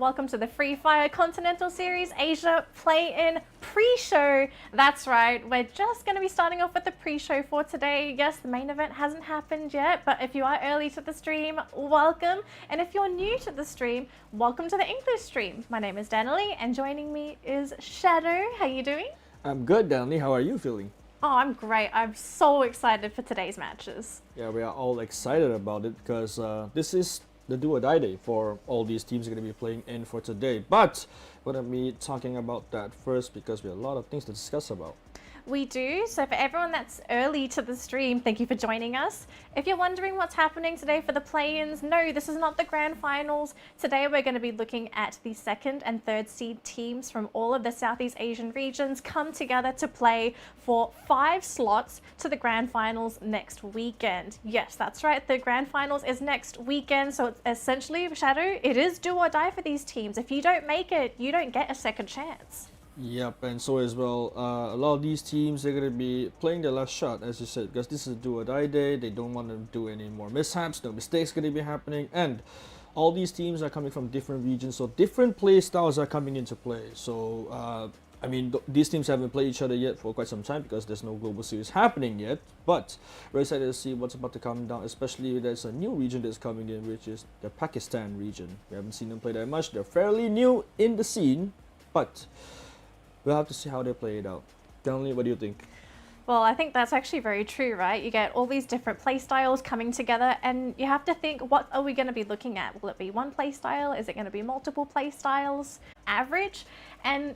welcome to the Free Fire Continental Series Asia Play-In pre-show. That's right, we're just going to be starting off with the pre-show for today. Yes, the main event hasn't happened yet, but if you are early to the stream, welcome. And if you're new to the stream, welcome to the English stream. My name is Danielle, and joining me is Shadow. How you doing? I'm good, Danny. How are you feeling? Oh, I'm great. I'm so excited for today's matches. Yeah, we are all excited about it because this is the do or die day for all these teams going to be playing in for today. But we're going to be talking about that first because we have a lot of things to discuss about. We do. So for everyone that's early to the stream, thank you for joining us. If you're wondering what's happening today for the play-ins, no, this is not the grand finals. Today we're going to be looking at the second and third seed teams from all of the Southeast Asian regions come together to play for 5 slots to the grand finals next weekend. Yes, that's right. The grand finals is next weekend. So it's essentially, Shadow, it is do or die for these teams. If you don't make it, you don't get a second chance. Yep, and so as well, a lot of these teams, they're going to be playing their last shot, as you said, because this is a do or die day. They don't want to do any more mishaps, no mistakes going to be happening, and all these teams are coming from different regions, so different play styles are coming into play. So, I mean, these teams haven't played each other yet for quite some time because there's no global series happening yet, but we're excited to see what's about to come down, especially there's a new region that's coming in, which is the Pakistan region. We haven't seen them play that much. They're fairly new in the scene, but we'll have to see how they play it out. Generally, what do you think? Well, I think that's actually very true, right? You get all these different play styles coming together, and you have to think, what are we going to be looking at? Will it be one play style? Is it going to be multiple play styles? Average? And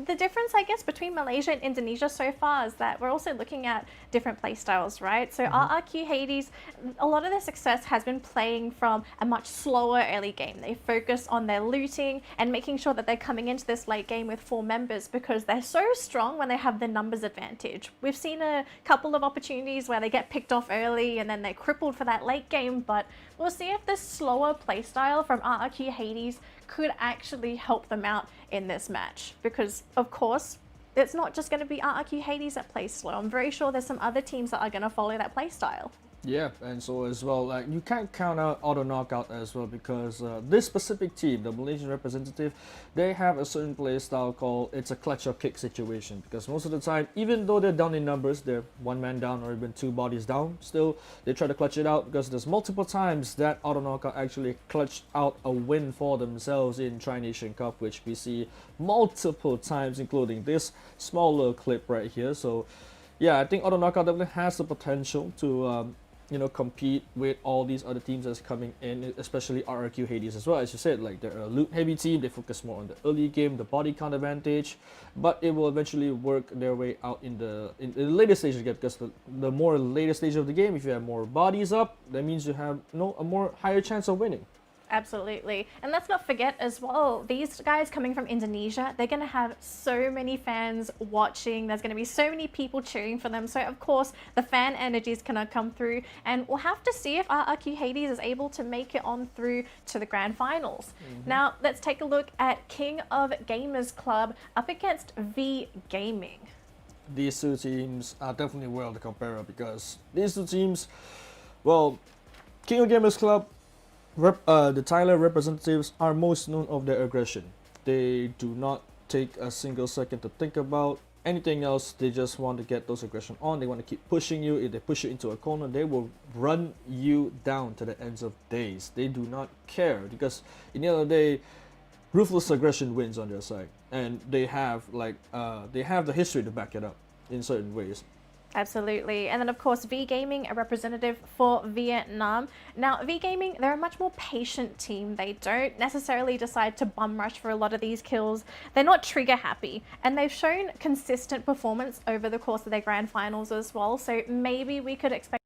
the difference, I guess, between Malaysia and Indonesia so far is that we're also looking at different play styles, right? So RRQ Hades, a lot of their success has been playing from a much slower early game. They focus on their looting and making sure that they're coming into this late game with 4 members because they're so strong when they have the numbers advantage. We've seen a couple of opportunities where they get picked off early and then they're crippled for that late game, but we'll see if this slower play style from RRQ Hades could actually help them out in this match, because of course it's not just going to be RRQ Hades that plays slow. I'm very sure there's some other teams that are going to follow that play style. Yeah, and so as well, like you can't count out auto knockout as well because this specific team, the Malaysian representative, they have a certain play style called it's a clutch or kick situation, because most of the time, even though they're down in numbers, they're 1 man down or even 2 bodies down, still they try to clutch it out because there's multiple times that auto knockout actually clutched out a win for themselves in Tri-Nation Cup, which we see multiple times, including this small little clip right here. So yeah, I think auto knockout definitely has the potential to compete with all these other teams that's coming in, especially RRQ Hades as well. As you said, like they're a loot heavy team, they focus more on the early game, the body count advantage, but it will eventually work their way out in the later stage of the game, because the more later stage of the game, if you have more bodies up, that means you have a more higher chance of winning. Absolutely. And let's not forget as well, these guys coming from Indonesia, they're going to have so many fans watching. There's going to be so many people cheering for them. So, of course, the fan energy is going to come through. And we'll have to see if RRQ Hades is able to make it on through to the grand finals. Now, let's take a look at King of Gamers Club up against V Gaming. These two teams are definitely well to compare because these two teams, well, King of Gamers Club, the Thailand representatives are most known of their aggression. They do not take a single second to think about anything else. They just want to get those aggression on. They want to keep pushing you. If they push you into a corner, they will run you down to the ends of days. They do not care because in the end of the day, ruthless aggression wins on their side, and they have the history to back it up in certain ways. Absolutely. And then, of course, V Gaming, a representative for Vietnam. Now, V Gaming, they're a much more patient team. They don't necessarily decide to bum rush for a lot of these kills. They're not trigger happy. And they've shown consistent performance over the course of their grand finals as well. So maybe we could expect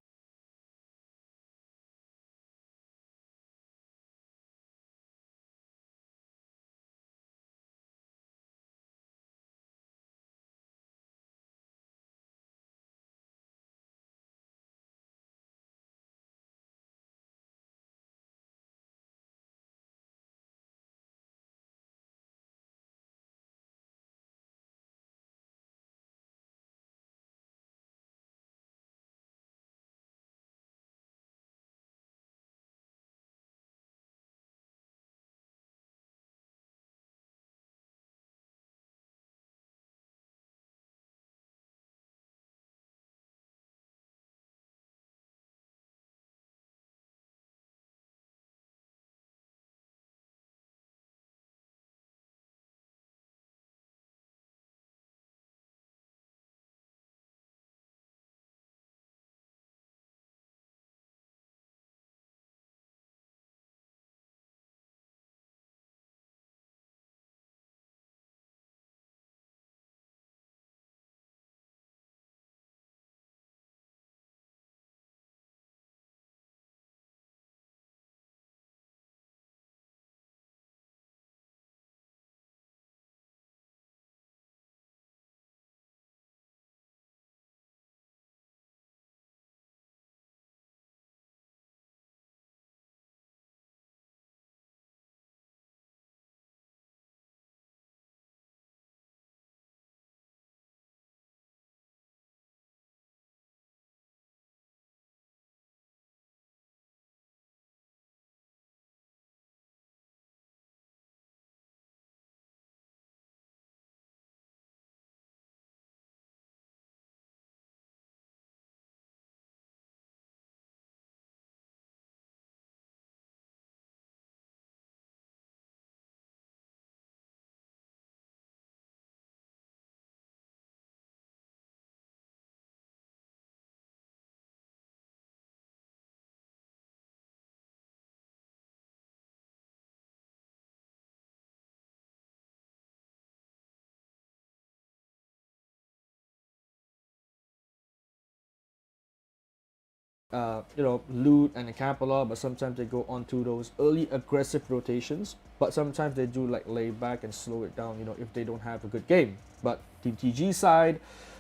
loot and camp a lot, but sometimes they go on to those early aggressive rotations. But sometimes they do like lay back and slow it down, if they don't have a good game. But Team TG side,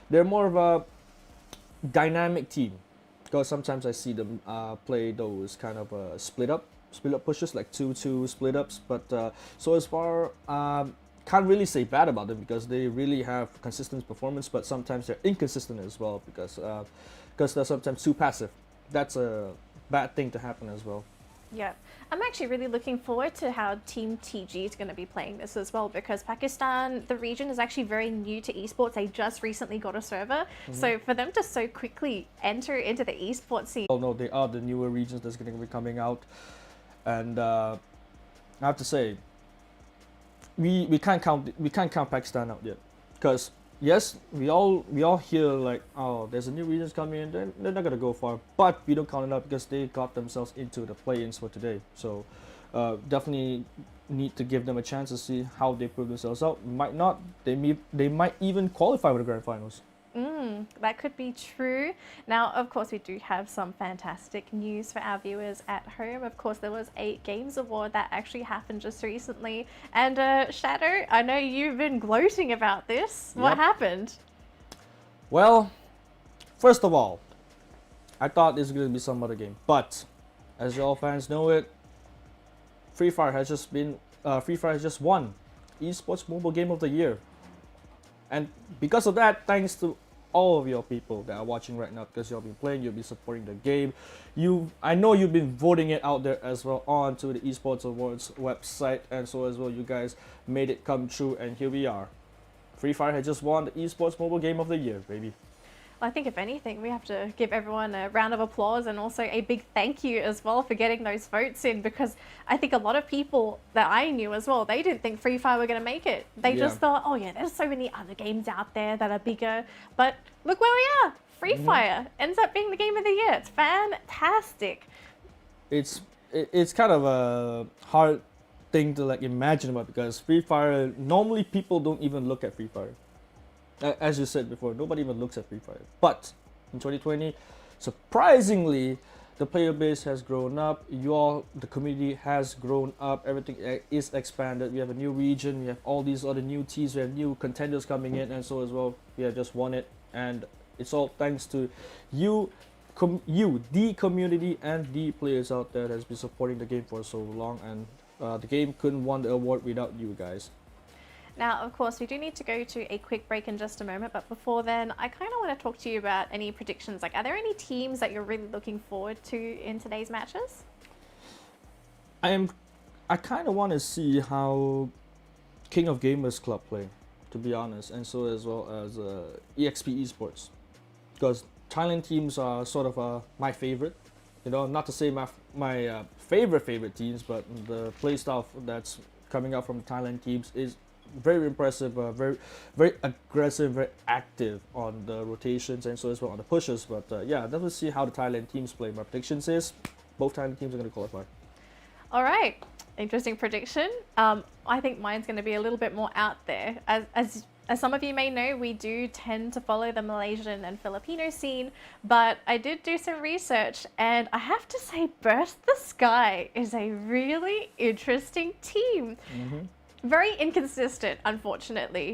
they're more of a dynamic team, because sometimes I see them play those kind of split up pushes, like 2-2 split ups. But so as far can't really say bad about them, because they really have consistent performance, but sometimes they're inconsistent as well, because they're sometimes too passive. That's a bad thing to happen as well. Yeah, I'm actually really looking forward to how Team TG is going to be playing this as well, because Pakistan, the region, is actually very new to esports. They just recently got a server, so for them to so quickly enter into the esports scene. Oh no, they are the newer regions that's going to be coming out, and I have to say, we can't count Pakistan out yet, because yes, we all hear like, oh, there's a new regions coming in, they're not gonna go far, but we don't count it out because they got themselves into the play-ins for today. So definitely need to give them a chance to see how they prove themselves out. Might not, they might even qualify for the grand finals. That could be true. Now, of course, we do have some fantastic news for our viewers at home. Of course, there was a Games Award that actually happened just recently. And Shadow, I know you've been gloating about this. What Yep. happened? Well, first of all, I thought this was gonna be some other game, but as all fans know it, Free Fire has just won Esports Mobile Game of the Year. And because of that, thanks to all of your people that are watching right now, because you'll be playing, you'll be supporting the game. I know you've been voting it out there as well onto the Esports Awards website, and so as well, you guys made it come true, and here we are. Free Fire has just won the Esports Mobile Game of the Year, baby. I think if anything, we have to give everyone a round of applause and also a big thank you as well for getting those votes in, because I think a lot of people that I knew as well, they didn't think Free Fire were going to make it. They just thought, oh yeah, there's so many other games out there that are bigger. But look where we are. Free Fire ends up being the game of the year. It's fantastic. It's kind of a hard thing to like imagine about, because Free Fire, normally people don't even look at Free Fire. As you said before, nobody even looks at Free Fire. But in 2020, surprisingly, the player base has grown up. The community has grown up. Everything is expanded. We have a new region. We have all these other new teams. We have new contenders coming in, and so as well, we have just won it. And it's all thanks to you, the community, and the players out there that has been supporting the game for so long. And the game couldn't won the award without you guys. Now, of course, we do need to go to a quick break in just a moment, but before then, I kind of want to talk to you about any predictions. Like, are there any teams that you're really looking forward to in today's matches? I kind of want to see how King of Gamers Club play, to be honest, and so as well as EXP Esports, because Thailand teams are sort of my favorite. Not to say my favorite teams, but the playstyle that's coming out from the Thailand teams is very impressive, very aggressive, very active on the rotations, and so as well on the pushes. But yeah, definitely see how the Thailand teams play. My predictions is both Thailand teams are going to qualify. All right, interesting prediction. I think mine's going to be a little bit more out there. As some of you may know, we do tend to follow the Malaysian and Filipino scene, but I did do some research, and I have to say Burst the Sky is a really interesting team. Very inconsistent, unfortunately.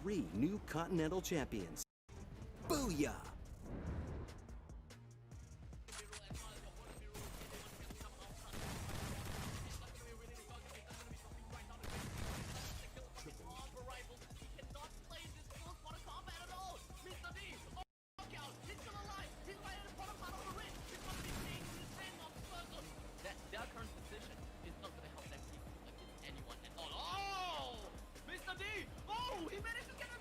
3 new Continental Champions. Booyah! Their current position is not going to help them keep against anyone at all. Oh! Mr. D! Oh! He managed to get a...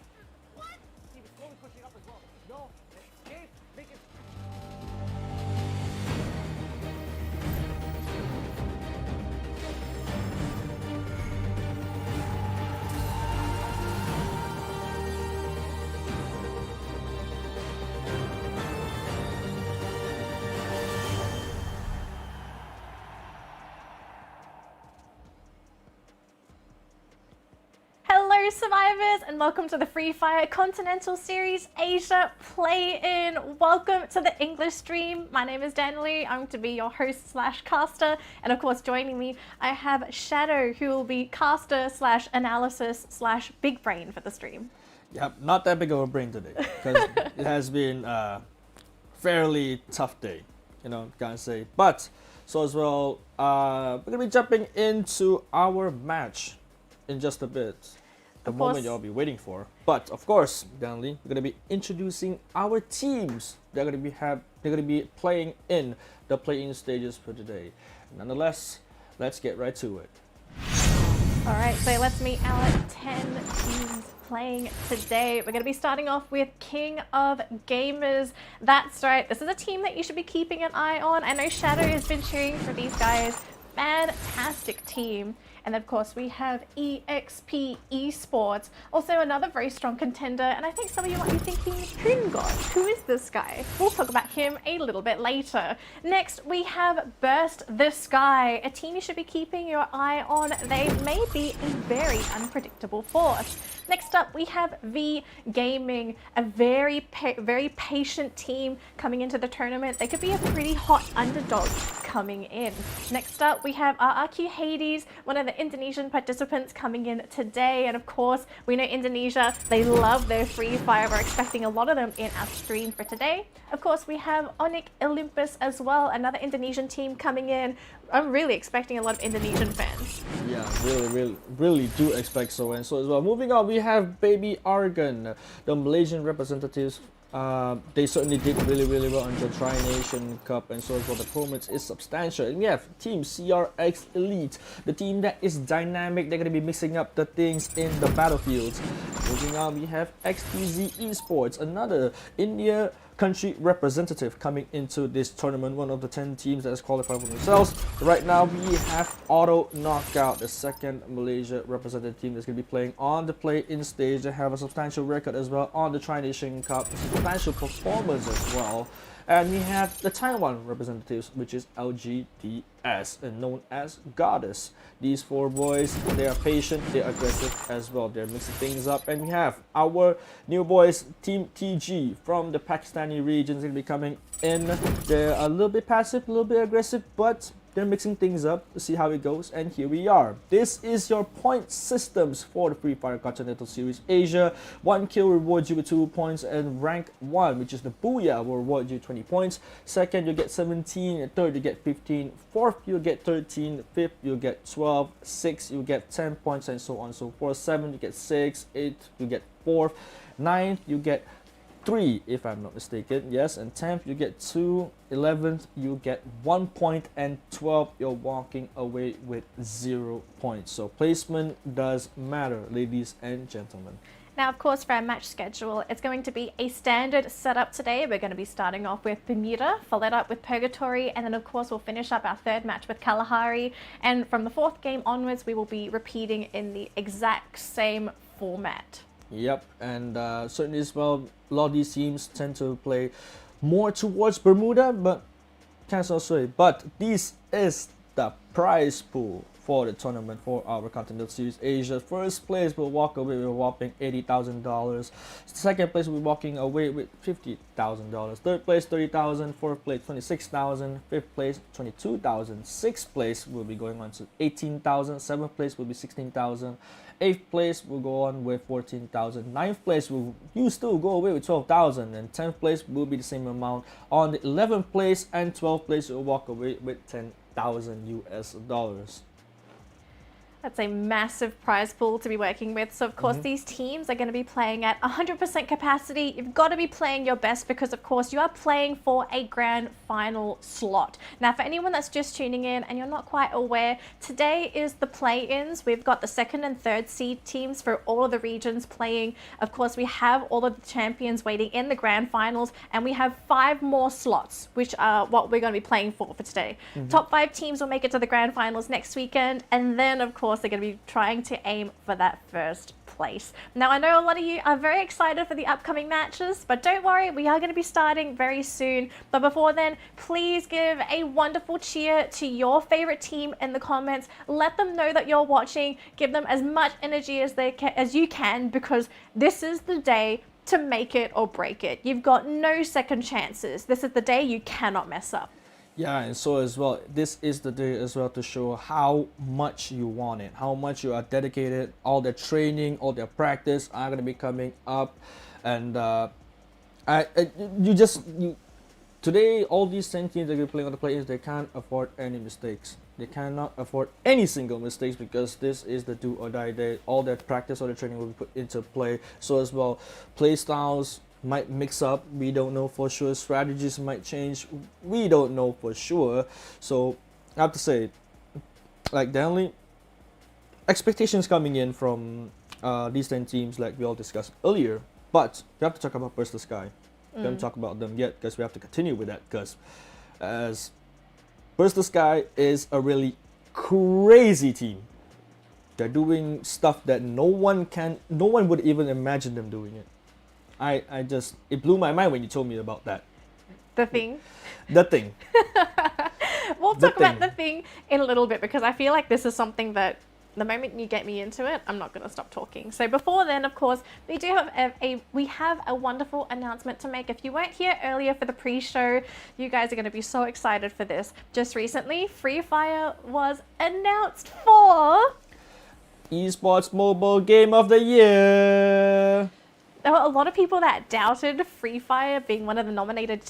What? He was slowly pushing up as well. No, escape, make it. Hello survivors and welcome to the Free Fire Continental Series Asia play-in. Welcome to the English stream. My name is Dan Lee. I'm going to be your host slash caster, and of course joining me I have Shadow, who will be caster slash analysis slash big brain for the stream. Yep, not that big of a brain today because it has been a fairly tough day, gotta say. But so as well, we're gonna be jumping into our match in just a bit. The moment you'll be waiting for. But of course, Danley, we're gonna be introducing our teams. They're gonna be playing in the play-in stages for today. Nonetheless, let's get right to it. All right, so let's meet our 10 teams playing today. We're going to be starting off with King of Gamers. That's right, this is a team that you should be keeping an eye on. I know Shadow has been cheering for these guys. Fantastic team. And then of course we have EXP Esports, also another very strong contender. And I think some of you might be thinking, Hoongod, who is this guy? We'll talk about him a little bit later. Next we have Burst the Sky, a team you should be keeping your eye on. They may be a very unpredictable force. Next up we have V Gaming, a very patient team coming into the tournament. They could be a pretty hot underdog coming in. Next up we have RRQ Hades, one of the Indonesian participants coming in today. And of course, we know Indonesia, they love their Free Fire. We're expecting a lot of them in our stream for today. Of course, we have Onyx Olympus as well, another Indonesian team coming in. I'm really expecting a lot of Indonesian fans. Yeah, really do expect so. And so as well, moving on, we have Baby Argon, the Malaysian representatives. They certainly did really well on the Tri-Nation Cup, and so as well the performance is substantial. And we have Team CRX Elite, the team that is dynamic. They're going to be mixing up the things in the battlefields. Moving on, we have XTZ Esports, another India country representative coming into this tournament, one of the 10 teams that has qualified for themselves. Right now we have Auto Knockout, the second Malaysia representative team that's going to be playing on the play-in stage. They have a substantial record as well on the Tri-Nation Cup, substantial performance as well. And we have the Taiwan representatives, which is LGDS, and known as Goddess. These four boys, they are patient, they're aggressive as well. They're mixing things up. And we have our new boys, Team TG from the Pakistani region, going to be coming in. They're a little bit passive, a little bit aggressive, but they're mixing things up to see how it goes, and here we are. This is your point systems for the Free Fire Continental Series Asia. 1 kill rewards you with 2 points, and rank 1, which is the Booyah, will reward you 20 points. Second, you get 17, third, you get 15, fourth, you get 13, fifth, you get 12, sixth, you get 10 points, and so on and so forth. 7, you get 6, 8, you get 4, 9th, you get 3, if I'm not mistaken, yes, and 10th you get 2, 11th you get 1 point, and 12th you're walking away with 0 points. So placement does matter, ladies and gentlemen. Now, of course, for our match schedule, it's going to be a standard setup today. We're going to be starting off with Bermuda, followed up with Purgatory, and then of course we'll finish up our third match with Kalahari. And from the fourth game onwards, we will be repeating in the exact same format. Yep, and certainly as well, a lot of these teams tend to play more towards Bermuda, but can't so say. But this is the prize pool for the tournament for our Continental Series Asia. First place will walk away with a whopping $80,000. Second place will be walking away with $50,000. Third place $30,000. Fourth place $26,000. Fifth place $22,000. Sixth place will be going on to $18,000. Seventh place will be $16,000. Eighth place will go on with $14,000. Ninth place will you still go away with $12,000, and 10th place will be the same amount. On the 11th place and 12th place will walk away with $10,000 US. That's a massive prize pool to be working with. So, of course, these teams are going to be playing at 100% capacity. You've got to be playing your best because, of course, you are playing for a grand final slot. Now, for anyone that's just tuning in and you're not quite aware, today is the play-ins. We've got the second and third seed teams for all of the regions playing. Of course, we have all of the champions waiting in the grand finals, and we have 5 more slots, which are what we're going to be playing for today. Top 5 teams will make it to the grand finals next weekend, and then, of course, they're going to be trying to aim for that first place. Now, I know a lot of you are very excited for the upcoming matches, but don't worry, we are going to be starting very soon. But before then, please give a wonderful cheer to your favorite team in the comments. Let them know that you're watching. Give them as much energy as you can, because this is the day to make it or break it. You've got no second chances. This is the day you cannot mess up. Yeah, and so as well, this is the day as well to show how much you want it, how much you are dedicated. All the training, all the practice are going to be coming up, and today all these 10 teams that you're playing on the play-ins, they can't afford any mistakes. They cannot afford any single mistakes, because this is the do or die day. All that practice, all the training will be put into play. So as well, play styles might mix up, we don't know for sure. Strategies might change, we don't know for sure. So I have to say, like Danley, expectations coming in from these 10 teams like we all discussed earlier, but we have to talk about Burst the Sky. We haven't talked about them yet, because we have to continue with that, because as Burst the Sky is a really crazy team. They're doing stuff that no one would even imagine them doing it. It blew my mind when you told me about that. The thing. The thing. We'll talk about the thing in a little bit, because I feel like this is something that the moment you get me into it, I'm not going to stop talking. So before then, of course, we have a wonderful announcement to make. If you weren't here earlier for the pre-show, you guys are going to be so excited for this. Just recently, Free Fire was announced for Esports Mobile Game of the Year. There were a lot of people that doubted Free Fire being one of the nominated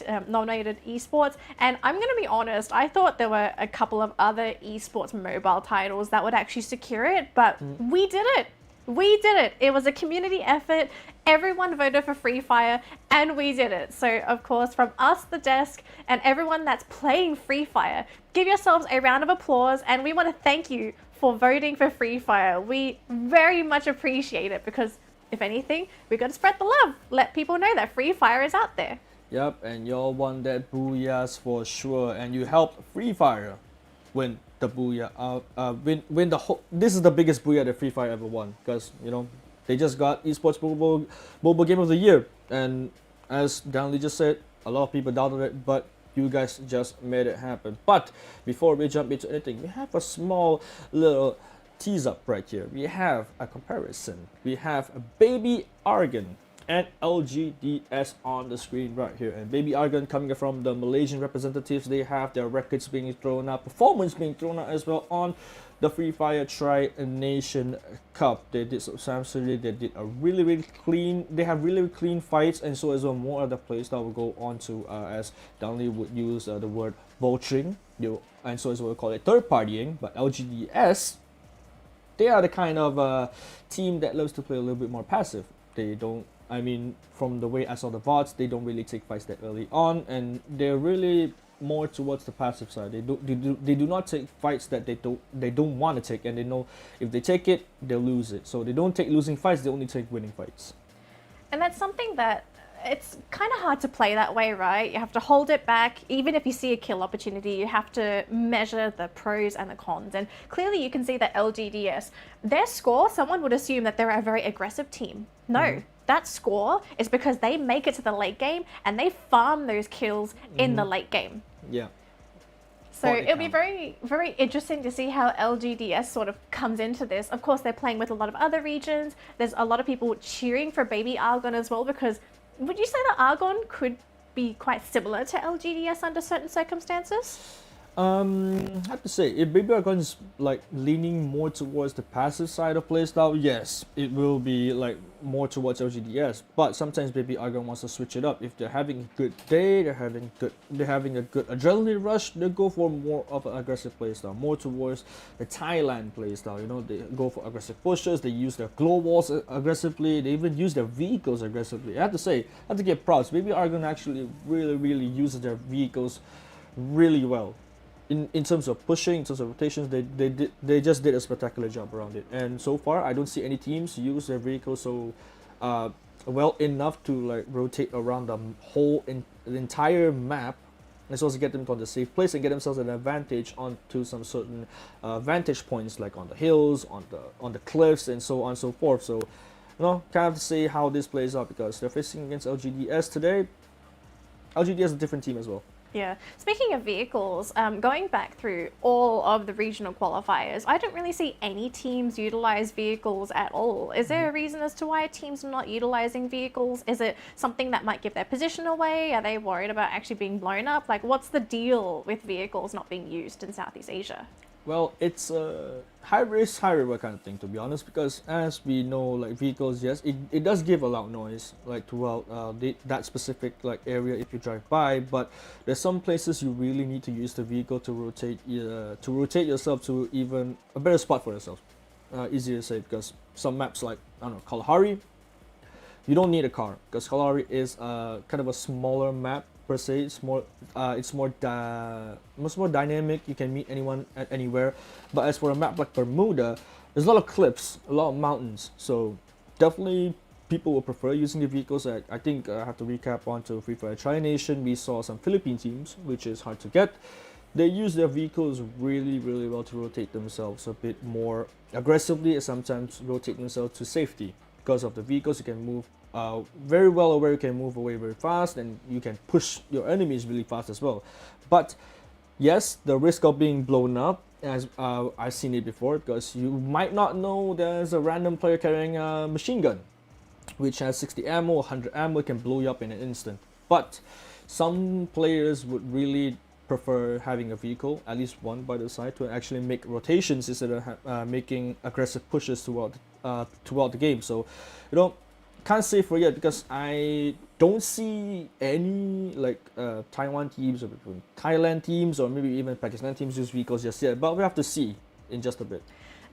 esports, and I'm going to be honest, I thought there were a couple of other esports mobile titles that would actually secure it, but we did it. We did it. It was a community effort. Everyone voted for Free Fire, and we did it. So, of course, from us, the desk, and everyone that's playing Free Fire, give yourselves a round of applause, and we want to thank you for voting for Free Fire. We very much appreciate it, because if anything, we've got to spread the love. Let people know that Free Fire is out there. Yep, and y'all won that booyahs for sure, and you helped Free Fire win the booyah. Win the whole. This is the biggest booyah that Free Fire ever won, because they just got Esports Mobile Game of the Year, and as Danley just said, a lot of people doubted it, but you guys just made it happen. But before we jump into anything, we have a small little tease up right here. We have a comparison. We have a Baby Argon and LGDS on the screen right here. And Baby Argon, coming from the Malaysian representatives, they have their records being thrown out, performance being thrown out as well on the Free Fire Tri-Nation Cup. They did substantially. They did a really clean. They have really clean fights, and so as well, more of the playstyle will go on to as Downley would use the word vulturing, and so as well, we'll call it third partying. But LGDS, they are the kind of team that loves to play a little bit more passive. They don't, from the way I saw the VODs, they don't really take fights that early on, and they're really more towards the passive side. They do not take fights that they don't want to take, and they know if they take it, they'll lose it. So they don't take losing fights, they only take winning fights. And that's something that it's kind of hard to play that way, right? You have to hold it back. Even if you see a kill opportunity, you have to measure the pros and the cons. And clearly you can see that LGDS, their score, someone would assume that they're a very aggressive team. No, that score is because they make it to the late game and they farm those kills in the late game. Yeah. So Partly it'll be counter. very, very interesting to see how LGDS sort of comes into this. Of course, they're playing with a lot of other regions. There's a lot of people cheering for Baby Argon as well, because would you say that Argon could be quite similar to LGDS under certain circumstances? I have to say, if Baby Argon is like leaning more towards the passive side of playstyle, yes, it will be like more towards LGDS. But sometimes Baby Argon wants to switch it up. If they're having a good day, they're having a good adrenaline rush, they go for more of an aggressive playstyle, more towards the Thailand playstyle. You know, they go for aggressive pushes, they use their glow walls aggressively, they even use their vehicles aggressively. I have to say, I have to give props. Baby Argon actually really uses their vehicles really well. In terms of pushing, in terms of rotations, they just did a spectacular job around it. And so far, I don't see any teams use their vehicles so well enough to like rotate around the entire map, and so to get them to the safe place and get themselves an advantage onto some certain vantage points, like on the hills, on the cliffs, and so on and so forth. So, you know, kind of to see how this plays out, because they're facing against LGDS today. LGDS is a different team as well. Yeah. Speaking of vehicles, going back through all of the regional qualifiers, I don't really see any teams utilize vehicles at all. Is there a reason as to why teams are not utilizing vehicles? Is it something that might give their position away? Are they worried about actually being blown up? Like, what's the deal with vehicles not being used in Southeast Asia? Well, it's a high risk, high reward kind of thing, to be honest, because as we know, like vehicles, yes, it does give a loud noise, like throughout that specific like area if you drive by, but there's some places you really need to use the vehicle to rotate yourself to even a better spot for yourself. Easier to say, because some maps like, I don't know, Kalahari, you don't need a car, because Kalahari is kind of a smaller map per se. It's more much more dynamic. You can meet anyone at anywhere. But as for a map like Bermuda, there's a lot of cliffs, a lot of mountains. So definitely people will prefer using the vehicles. I think I have to recap onto Free Fire Tri Nation. We saw some Philippine teams, which is hard to get. They use their vehicles really well to rotate themselves a bit more aggressively, and sometimes rotate themselves to safety. Because of the vehicles, you can move very well aware, you can move away very fast, and you can push your enemies really fast as well. But yes, the risk of being blown up, as I've seen it before, because you might not know there's a random player carrying a machine gun, which has 60 ammo, 100 ammo, can blow you up in an instant. But some players would really prefer having a vehicle, at least one by the side, to actually make rotations instead of making aggressive pushes throughout the game. So, you know, can't say for yet, because I don't see any like Taiwan teams or Thailand teams or maybe even Pakistan teams use vehicles just yet, but we have to see in just a bit.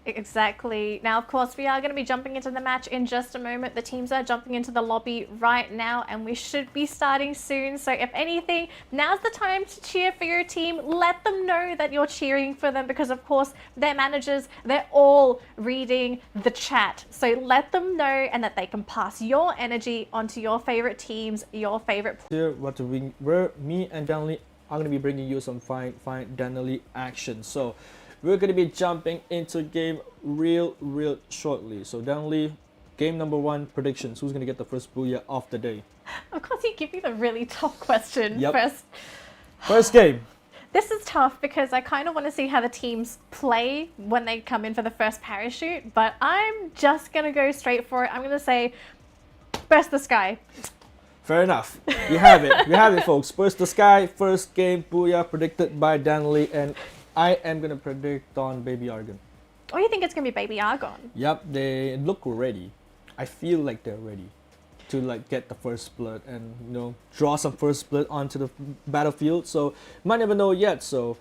Exactly. Now, of course, we are going to be jumping into the match in just a moment. The teams are jumping into the lobby right now, and we should be starting soon. So if anything, now's the time to cheer for your team. Let them know that you're cheering for them, because of course, their managers, they're all reading the chat. So let them know, and that they can pass your energy onto your favorite teams, your favorite Here, where me and Danley are going to be bringing you some fine Danley action. So we're going to be jumping into game real shortly. So Danley, game number 1, predictions. Who's going to get the first booyah of the day? Of course, you give me the really tough question Yep. first. First game. This is tough because I kind of want to see how the teams play when they come in for the first parachute, but I'm just going to go straight for it. I'm going to say, burst the sky. Fair enough. You have it, folks. Burst the sky, first game booyah predicted by Danley, and I am going to predict on Baby Argon. Oh, you think it's going to be Baby Argon? Yep, they look ready. I feel like they're ready to like get the first blood and, you know, draw some first blood onto the battlefield. So might never know yet. So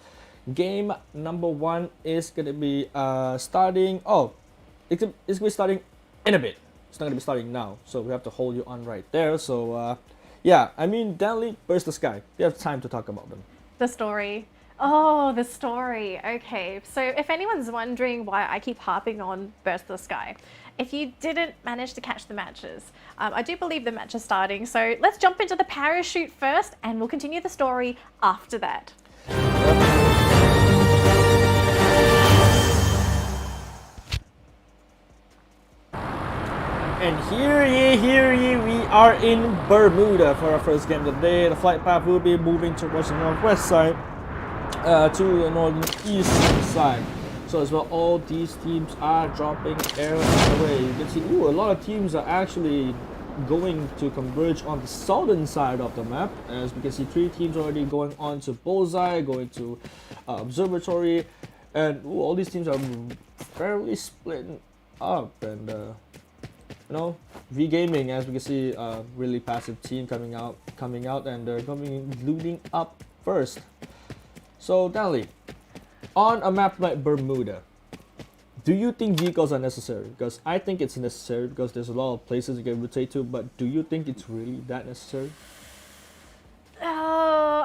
game number 1 is gonna be starting. Oh, it's gonna be starting in a bit. It's not gonna be starting now. So we have to hold you on right there. So yeah, I mean, Danley, burst the sky. We have time to talk about them. The story. Oh, the story. Okay, so if anyone's wondering why I keep harping on Burst the Sky, if you didn't manage to catch the matches, I do believe the match is starting. So let's jump into the parachute first, and we'll continue the story after that. And hear ye, we are in Bermuda for our first game of the day. The flight path will be moving towards the northwest side. to the northeast side. So as well, all these teams are dropping arrows away. You can see, ooh, a lot of teams are actually going to converge on the southern side of the map. As we can see, 3 teams already going on to Bullseye, going to Observatory, and ooh, all these teams are fairly split up. And you know, V Gaming, as we can see, really passive team coming out, and they're looting up first. So, Danley, on a map like Bermuda, do you think vehicles are necessary? Because I think it's necessary because there's a lot of places you can rotate to, but do you think it's really that necessary?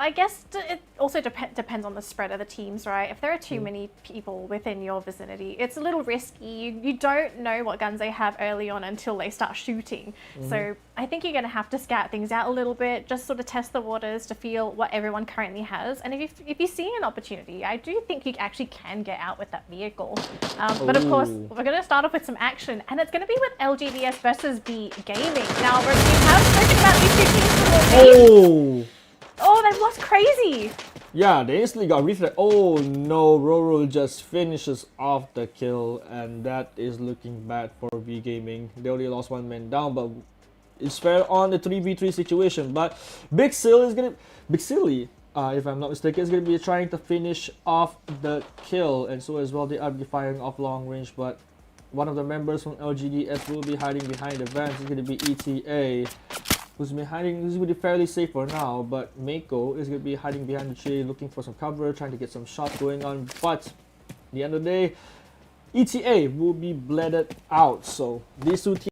I guess it also depends on the spread of the teams, right? If there are too many people within your vicinity, it's a little risky. You don't know what guns they have early on until they start shooting. So I think you're going to have to scout things out a little bit, just sort of test the waters to feel what everyone currently has. And if you see an opportunity, I do think you actually can get out with that vehicle. But of course, we're going to start off with some action, and it's going to be with LGDS versus B Gaming. Now, we have spoken about these two teams before. Oh, they've lost crazy! Yeah, they instantly got reflect. Oh no, Roro just finishes off the kill, and that is looking bad for V Gaming. They only lost 1 man down, but it's fair on the 3v3 situation. But Big Silly, if I'm not mistaken, is gonna be trying to finish off the kill, and so as well they are firing off long range. But one of the members from LGDS will be hiding behind the vans. It's gonna be ETA. Who's been hiding, who's going to be fairly safe for now, but Mako is going to be hiding behind the tree, looking for some cover, trying to get some shots going on, but at the end of the day, ETA will be bleeded out, so these two teams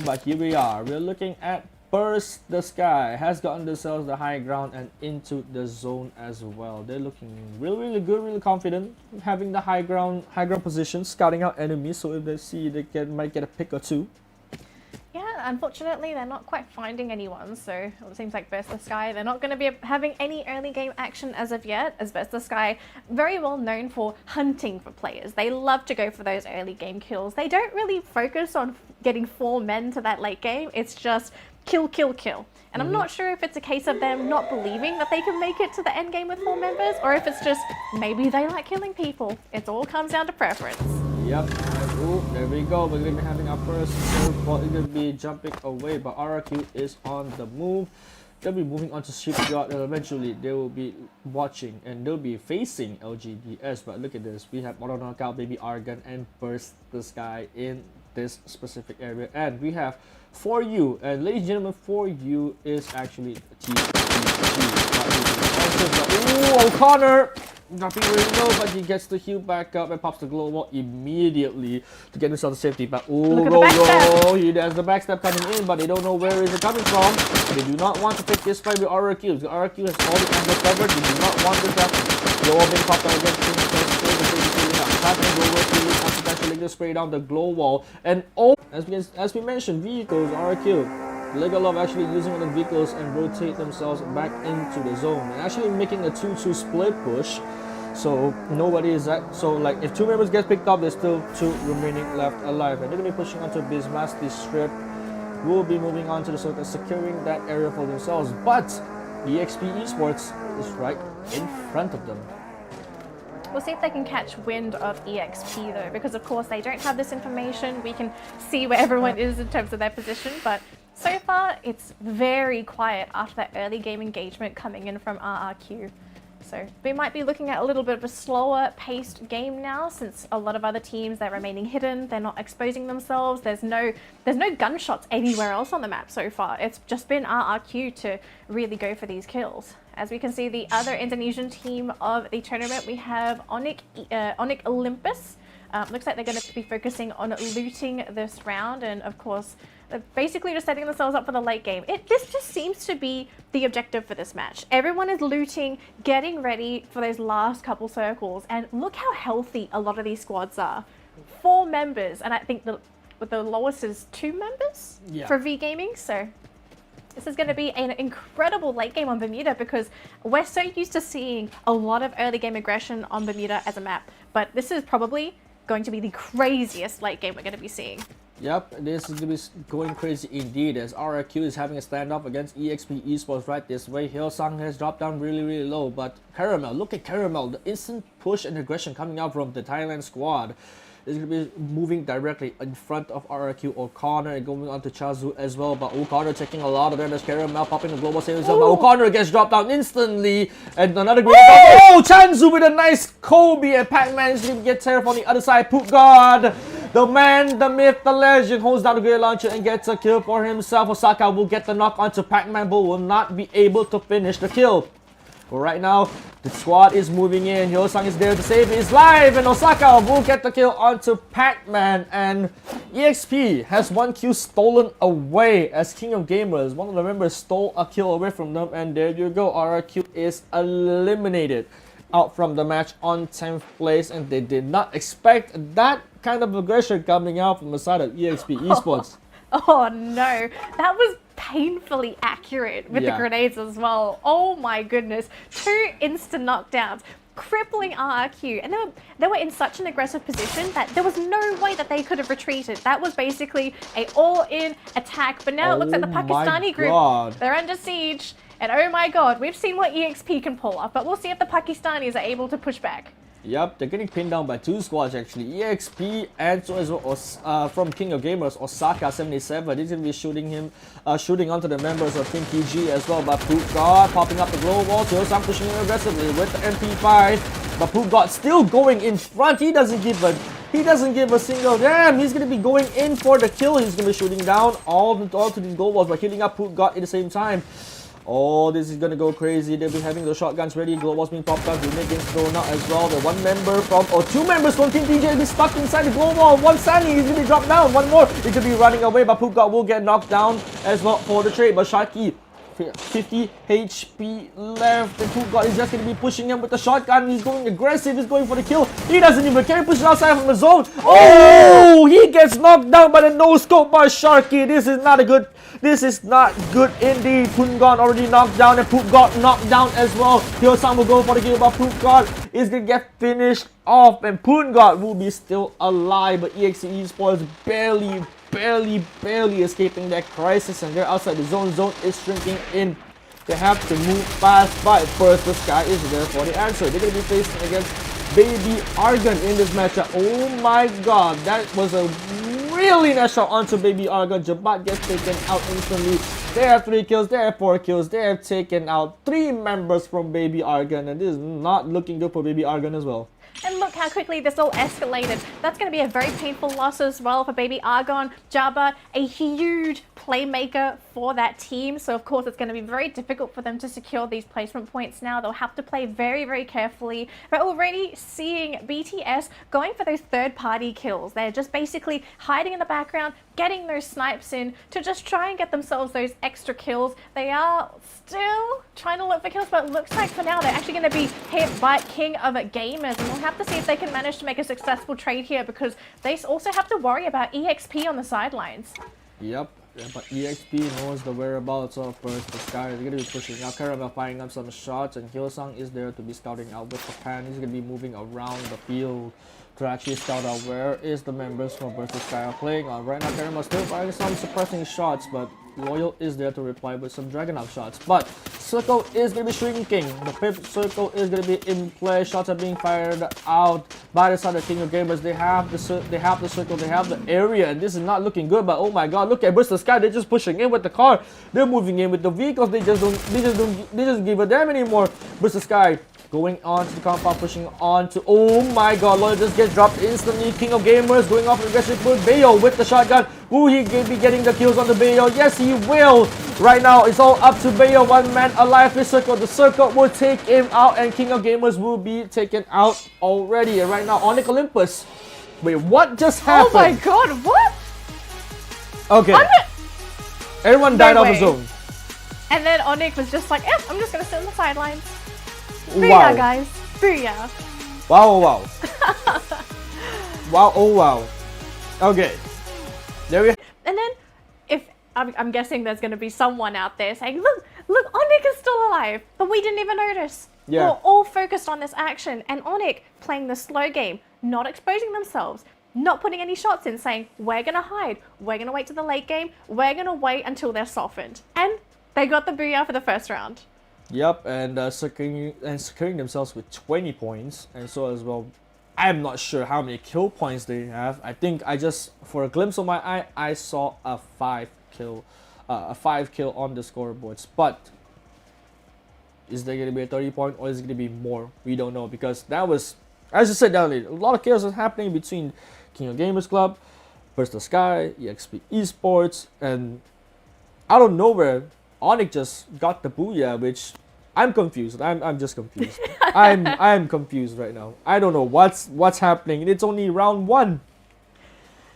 but here we are. We're looking at Burst the Sky has gotten themselves the high ground and into the zone as well. They're looking really good, really confident, having the high ground position, scouting out enemies. So if they see, they might get a pick or two. Yeah, unfortunately, they're not quite finding anyone, so it seems like Burst the Sky, they're not going to be having any early game action as of yet, as Burst the Sky, very well known for hunting for players. They love to go for those early game kills. They don't really focus on getting 4 men to that late game. It's just kill, kill, kill. And I'm not sure if it's a case of them not believing that they can make it to the end game with 4 members, or if it's just maybe they like killing people. It all comes down to preference. Yep. Ooh, there we go. We're going to be having our first serve ball. It's going to be jumping away, but RRQ is on the move. They'll be moving on to Shipyard, and eventually they will be watching and they'll be facing LGDS. But look at this. We have Auto Knockout, Baby Argon, and Burst the Sky in this specific area. And we have 4U. And ladies and gentlemen, 4U is actually T. Ooh, O'Connor! Dropping really low, but he gets the heal back up and pops the glow wall immediately to get himself to safety. But ooh, he has the backstab coming in, but they don't know where is it coming from. They do not want to take this fight with RRQ. The RRQ has all the angles covered. They do not want this to happen. Glow wall being popped out against him. Potentially spray down the glow wall. And oh, as we mentioned, vehicles, RRQ. Legalov actually using one of the vehicles and rotate themselves back into the zone and actually making a 2-2 split push. So nobody is that. So like if 2 members get picked up, there's still 2 remaining left alive, and they're gonna be pushing onto Bismasti strip. Will be moving on to the circle, securing that area for themselves. But EXP Esports is right in front of them. We'll see if they can catch wind of EXP though, because of course they don't have this information. We can see where everyone is in terms of their position, but so far it's very quiet after that early game engagement coming in from RRQ. So we might be looking at a little bit of a slower paced game now, since a lot of other teams, they're remaining hidden, they're not exposing themselves, there's no gunshots anywhere else on the map so far. It's just been RRQ to really go for these kills. As we can see, the other Indonesian team of the tournament, we have Onyx Olympus. Looks like they're going to be focusing on looting this round, and of course they're basically just setting themselves up for the late game. This just seems to be the objective for this match. Everyone is looting, getting ready for those last couple circles, and look how healthy a lot of these squads are. 4 members, and I think the lowest is 2 members for V Gaming. So this is going to be an incredible late game on Bermuda, because we're so used to seeing a lot of early game aggression on Bermuda as a map, but this is probably going to be the craziest late game we're going to be seeing. Yep, this is going to be going crazy indeed, as RRQ is having a standoff against EXP Esports right this way. Hillsong has dropped down really low, but Caramel, look at Caramel, the instant push and aggression coming out from the Thailand squad is going to be moving directly in front of RRQ. O'Connor and going on to Chazu as well, but O'Connor taking a lot of damage. Caramel popping the global save himself, but O'Connor gets dropped down instantly, and another great oh, Chanzu with a nice Kobe, and Pac-Man is going to get terrified on the other side. Poop God, the man, the myth, the legend, holds down the great launcher and gets a kill for himself. Osaka will get the knock onto Pac-Man, but will not be able to finish the kill. But right now, the squad is moving in. Hyosang is there to save his life, and Osaka will get the kill onto Pac-Man. And EXP has 1 kill stolen away, as King of Gamers, one of the members, stole a kill away from them. And there you go, RRQ is eliminated out from the match on 10th place, and they did not expect that kind of aggression coming out from the side of EXP Esports. Oh no, that was painfully accurate with the grenades as well. Oh my goodness, 2 instant knockdowns, crippling RRQ, and they were in such an aggressive position that there was no way that they could have retreated. That was basically a all-in attack, but now it looks like the Pakistani group, they're under siege, and oh my god, we've seen what EXP can pull off, but we'll see if the Pakistanis are able to push back. Yep, they're getting pinned down by 2 squads actually. EXP and so as well from King of Gamers, Osaka 77. He's gonna be shooting onto the members of Team PG as well. But Poop God popping up the glow wall. Hyosang pushing in aggressively with the MP5. But Poop God still going in front. He doesn't give a single damn. He's gonna be going in for the kill. He's gonna be shooting down all to the glow walls, but hitting up Poop God at the same time. Oh, this is gonna go crazy. They'll be having the shotguns ready. Glow walls being popped up. Grenade being thrown out as well. The 1 member from, or 2 members from Team DJ will be stuck inside the glow wall. 1 Sunny is gonna be dropped down. 1 more. He could be running away, but Poop God will get knocked down as well for the trade. But Sharky, 50 HP left, and Poop God is just gonna be pushing him with the shotgun. He's going aggressive. He's going for the kill. He doesn't even care. Pushes outside from the zone. Oh, he gets knocked down by the no scope by Sharky. This is not good indeed. Poongon already knocked down, and Poop got knocked down as well. Hyosang will go for the kill, but Poop God is gonna get finished off, and Poongon will be still alive, but EXE Esports barely escaping that crisis, and they're outside the zone. Zone is shrinking in. They have to move fast, but first the Sky is there for the answer. They're going to be facing against Baby Argon in this matchup. Oh my god, that was a really nice shot onto Baby Argon. Jabat gets taken out instantly. They have 3 kills, they have 4 kills. They have taken out 3 members from Baby Argon, and this is not looking good for Baby Argon as well. And look how quickly this all escalated. That's going to be a very painful loss as well for Baby Argon. Jabba, a huge playmaker for that team. So of course it's going to be very difficult for them to secure these placement points now. They'll have to play very, very carefully. We're already seeing BTS going for those third-party kills. They're just basically hiding in the background, getting those snipes in to just try and get themselves those extra kills. They are still trying to look for kills, but it looks like for now they're actually going to be hit by King of Gamers, and we'll have to see if they can manage to make a successful trade here, because they also have to worry about EXP on the sidelines. Yep, but EXP knows the whereabouts of first the Sky. They're going to be pushing out. Caramel firing up some shots, and Hyosang is there to be scouting out with the pan. He's going to be moving around the field to actually scout out where is the members from versus Sky are playing on. Right now, Caramel still firing some suppressing shots, but Loyal is there to reply with some Dragonite shots. But circle is going to be shrinking. The 5th circle is going to be in play. Shots are being fired out by the side of King of Gamers. They have the circle, they have the area, and this is not looking good. But oh my god, look at Burst the Sky. They're just pushing in with the car. They're moving in with the vehicles. They just give a damn anymore. Burst the Sky going on to the compound, pushing on to, oh my god, Loyal just gets dropped instantly. King of Gamers going off an aggressive mode. Bayo with the shotgun. Will he be getting the kills on the Bayo? Yes, he will. Right now, it's all up to Bayo. 1 man alive. The circle will take him out, and King of Gamers will be taken out already. And right now, Onyx Olympus. Wait, what just happened? Oh my god, what? Okay. Everyone died off the zone. And then Onyx was just like, I'm just going to sit on the sidelines. Booyah, Wow. guys. Booyah. Wow, oh wow. Wow, oh wow. Okay. There we And then, if I'm guessing there's going to be someone out there saying, look, Onyx is still alive, but we didn't even notice. Yeah. We're all focused on this action, and Onyx playing the slow game, not exposing themselves, not putting any shots in, saying, we're going to hide, we're going to wait to the late game, we're going to wait until they're softened. And they got the booyah for the first round. Yep, and securing themselves with 20 points, and so as well, I'm not sure how many kill points they have. I think for a glimpse of my eye, I saw a 5 kill on the scoreboards. But is there going to be a 30 point, or is it going to be more? We don't know, because that was, as I said earlier, a lot of chaos is happening between King of Gamers Club, Burst the Sky, EXP Esports, and out of nowhere, Onyx just got the booyah, which I'm confused. I'm just confused. I'm confused right now. I don't know what's happening. It's only round 1.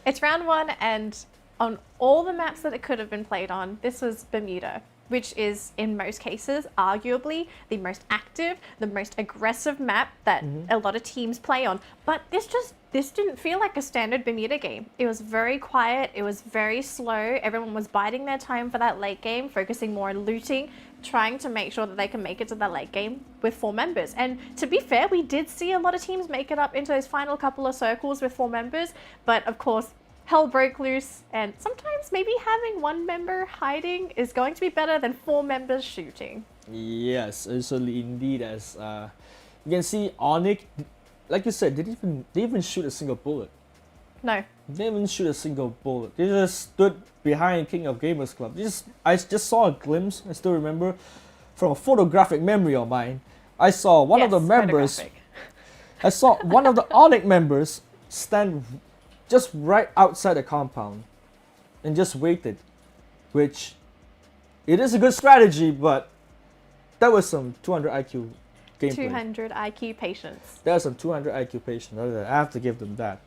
It's round 1, and on all the maps that it could have been played on, this was Bermuda, which is in most cases arguably the most active, the most aggressive map that a lot of teams play on. But this didn't feel like a standard Bermuda game. It was very quiet, it was very slow. Everyone was biding their time for that late game, focusing more on looting, trying to make sure that they can make it to the late game with 4 members. And to be fair, we did see a lot of teams make it up into those final couple of circles with 4 members, but of course, hell broke loose, and sometimes maybe having 1 member hiding is going to be better than 4 members shooting. Yes, certainly indeed. As you can see, Onyx, like you said, they didn't even shoot a single bullet. No. They didn't even shoot a single bullet. They just stood behind King of Gamers Club. I just saw a glimpse, I still remember, from a photographic memory of mine. I saw one of the members, I saw one of the Onyx members stand just right outside the compound and just waited, which it is a good strategy, but that was some 200 IQ gameplay. 200 IQ patience. That was some 200 IQ patience. I have to give them that.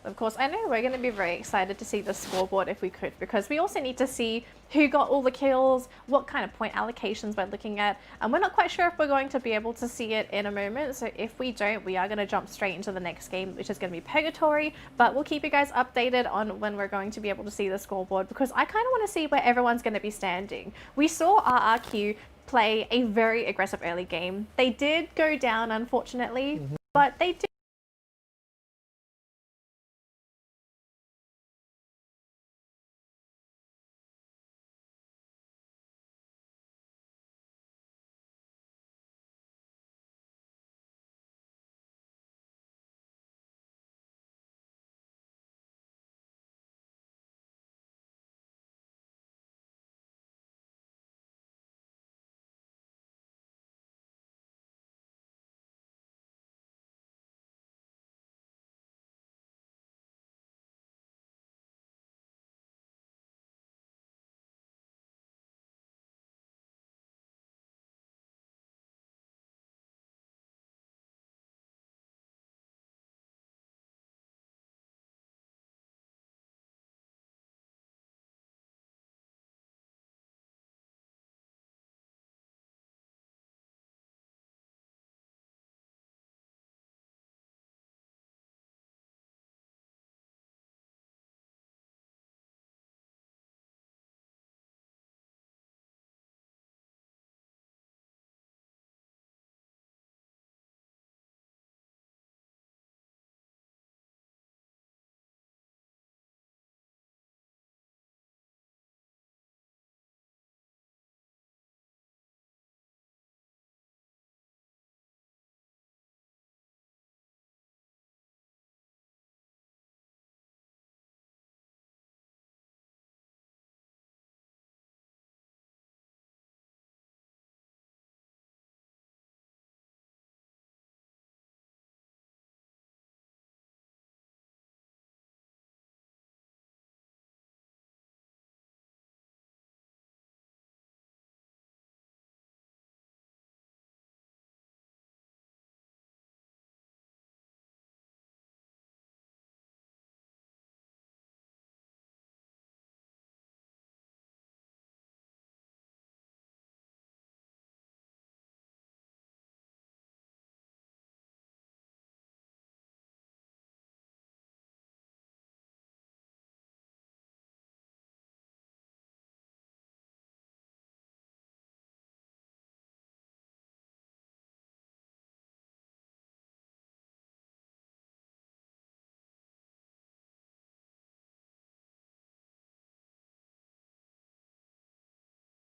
Of course, I know we're going to be very excited to see the scoreboard if we could, because we also need to see who got all the kills, what kind of point allocations we're looking at, and we're not quite sure if we're going to be able to see it in a moment. So if we don't, we are going to jump straight into the next game, which is going to be Purgatory, but we'll keep you guys updated on when we're going to be able to see the scoreboard, because I kind of want to see where everyone's going to be standing. We saw RRQ play a very aggressive early game. They did go down, unfortunately, but they did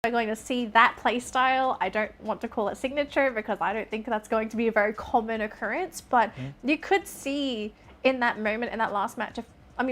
We're going to see that playstyle. I don't want to call it signature because I don't think that's going to be a very common occurrence, but you could see in that moment, in that last match,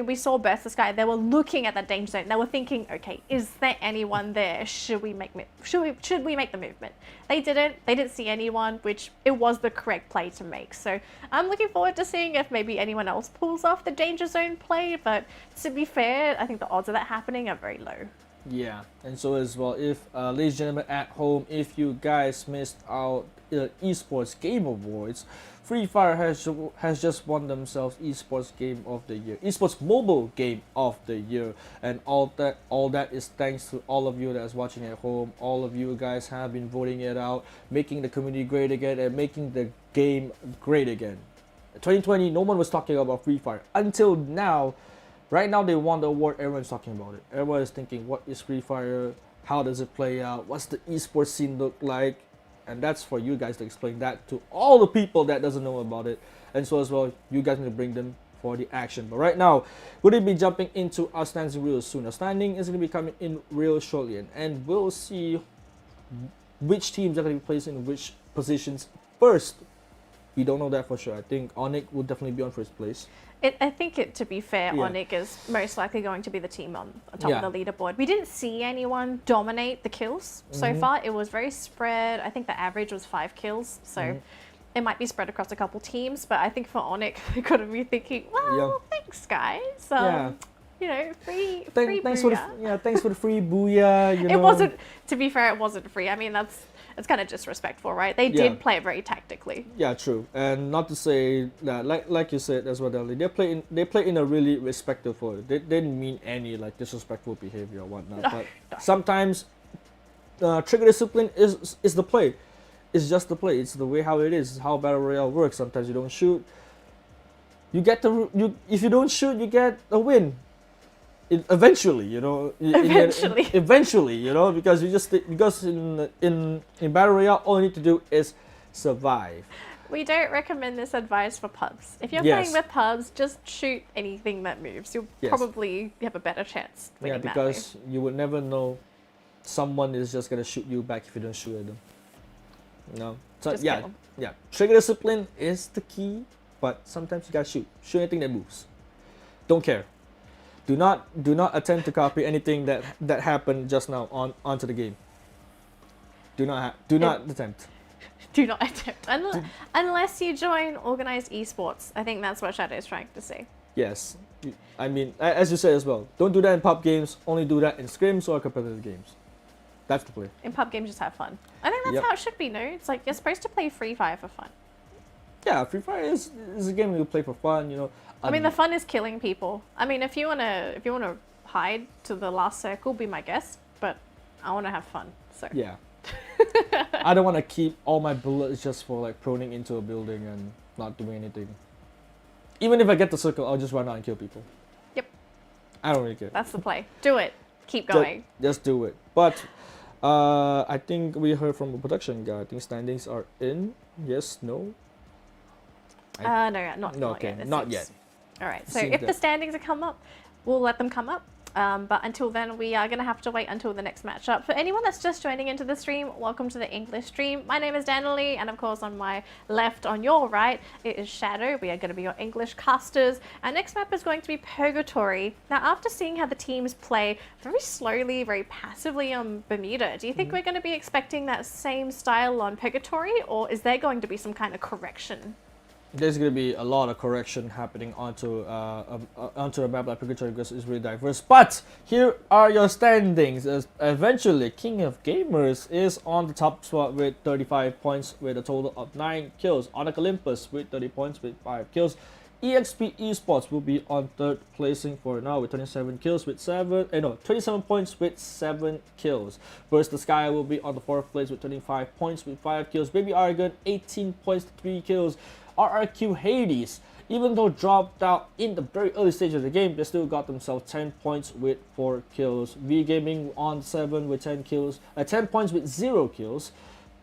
we saw Burst the Sky, they were looking at that danger zone. They were thinking, okay, is there anyone there? Should we make the movement? They didn't see anyone, which it was the correct play to make. So I'm looking forward to seeing if maybe anyone else pulls off the danger zone play, but to be fair, I think the odds of that happening are very low. Yeah, and so as well, if ladies and gentlemen at home, if you guys missed out esports game awards, Free Fire has just won themselves esports game of the year, esports mobile game of the year, and all that is thanks to all of you that's watching at home. All of you guys have been voting it out, making the community great again, and making the game great again. 2020, no one was talking about Free Fire until now. Right now they won the award, everyone's talking about it. Everyone is thinking, what is Free Fire? How does it play out? What's the esports scene look like? And that's for you guys to explain that to all the people that doesn't know about it. And so as well, you guys need to bring them for the action. But right now, we're going to be jumping into our standings real soon. Our standing is going to be coming in real shortly. And we'll see which teams are going to be placed in which positions first. We don't know that for sure. I think Onyx will definitely be on first place. I think to be fair, Yeah. Onyx is most likely going to be the team on top Yeah. of the leaderboard. We didn't see anyone dominate the kills so far. It was very spread. I think the average was 5 kills, so it might be spread across a couple teams. But I think for Onyx, we could be thinking, well, Yeah. thanks guys. Yeah. You know, free Thanks for booyah. thanks for the free booyah. You know. It wasn't. To be fair, it wasn't free. I mean, it's kind of disrespectful, right? They Yeah. did play it very tactically. Yeah, true. And not to say that, like you said as well, Dali, they play in a really respectful. They didn't mean any like disrespectful behavior or whatnot. No, But no. sometimes trigger discipline is the play. It's just the play. It's the way how it is. It's how battle royale works. Sometimes you don't shoot. If you don't shoot, you get a win. Eventually, you know. Eventually, you know, because in battle royale, all you need to do is survive. We don't recommend this advice for pubs. If you're Yes. playing with pubs, just shoot anything that moves. You'll Yes. probably have a better chance Yeah, winning that way. because you would never know someone is just gonna shoot you back if you don't shoot at them. No. So Just yeah, kill 'em. yeah. Trigger discipline is the key, but sometimes you gotta shoot. Shoot anything that moves. Don't care. Do not attempt to copy anything that happened just now onto the game. Do not attempt. Do not attempt. Unless you join organized esports. I think that's what Shadow is trying to say. Yes. I mean, as you said as well, don't do that in pub games. Only do that in scrims or competitive games. That's the play. In pub games, just have fun. I think that's Yep. how it should be, no? It's like you're supposed to play Free Fire for fun. Yeah, Free Fire is a game you play for fun, you know. I mean, the fun is killing people. I mean, if you wanna hide to the last circle, be my guest. But I wanna have fun. So Yeah. I don't want to keep all my bullets just for like proning into a building and not doing anything. Even if I get the circle, I'll just run out and kill people. Yep. I don't really care. That's the play. Do it. Keep going. Just do it. But I think we heard from the production guy. I think standings are in. Yes, no. No, not Okay, yet. it not seems. yet. All right. So Seems if the that- standings come up, we'll let them come up. But until then, we are going to have to wait until the next matchup. For anyone that's just joining into the stream, welcome to the English stream. My name is Danielle, and of course on my left, on your right, it is Shadow. We are going to be your English casters. Our next map is going to be Purgatory. Now, after seeing how the teams play very slowly, very passively on Bermuda, do you think we're going to be expecting that same style on Purgatory, or is there going to be some kind of correction? There's gonna be a lot of correction happening onto a map like Purgatory because it's really diverse. But here are your standings. As eventually, King of Gamers is on the top spot with 35 points with a total of 9 kills. Onyx Olympus with 30 points with 5 kills. EXP Esports will be on third placing for now with 27 kills with 27 points with 7 kills. Burst the Sky will be on the fourth place with 25 points with 5 kills. Baby Argon 18 points 3 kills. RRQ Hades, even though dropped out in the very early stage of the game, they still got themselves 10 points with 4 kills. V Gaming on 7 with 10 kills, 10 points with 0 kills.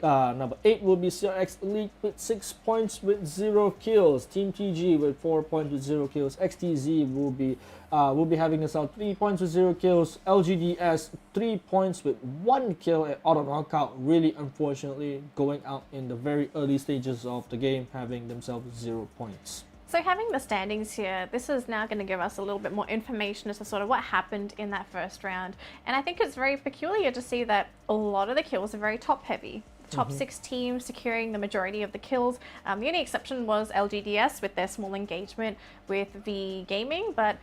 Number 8 will be CRX Elite with 6 points with 0 kills. Team TG with 4 points with 0 kills. XTZ will be having us out 3 points with 0 kills. LGDS 3 points with 1 kill at auto knockout. Really unfortunately going out in the very early stages of the game, having themselves 0 points. So having the standings here, this is now going to give us a little bit more information as to sort of what happened in that first round. And I think it's very peculiar to see that a lot of the kills are very top heavy. Top 6 teams securing the majority of the kills. The only exception was LGDS with their small engagement with V Gaming, but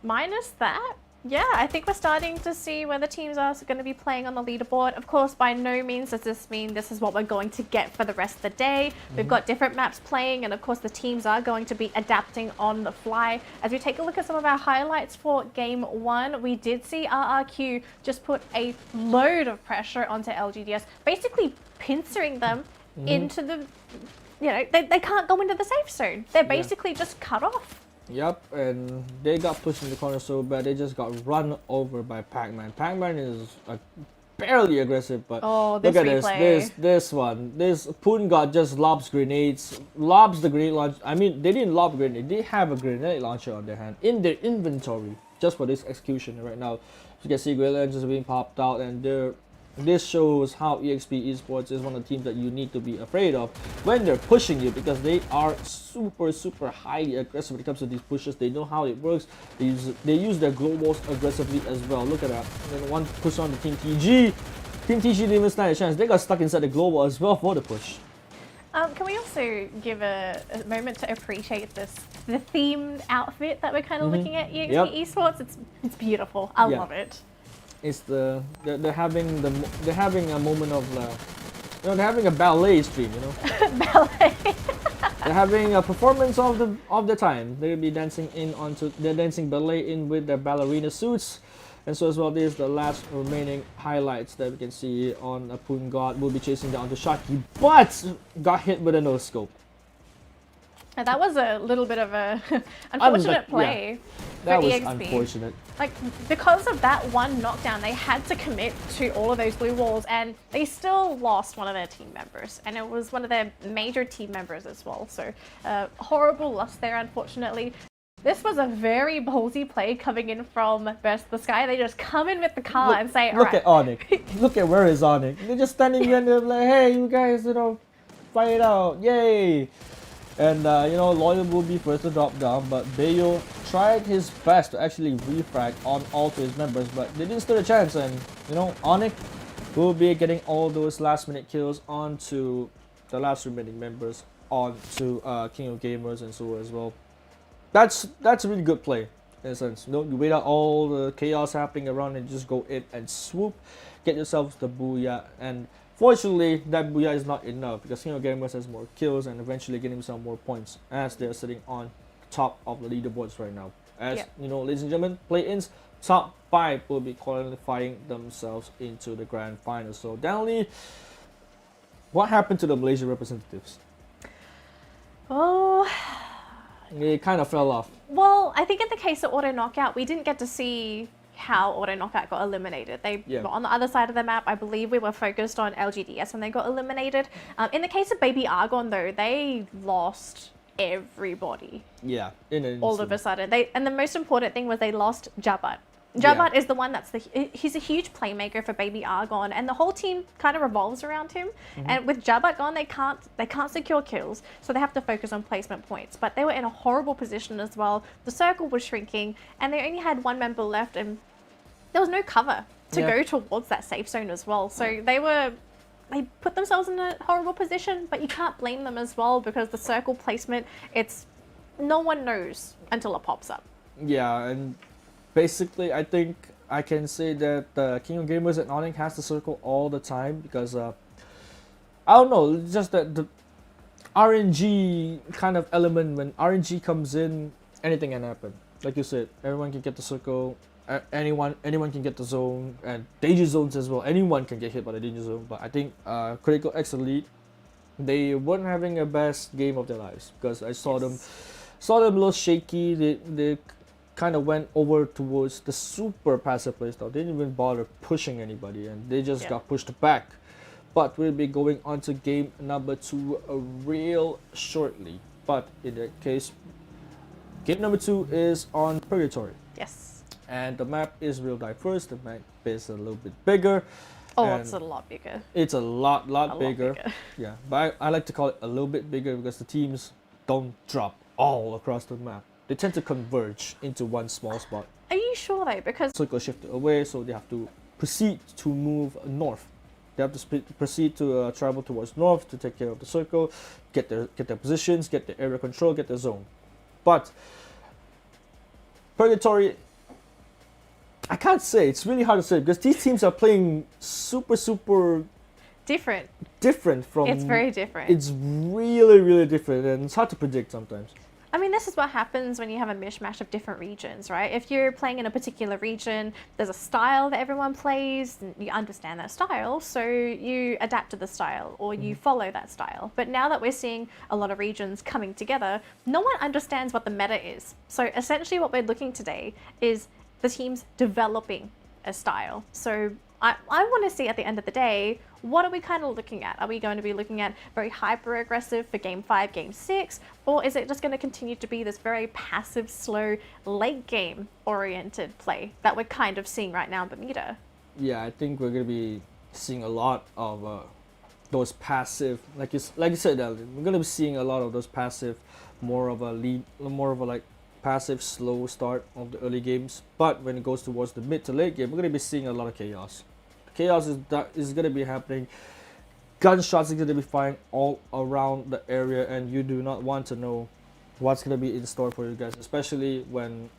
minus that, yeah, I think we're starting to see where the teams are going to be playing on the leaderboard. Of course, by no means does this mean this is what we're going to get for the rest of the day. We've got different maps playing, and of course the teams are going to be adapting on the fly. As we take a look at some of our highlights for game 1, we did see RRQ just put a load of pressure onto LGDS, basically pincering them into the, they can't go into the safe zone. They're basically just cut off. Yep, and they got pushed in the corner so bad they just got run over by Pac-Man. Pac-Man is barely aggressive, but this look at replay. this one. This Poon God just lobs grenades, lobs the grenade launcher. I mean, they didn't lob grenade. They have a grenade launcher on their hand in their inventory just for this execution right now. You can see grenade launchers are being popped out, and this shows how EXP Esports is one of the teams that you need to be afraid of when they're pushing you, because they are super highly aggressive when it comes to these pushes. They know how it works. They use their globals aggressively as well. Look at that. And then one push on the Team TG. Team TG didn't even stand a chance. They got stuck inside the global as well for the push. Can we also give a moment to appreciate the themed outfit that we're kind of looking at EXP Esports? It's beautiful. I love it. It's they're having a moment of they're having a ballet stream, Ballet. They're having a performance of the time. They'll be dancing they're dancing ballet in with their ballerina suits. And so as well, this is the last remaining highlights that we can see on a Poon God. Will be chasing down to Shaki, but got hit with a no scope. And that was a little bit of a unfortunate play for That was EXP. unfortunate. Like, because of that one knockdown, they had to commit to all of those blue walls, and they still lost one of their team members, and it was one of their major team members as well. So, horrible loss there, unfortunately. This was a very ballsy play coming in from Burst the Sky. They just come in with the car and say, look at Onyx. Look at where is Onyx. They're just standing there and they're like, hey, you guys, fight it out. Yay. And, Loyal will be first to drop down, but Bayo tried his best to actually refrag on all to his members, but they didn't stand a chance. And, Onyx will be getting all those last-minute kills onto the last remaining members, onto King of Gamers and so as well. That's a really good play, in a sense. You wait out all the chaos happening around and just go in and swoop, get yourself the booyah. And fortunately, that booyah is not enough, because King of Gamers has more kills and eventually getting himself more points, as they're sitting on top of the leaderboards right now. As ladies and gentlemen, play-ins, top 5 will be qualifying themselves into the grand final. So, Danley, what happened to the Malaysian representatives? Oh, They kind of fell off. well, I think in the case of Auto Knockout, we didn't get to see how Auto Knockout got eliminated. They were on the other side of the map. I believe we were focused on LGDS when they got eliminated. In the case of Baby Argon, though, they lost everybody. Yeah, all of a sudden. And the most important thing was they lost Jabat. Jabat is the one he's a huge playmaker for Baby Argon, and the whole team kind of revolves around him. And with Jabat gone, they can't secure kills, so they have to focus on placement points. But they were in a horrible position as well. The circle was shrinking, and they only had one member left, and there was no cover to go towards that safe zone as well. So they put themselves in a horrible position, but you can't blame them as well, because the circle placement, no one knows until it pops up. Yeah, and basically, I think I can say that King of Gamers at Onyx has the circle all the time, because I don't know, it's just that the RNG kind of element, when RNG comes in, anything can happen. Like you said, everyone can get the circle, anyone can get the zone, and danger zones as well. Anyone can get hit by the danger zone. But I think Critical X Elite, they weren't having a best game of their lives, because I saw them a little shaky. They kind of went over towards the super passive playstyle. They didn't even bother pushing anybody, and they just got pushed back but we'll be going on to game number 2 real shortly. But in that case, game number 2 is on Purgatory. Yes. And the map is real diverse. The map is a little bit bigger. Oh, and it's a lot bigger. It's a lot A bigger. lot bigger. Yeah, but I like to call it a little bit bigger because the teams don't drop all across the map. They tend to converge into one small spot. Are you sure though? Because Circle shifted away, so they have to proceed to move north. They have to proceed to travel towards north to take care of the circle, get their positions, get their area control, get their zone. But Purgatory, I can't say. It's really hard to say because these teams are playing super different. different from. It's very different. It's really different, and it's hard to predict sometimes. I mean, this is what happens when you have a mishmash of different regions, right? If you're playing in a particular region, there's a style that everyone plays, and you understand that style, so you adapt to the style or you follow that style. But now that we're seeing a lot of regions coming together, no one understands what the meta is. So essentially what we're looking today is the teams developing a style. So I want to see at the end of the day, what are we kind of looking at? Are we going to be looking at very hyper aggressive for game 5, game 6? Or is it just going to continue to be this very passive, slow, late game oriented play that we're kind of seeing right now in Bermuda? Yeah, I think we're gonna be seeing a lot of those passive, like you said, Elden. We're gonna be seeing a lot of those passive, more of a like passive, slow start of the early games. But when it goes towards the mid to late game, we're gonna be seeing a lot of chaos. Chaos is gonna be happening. Gunshots are gonna be firing all around the area, and you do not want to know what's gonna be in store for you guys, especially when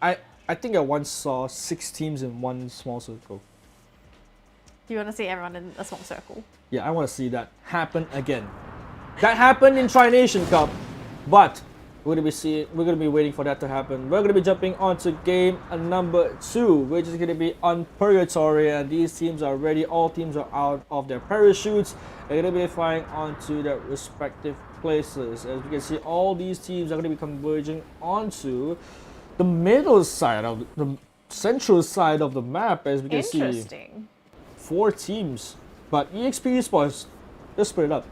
I think I once saw 6 teams in one small circle. You want to see everyone in a small circle. Yeah, I want to see that happen again. That happened in Tri-Nation Cup, but we're gonna be waiting for that to happen. We're gonna be jumping onto game number 2, which is gonna be on Purgatory, and these teams are ready. All teams are out of their parachutes. They're gonna be flying onto their respective places. As you can see, all these teams are gonna be converging onto the middle side of the central side of the map. As we can see, Interesting. 4 teams, but EXP Esports, they're split up.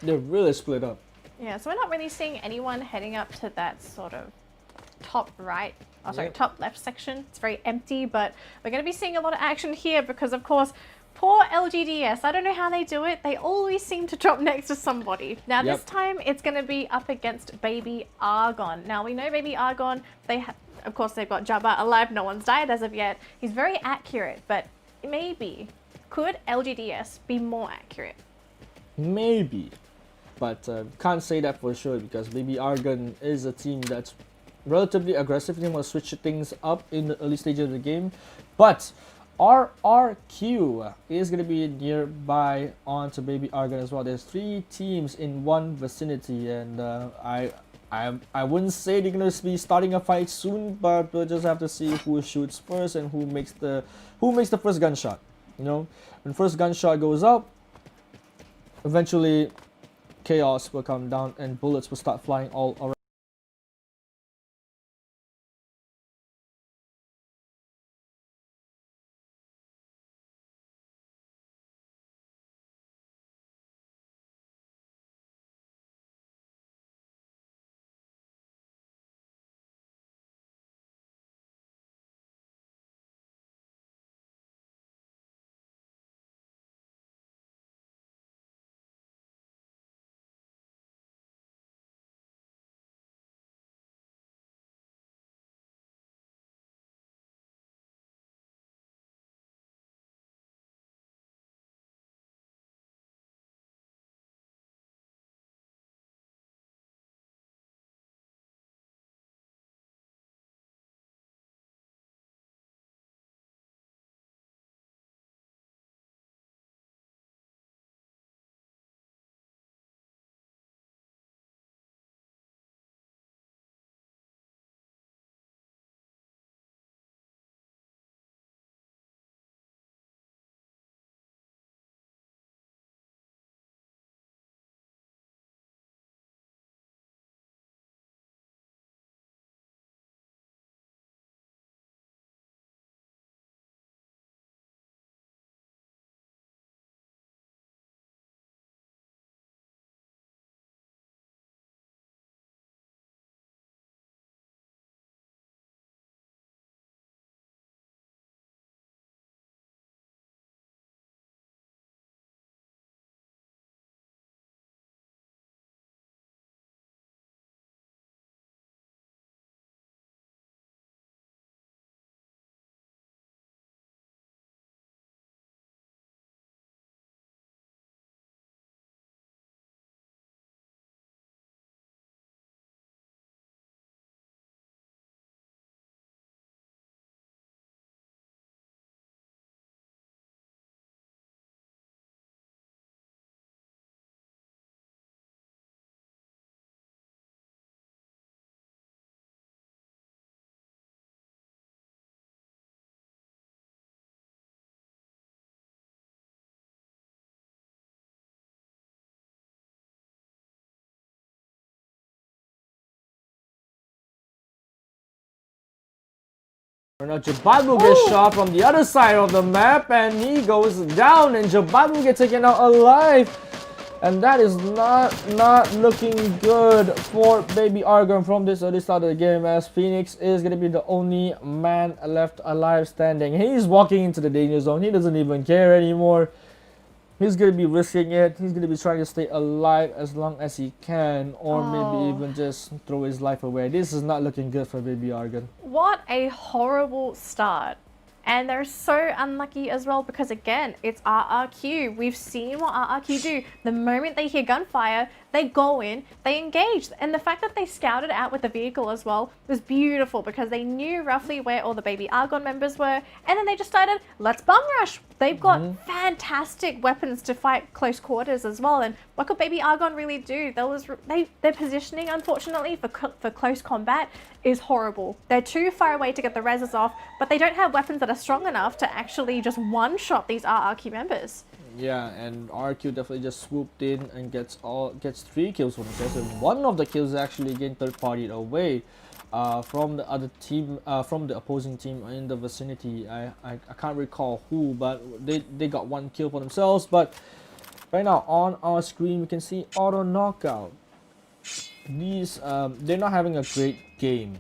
They're really split up. Yeah, so we're not really seeing anyone heading up to that sort of top right, Yep. top left section. It's very empty, but we're going to be seeing a lot of action here because, of course, poor LGDS. I don't know how they do it. They always seem to drop next to somebody. Now, this Yep. time it's going to be up against Baby Argon. Now, we know Baby Argon, of course, they've got Jabba alive. No one's died as of yet. He's very accurate, but maybe, could LGDS be more accurate? Maybe, but can't say that for sure because Baby Argon is a team that's relatively aggressive. They want to switch things up in the early stages of the game, but RRQ is going to be nearby onto Baby Argon as well. There's 3 teams in one vicinity, and I wouldn't say they're going to be starting a fight soon, but we'll just have to see who shoots first and who makes the first gunshot. You know, when first gunshot goes up, eventually chaos will come down and bullets will start flying all around. Right now, Jababu gets shot from the other side of the map, and he goes down, and Jababu gets taken out alive. And that is not looking good for Baby Argon from this early start of the game, as Phoenix is gonna be the only man left alive standing. He's walking into the danger zone. He doesn't even care anymore. He's gonna be risking it. He's gonna be trying to stay alive as long as he can, or maybe even just throw his life away. This is not looking good for Baby Argon. What a horrible start. And they're so unlucky as well because, again, it's RRQ. We've seen what RRQ do. The moment they hear gunfire, they go in, they engage. And the fact that they scouted out with the vehicle as well was beautiful because they knew roughly where all the Baby Argon members were. And then they just started, let's bum rush. They've got fantastic weapons to fight close quarters as well. And what could Baby Argon really do? Their positioning, unfortunately, for close combat is horrible. They're too far away to get the reses off, but they don't have weapons that are strong enough to actually just one-shot these RRQ members. Yeah, and RQ definitely just swooped in and gets 3 kills for themselves. And one of the kills is actually again third-partied away from the other team, from the opposing team in the vicinity. I can't recall who, but they got 1 kill for themselves. But right now on our screen we can see auto knockout. These they're not having a great game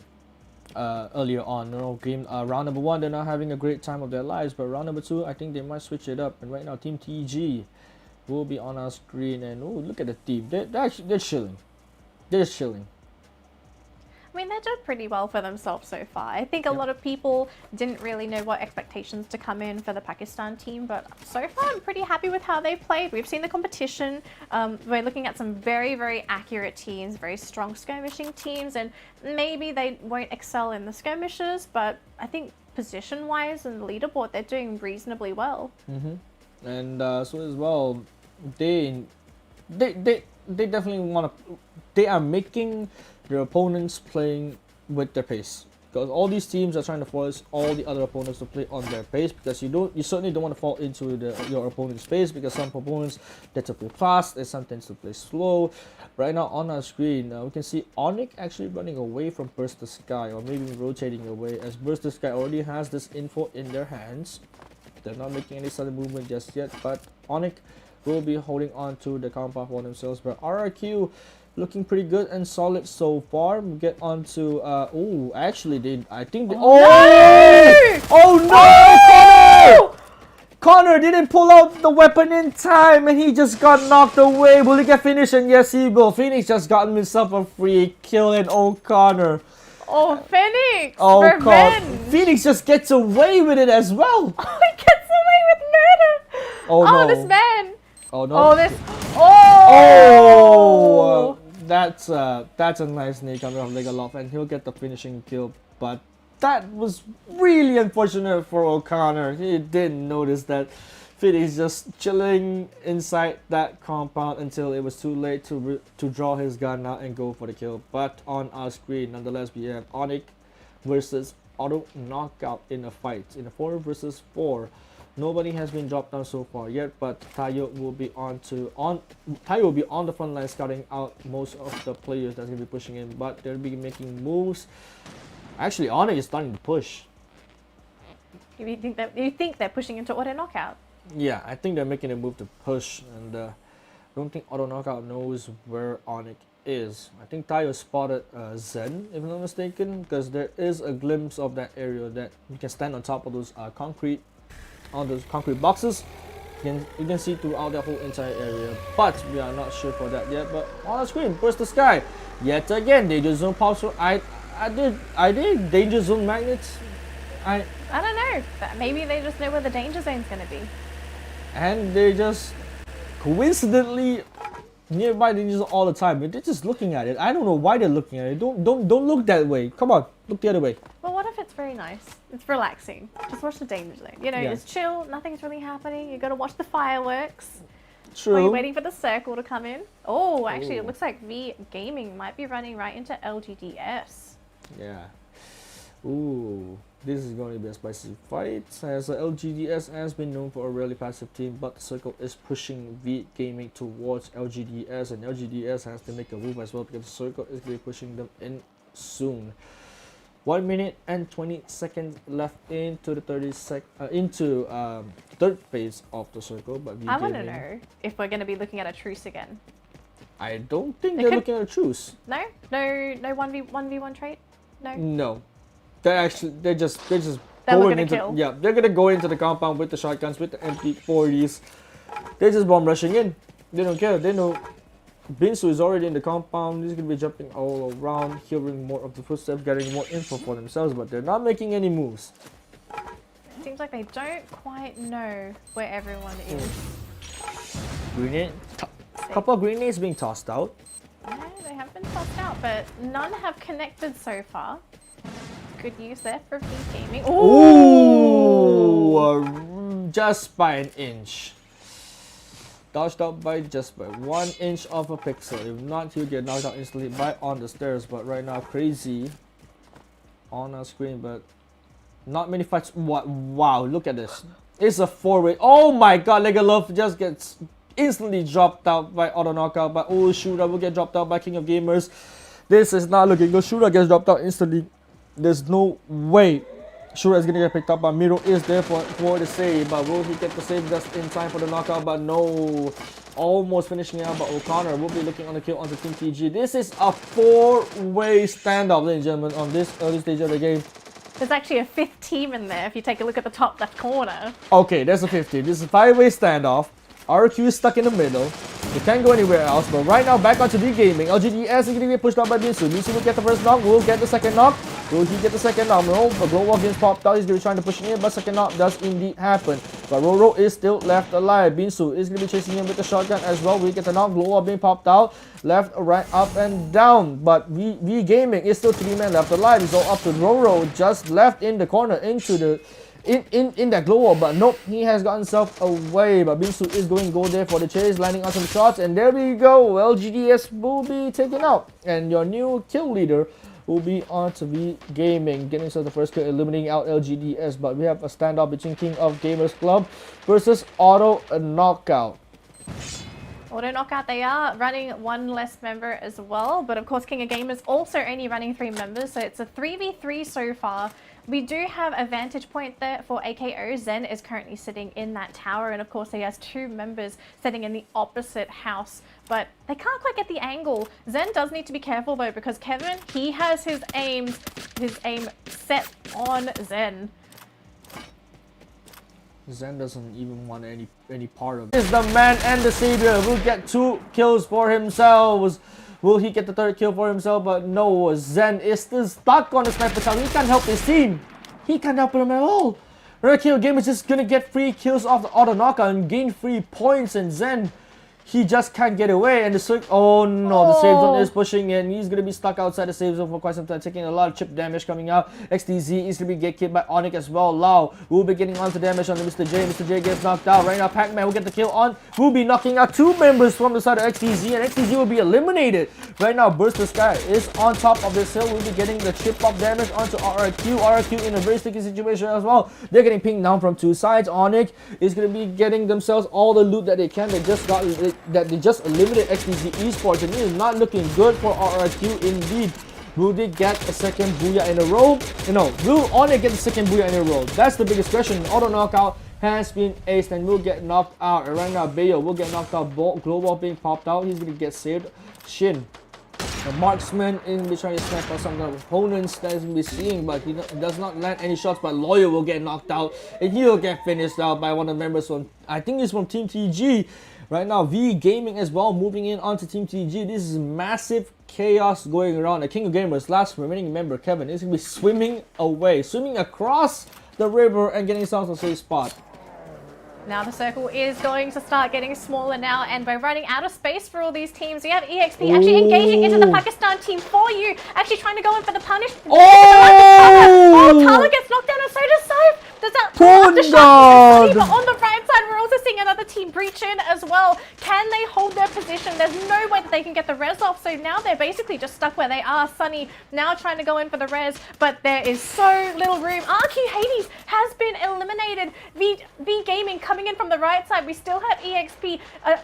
earlier on. Round number 1 they're not having a great time of their lives, but round number 2 I think they might switch it up. And right now Team TG will be on our screen, and oh, look at the team. They're chilling. They're chilling. I mean, they're doing pretty well for themselves so far. I think a lot of people didn't really know what expectations to come in for the Pakistan team, but so far I'm pretty happy with how they played. We've seen the competition. We're looking at some very, very accurate teams, very strong skirmishing teams, and maybe they won't excel in the skirmishes, but I think position-wise and leaderboard, they're doing reasonably well. And so as well, they definitely want to. They are making their opponents playing with their pace, because all these teams are trying to force all the other opponents to play on their pace, because you certainly don't want to fall into your opponent's pace, because some opponents tend to play fast and some tend to play slow. Right now on our screen we can see Onyx actually running away from Burst the Sky, or maybe rotating away, as Burst the Sky already has this info in their hands. They're not making any sudden movement just yet, but Onyx will be holding on to the compound for themselves. But RRQ looking pretty good and solid so far. We get on to Connor didn't pull out the weapon in time, and he just got knocked away. Will he get finished? And yes, he will. Phoenix just got himself a free kill, and Connor. Oh, Phoenix! God. Phoenix just gets away with it as well. Oh, he gets away with murder! Oh no. This man! Oh no. Oh, this... Oh! That's a nice knee coming off Legaloff, and he'll get the finishing kill. But that was really unfortunate for O'Connor. He didn't notice that Phoenix just chilling inside that compound until it was too late to draw his gun out and go for the kill. But on our screen, nonetheless, we have Onyx versus Auto Knockout in a fight in a 4 versus 4. Nobody has been dropped down so far yet, but Tayo will be on the front line, scouting out most of the players that's gonna be pushing in, but they'll be making moves. Actually, Onyx is starting to push. You think they're pushing into auto knockout? Yeah, I think they're making a move to push, and I don't think auto knockout knows where Onyx is. I think Tayo spotted Zen, if I'm not mistaken, because there is a glimpse of that area that you can stand on top of those concrete boxes. You can see throughout that whole entire area, but we are not sure for that yet. But on the screen, Burst the Sky yet again. Danger zone pops for I did danger zone magnets. I don't know. Maybe they just know where the danger zone's gonna be. And they just coincidentally nearby danger zone all the time. But they're just looking at it. I don't know why they're looking at it. Don't look that way. Come on, look the other way. Well, what if it's very nice? It's relaxing. Just watch the danger zone. You know, just chill. Nothing's really happening. You gotta watch the fireworks. True. While you're waiting for the circle to come in. Oh, actually, it looks like V Gaming might be running right into LGDS. Yeah. Ooh, this is going to be a spicy fight, as LGDS has been known for a really passive team, but the circle is pushing V Gaming towards LGDS, and LGDS has to make a move as well, because the circle is going to be pushing them in soon. 1 minute and 20 seconds left into the third phase of the circle. But I want to know if we're going to be looking at a truce again. I don't think they're looking at a truce. No 1v1 trade. No. No, they're just They're going looking to into kill. they're gonna go into the compound with the shotguns, with the MP40s. They're just bomb rushing in. They don't care. They know Binsu is already in the compound. He's gonna be jumping all around, hearing more of the footsteps, getting more info for themselves, but they're not making any moves. Seems like they don't quite know where everyone is. Grenade, couple of grenades being tossed out. No, they have been tossed out, but none have connected so far. Good news there for V Gaming. Ooh, just by an inch. Dodged out by just by 1 inch of a pixel. If not, he'll get knocked out instantly by on the stairs. But right now, Crazy on our screen, but not many fights. What? Wow, look at this. It's a 4-way. Oh my god, Legalove just gets instantly dropped out by auto knockout. But oh, Shura will get dropped out by King of Gamers. This is not looking good. Shura gets dropped out instantly. There's no way Shura is gonna get picked up, but Miro is there for the save. But will he get the save just in time for the knockout? But no, almost finishing out. But O'Connor will be looking on the kill onto Team TG. This is a 4-way standoff, ladies and gentlemen, on this early stage of the game. There's actually a 5th team in there if you take a look at the top left corner. Okay, there's a 50. This is a 5-way standoff. RQ is stuck in the middle. They can't go anywhere else. But right now, back onto V Gaming. LGDS is going to get pushed out by Binsu. Binsu will get the first knock. Will get the second knock. Will he get the second knock? No, but Glowwall gets popped out. He's going to be trying to push in, but second knock does indeed happen. But Roro is still left alive. Binsu is going to be chasing him with the shotgun as well. We get the knock. Glowwall being popped out. Left, right, up, and down. But V Gaming is still 3 men left alive. It's all up to Roro. Just left in the corner into the in that glow wall, but nope, he has gotten himself away. But Binsu is going to go there for the chase, landing on some shots, and there we go. LGDS will be taken out, and your new kill leader will be on to V Gaming, getting himself the first kill, eliminating out LGDS. But we have a standoff between King of Gamers Club versus Auto Knockout. Auto Knockout, they are running 1 less member as well, but of course King of Gamers also only running 3 members, so it's a 3v3 so far. We do have a vantage point there for AKO. Zen is currently sitting in that tower, and of course he has 2 members sitting in the opposite house, but they can't quite get the angle. Zen does need to be careful though, because Kevin, he has his aim set on Zen. Zen doesn't even want any part of it. Is the man and the savior will get 2 kills for himself. Will he get the 3rd kill for himself? But no, Zen is still stuck on the sniper tower. He can't help his team. He can't help them at all. King of Game is just gonna get free kills off the auto knockout and gain free points, and Zen, he just can't get away. And the oh no, the save zone is pushing in. He's gonna be stuck outside the save zone for quite some time, taking a lot of chip damage coming out. XTZ is gonna be get killed by Onyx as well. Lau will be getting onto damage on Mr. J. Mr. J gets knocked out. Right now, Pac-Man will get the kill on. Will be knocking out 2 members from the side of XTZ, and XTZ will be eliminated. Right now, Burst the Sky is on top of this hill. Will be getting the chip up damage onto RRQ. RRQ in a very sticky situation as well. They're getting pinged down from 2 sides. Onyx is gonna be getting themselves all the loot that they can. They just eliminated XTZ Esports, and it is not looking good for RRQ indeed. Will they get a second booyah in a row? No, will Onyx get the second booyah in a row? That's the biggest question. Auto knockout has been aced and will get knocked out. And right now, Bayo will get knocked out. Global being popped out. He's gonna get saved. Shin, the marksman, is gonna be trying to snipe out some of the opponents that he's gonna be seeing, but he does not land any shots. But Lawyer will get knocked out, and he will get finished out by one of the members from, I think it's from Team TG. Right now, V Gaming as well moving in onto Team TG. This is massive chaos going around. The King of Gamers, last remaining member Kevin, is going to be swimming away, swimming across the river and getting himself a safe spot. Now the circle is going to start getting smaller now, and by running out of space for all these teams, we have EXP actually engaging into the Pakistan team for you, actually trying to go in for the punish. Oh, Tala gets knocked down, and so does Soph. Does that pull up the God! shot? But on the right side, we're also seeing another team breach in as well. Can they hold their position? There's no way that they can get the res off, so now they're basically just stuck where they are. Sunny now trying to go in for the res, but there is so little room. RQ Hades has been eliminated. V Gaming coming in from the right side. We still have EXP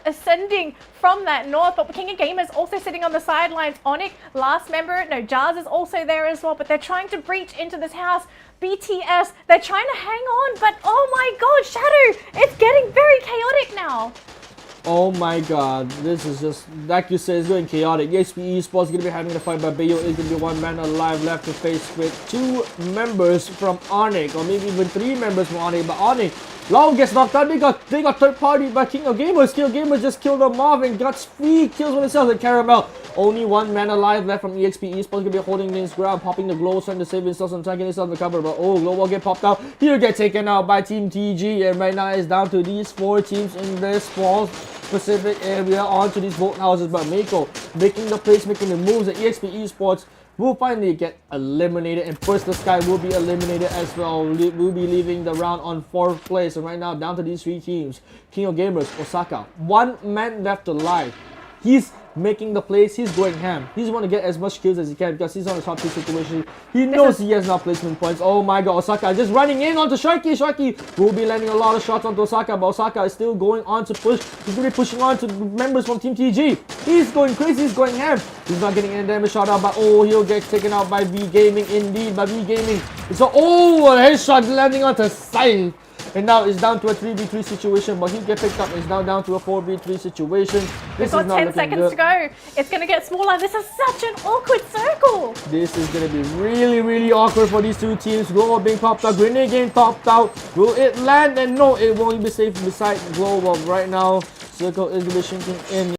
ascending from that north, but King of Gamers also sitting on the sidelines. Onyx, last member, no, Jars is also there as well, but they're trying to breach into this house. BTS, they're trying to hang on, but oh my god, Shadow, it's getting very chaotic now. Oh my god, this is just, like you said, it's going chaotic. EXP Esports is going to be having a fight, but Bayo is going to be one man alive left to face with 2 members from Onyx, or maybe even 3 members from Onyx. But Onyx, Lau gets knocked out. They got third party by King of Gamers. King of Gamers just killed them off and got 3 kills on themselves. And Caramel, only 1 man alive left from EXP Esports. Going to be holding his ground, popping the glow, trying to save himself and taking himself to cover. But oh, glow will get popped out. He'll get taken out by Team TG. And right now it's down to these 4 teams in this small specific area onto these boat houses. But Mako making the plays, making the moves. And EXP Esports will finally get eliminated, and First the Sky will be eliminated as well. We'll be leaving the round on 4th place. And right now down to these 3 teams. King of Gamers, Osaka, 1 man left alive. He's making the plays, he's going ham. He's want to get as much kills as he can because he's on a top 2 situation. He knows he has enough placement points. Oh my god, Osaka just running in onto Sharky. Sharky will be landing a lot of shots onto Osaka, but Osaka is still going on to push. He's going to be pushing on to members from Team TG. He's going crazy, he's going ham. He's not getting any damage shot out, but oh, he'll get taken out by V Gaming indeed. By V Gaming. So, oh, a headshot landing onto Sai. And now it's down to a 3v3 situation, but he get picked up. It's now down to a 4v3 situation. We've got 10 seconds to go. It's going to get smaller. This is such an awkward circle. This is going to be really, really awkward for these 2 teams. Global being popped out. Grenade game popped out. Will it land? And no, it won't be safe beside Global right now. Circle is going to be shrinking in.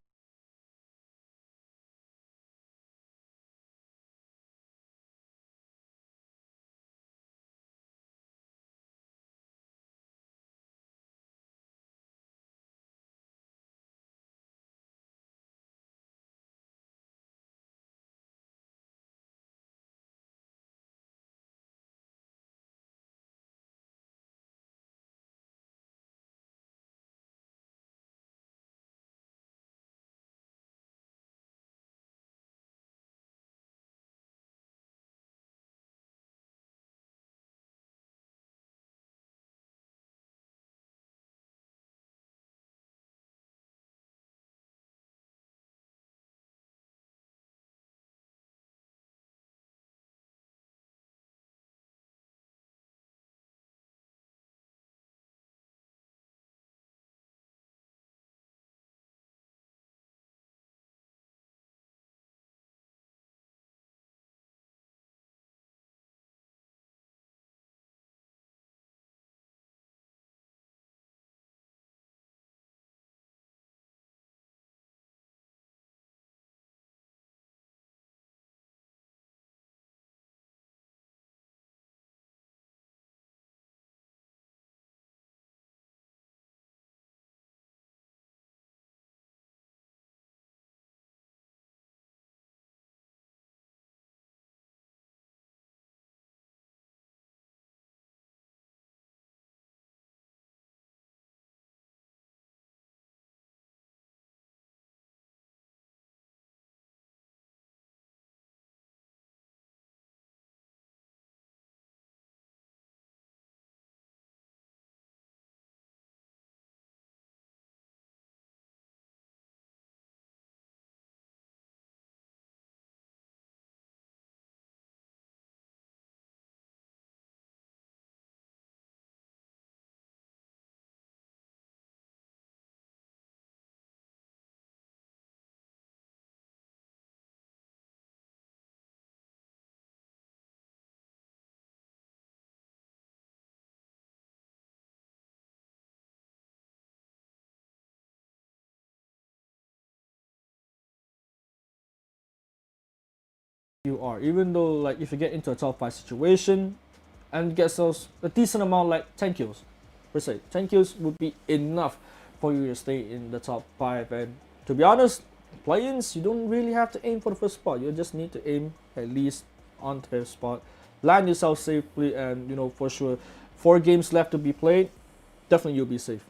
You are, even though like if you get into a top 5 situation and get those a decent amount like 10 kills per se, 10 kills would be enough for you to stay in the top 5. And to be honest, play-ins, you don't really have to aim for the first spot. You just need to aim at least on the 5th spot, land yourself safely, and you know, for sure 4 games left to be played, definitely you'll be safe.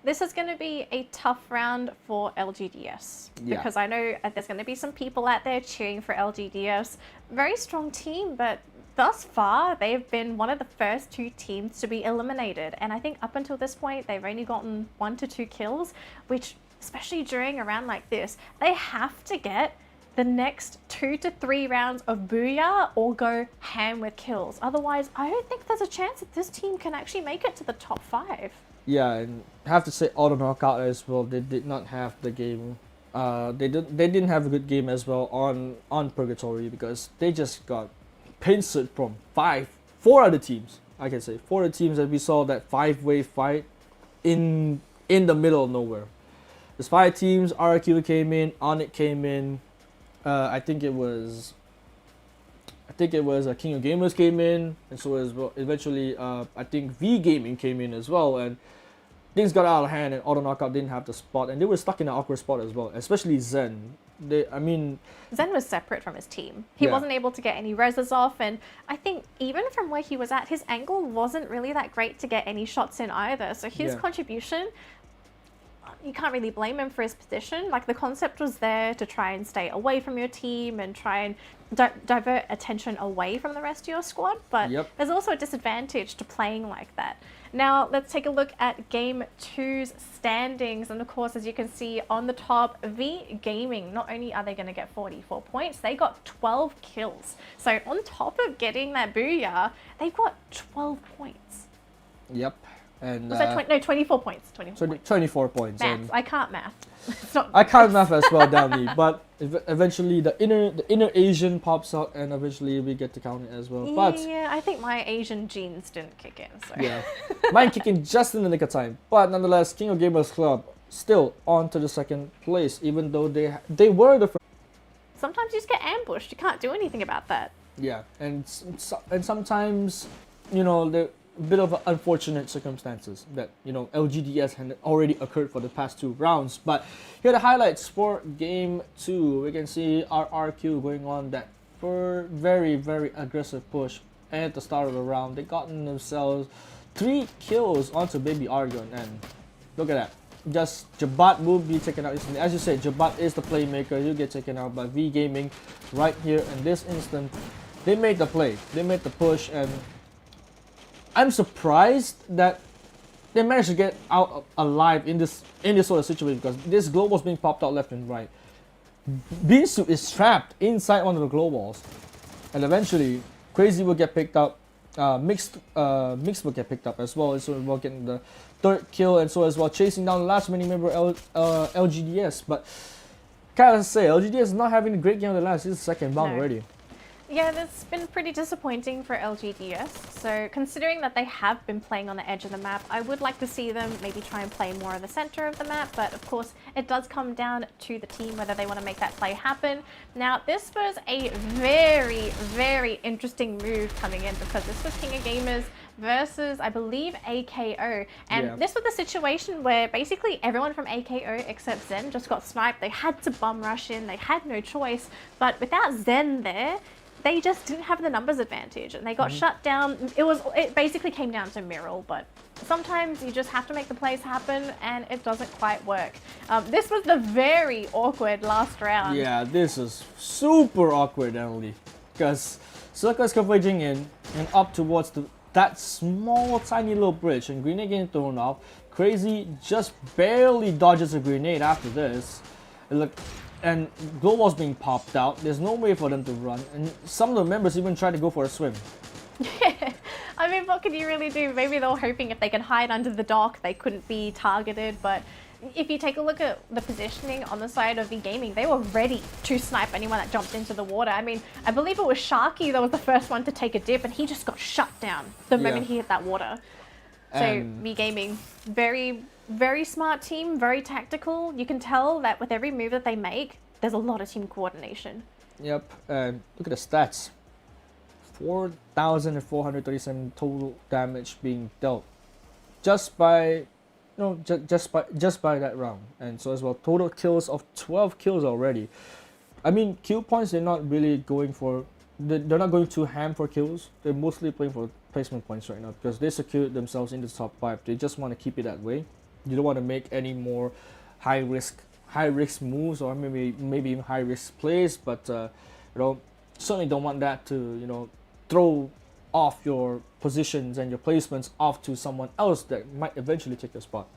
This is going to be a tough round for LGDS Yeah. because I know there's going to be some people out there cheering for LGDS. Very strong team, but thus far they've been one of the first 2 teams to be eliminated. And I think up until this point they've only gotten 1 to 2 kills, which especially during a round like this, they have to get the next 2 to 3 rounds of booyah or go ham with kills. Otherwise, I don't think there's a chance that this team can actually make it to the top 5. Yeah, and I have to say auto knockout as well. They did not have the game. They didn't have a good game as well on Purgatory because they just got pincered from 4 other teams. I can say 4 other teams that we saw that 5-way fight in the middle of nowhere. There's 5 teams. RQ came in, Onyx came in. I think it was King of Gamers came in, and so as well. Eventually, I think V Gaming came in as well, and things got out of hand. And Auto Knockout didn't have the spot, and they were stuck in an awkward spot as well. Especially Zen. Zen was separate from his team. He Yeah. wasn't able to get any reses off, and I think even from where he was at, his angle wasn't really that great to get any shots in either. So his Yeah. contribution, you can't really blame him for his position. Like, the concept was there to try and stay away from your team and try and divert attention away from the rest of your squad, but Yep. there's also a disadvantage to playing like that. Now, let's take a look at Game 2's standings. And of course, as you can see on the top, V Gaming, not only are they going to get 44 points, they got 12 kills. So on top of getting that booyah, they got 12 points. Yep. And Was that 24 points? 24 points. 24 points. Maths. And I can't math. It's not I can't math as well, Downey, but eventually the inner Asian pops out, and eventually we get to count it as well. But yeah, I think my Asian genes didn't kick in. So. yeah, mine kicking just in the nick of time. But nonetheless, King of Gamers Club still on to the 2nd place, even though they were the first. Sometimes you just get ambushed. You can't do anything about that. Yeah, and sometimes, you know, the bit of unfortunate circumstances that, you know, LGDS had already occurred for the past 2 rounds. But here are the highlights for Game 2. We can see RRQ going on that for very, very aggressive push at the start of the round. They gotten themselves 3 kills onto Baby Argon, and look at that. Just Jabat will be taken out instantly. As you said, Jabat is the playmaker. You get taken out by V Gaming right here in this instant. They made the play. They made the push, and I'm surprised that they managed to get out alive in this sort of situation, because this glow wall's being popped out left and right. Binsu is trapped inside one of the glow walls, and eventually Crazy will get picked up. Mixed will get picked up as well, and so we're getting the 3rd kill, and so as well chasing down the last remaining member LGDS. But can't say LGDS is not having a great game on the last. This is the 2nd round No. already. Yeah, that's been pretty disappointing for LGDS. So considering that they have been playing on the edge of the map, I would like to see them maybe try and play more of the center of the map. But of course, it does come down to the team whether they want to make that play happen. Now, this was a very, very interesting move coming in, because this was King of Gamers versus, I believe, AKO. And Yeah. this was the situation where basically everyone from AKO except Zen just got sniped. They had to bum rush in. They had no choice. But without Zen there, they just didn't have the numbers advantage, and they got shut down. It basically came down to Miral, but sometimes you just have to make the plays happen, and it doesn't quite work. This was the very awkward last round. Yeah, this is super awkward, Emily, because Circle is converging in and up towards that small, tiny little bridge, and grenade getting thrown off. Crazy just barely dodges a grenade after this. And glow walls being popped out. There's no way for them to run, and some of the members even try to go for a swim. Yeah, I mean, what can you really do? Maybe they were hoping if they could hide under the dock, they couldn't be targeted. But if you take a look at the positioning on the side of V Gaming, they were ready to snipe anyone that jumped into the water. I mean, I believe it was Sharky that was the first one to take a dip, and he just got shut down the moment he hit that water. So And V Gaming, very, very smart team, very tactical. You can tell that with every move that they make, there's a lot of team coordination. Yep, and look at the stats. 4,437 total damage being dealt just by, just by that round. And so as well, total kills of 12 kills already. I mean, kill points, they're not really going for, they're not going too ham for kills. They're mostly playing for placement points right now because they secured themselves in the top 5. They just want to keep it that way. You don't want to make any more high risk moves, or maybe even high risk plays, but certainly don't want that to throw off your positions and your placements off to someone else that might eventually take your spot.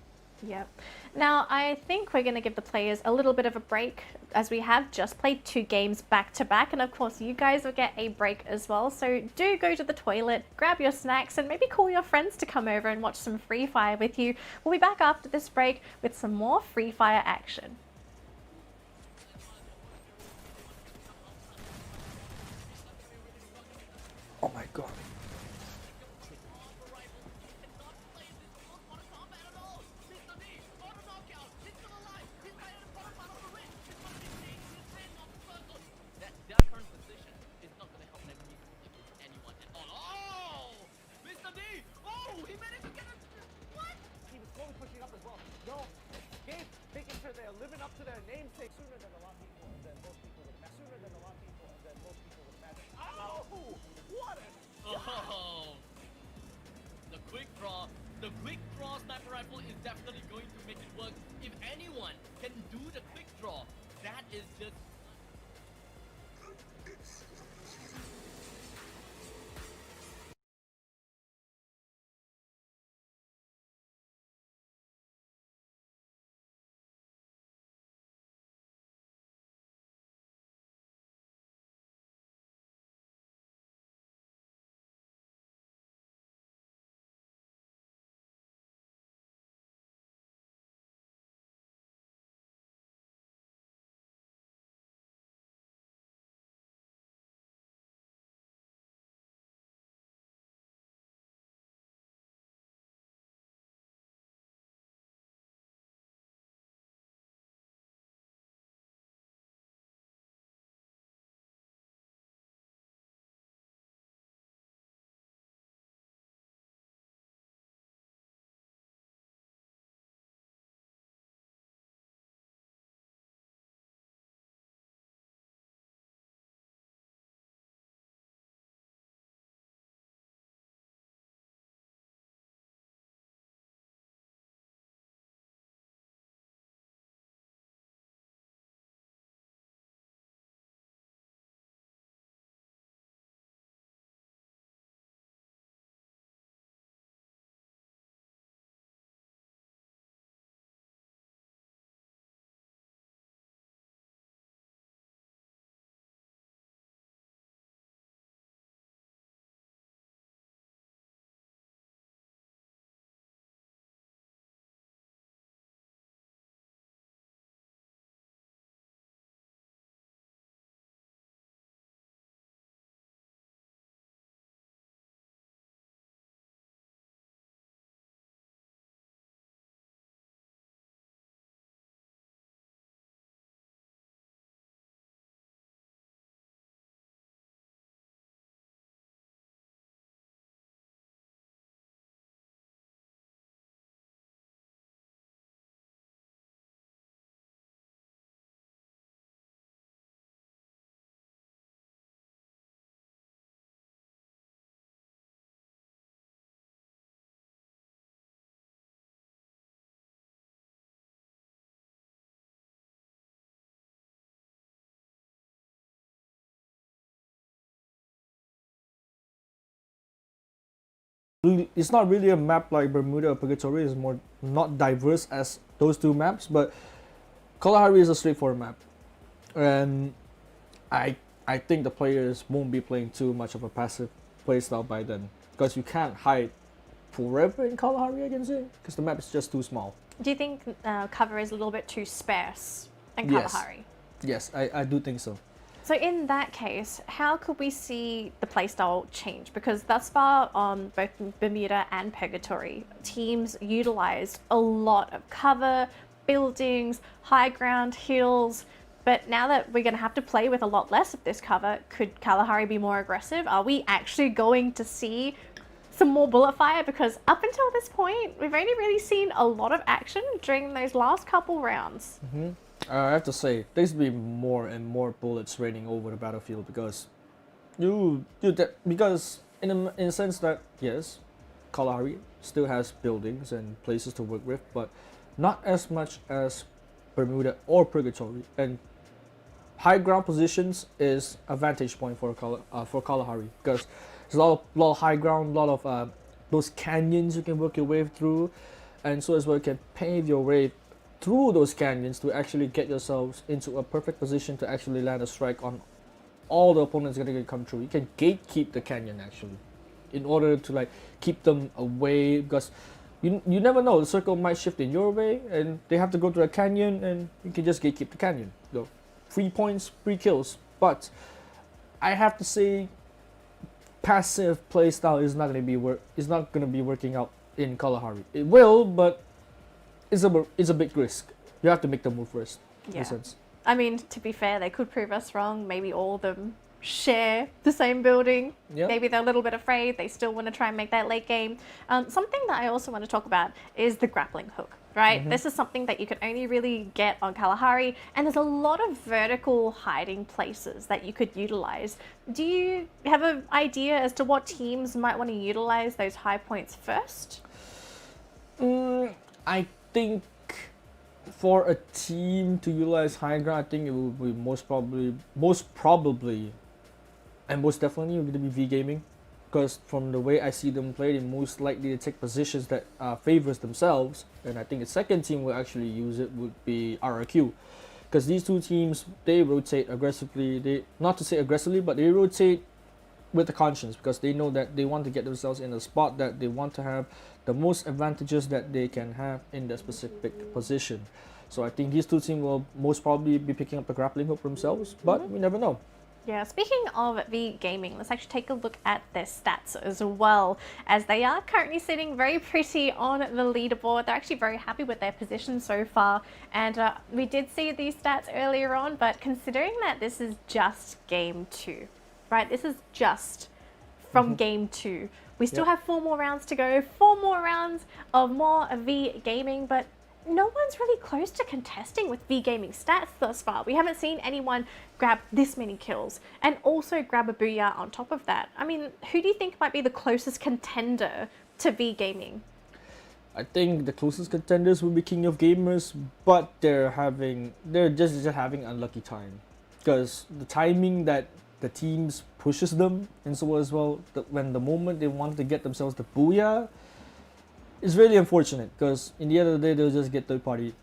Yep. Now, I think we're going to give the players a little bit of a break as we have just played 2 games back to back. And of course, you guys will get a break as well. So do go to the toilet, grab your snacks, and maybe call your friends to come over and watch some Free Fire with you. We'll be back after this break with some more Free Fire action. Oh my god. That current position is not going to help them against anyone at all. Oh! Mr. D! Oh! He managed to get a... What? He was slowly pushing up as well. No, Gabe making sure they're living up to their namesake sooner than a lot of people, and then most people would imagine. Sooner than a lot of people, and then most people would imagine. Oh! What a... Oh! The quick draw sniper rifle is definitely going to make it work. If anyone can do the quick draw, that is just... It's not really a map like Bermuda or Purgatory. It's more not diverse as those 2 maps, but Kalahari is a straightforward map, and I think the players won't be playing too much of a passive playstyle by then, because you can't hide forever in Kalahari, I can say, because the map is just too small. Do you think cover is a little bit too sparse in Yes. Kalahari? Yes, I do think so. So in that case, how could we see the playstyle change? Because thus far on both Bermuda and Purgatory, teams utilized a lot of cover, buildings, high ground, hills. But now that we're going to have to play with a lot less of this cover, could Kalahari be more aggressive? Are we actually going to see some more bullet fire? Because up until this point, we've only really seen a lot of action during those last couple rounds. I have to say, there's be more and more bullets raining over the battlefield because because in a sense that yes, Kalahari still has buildings and places to work with, but not as much as Bermuda or Purgatory. And high ground positions is a vantage point for Kalahari because there's a lot of high ground, a lot of those canyons you can work your way through, and so as well you can pave your way through those canyons to actually get yourselves into a perfect position to actually land a strike on all the opponents going to come through. You can gatekeep the canyon actually in order to like keep them away, because you never know, the circle might shift in your way and they have to go to a canyon and you can just gatekeep the canyon. So 3 points, 3 kills. But I have to say passive playstyle is not going to be working out in Kalahari. It will, but it's a big risk. You have to make the move first. In a sense. I mean, to be fair, they could prove us wrong. Maybe all of them share the same building. Yep. Maybe they're a little bit afraid. They still want to try and make that late game. Something that I also want to talk about is the grappling hook, right? This is something that you can only really get on Kalahari, and there's a lot of vertical hiding places that you could utilize. Do you have an idea as to what teams might want to utilize those high points first? I think for a team to utilize high ground, I think it will be most probably, and most definitely going to be V Gaming, because from the way I see them play, they're most likely to take positions that favors themselves, and I think the second team will actually use it would be RRQ, because these two teams, they rotate aggressively. They, not to say aggressively, but they rotate with the conscience, because they know that they want to get themselves in a spot that they want to have the most advantages that they can have in that specific position. So I think these two teams will most probably be picking up the grappling hook themselves, but we never know. Yeah, speaking of V Gaming, let's actually take a look at their stats as well, as they are currently sitting very pretty on the leaderboard. They're actually very happy with their position so far, and we did see these stats earlier on, but considering that this is just game 2, right? This is just from game 2. We still have 4 more rounds to go, 4 more rounds of more V Gaming, but no one's really close to contesting with V Gaming stats thus far. We haven't seen anyone grab this many kills and also grab a booyah on top of that. I mean, who do you think might be the closest contender to V Gaming? I think the closest contenders will be King of Gamers, but they're just having unlucky time, because the timing that the teams pushes them, and so as well when the moment they want to get themselves the booyah, is really unfortunate, because in the end of the day they'll just get third party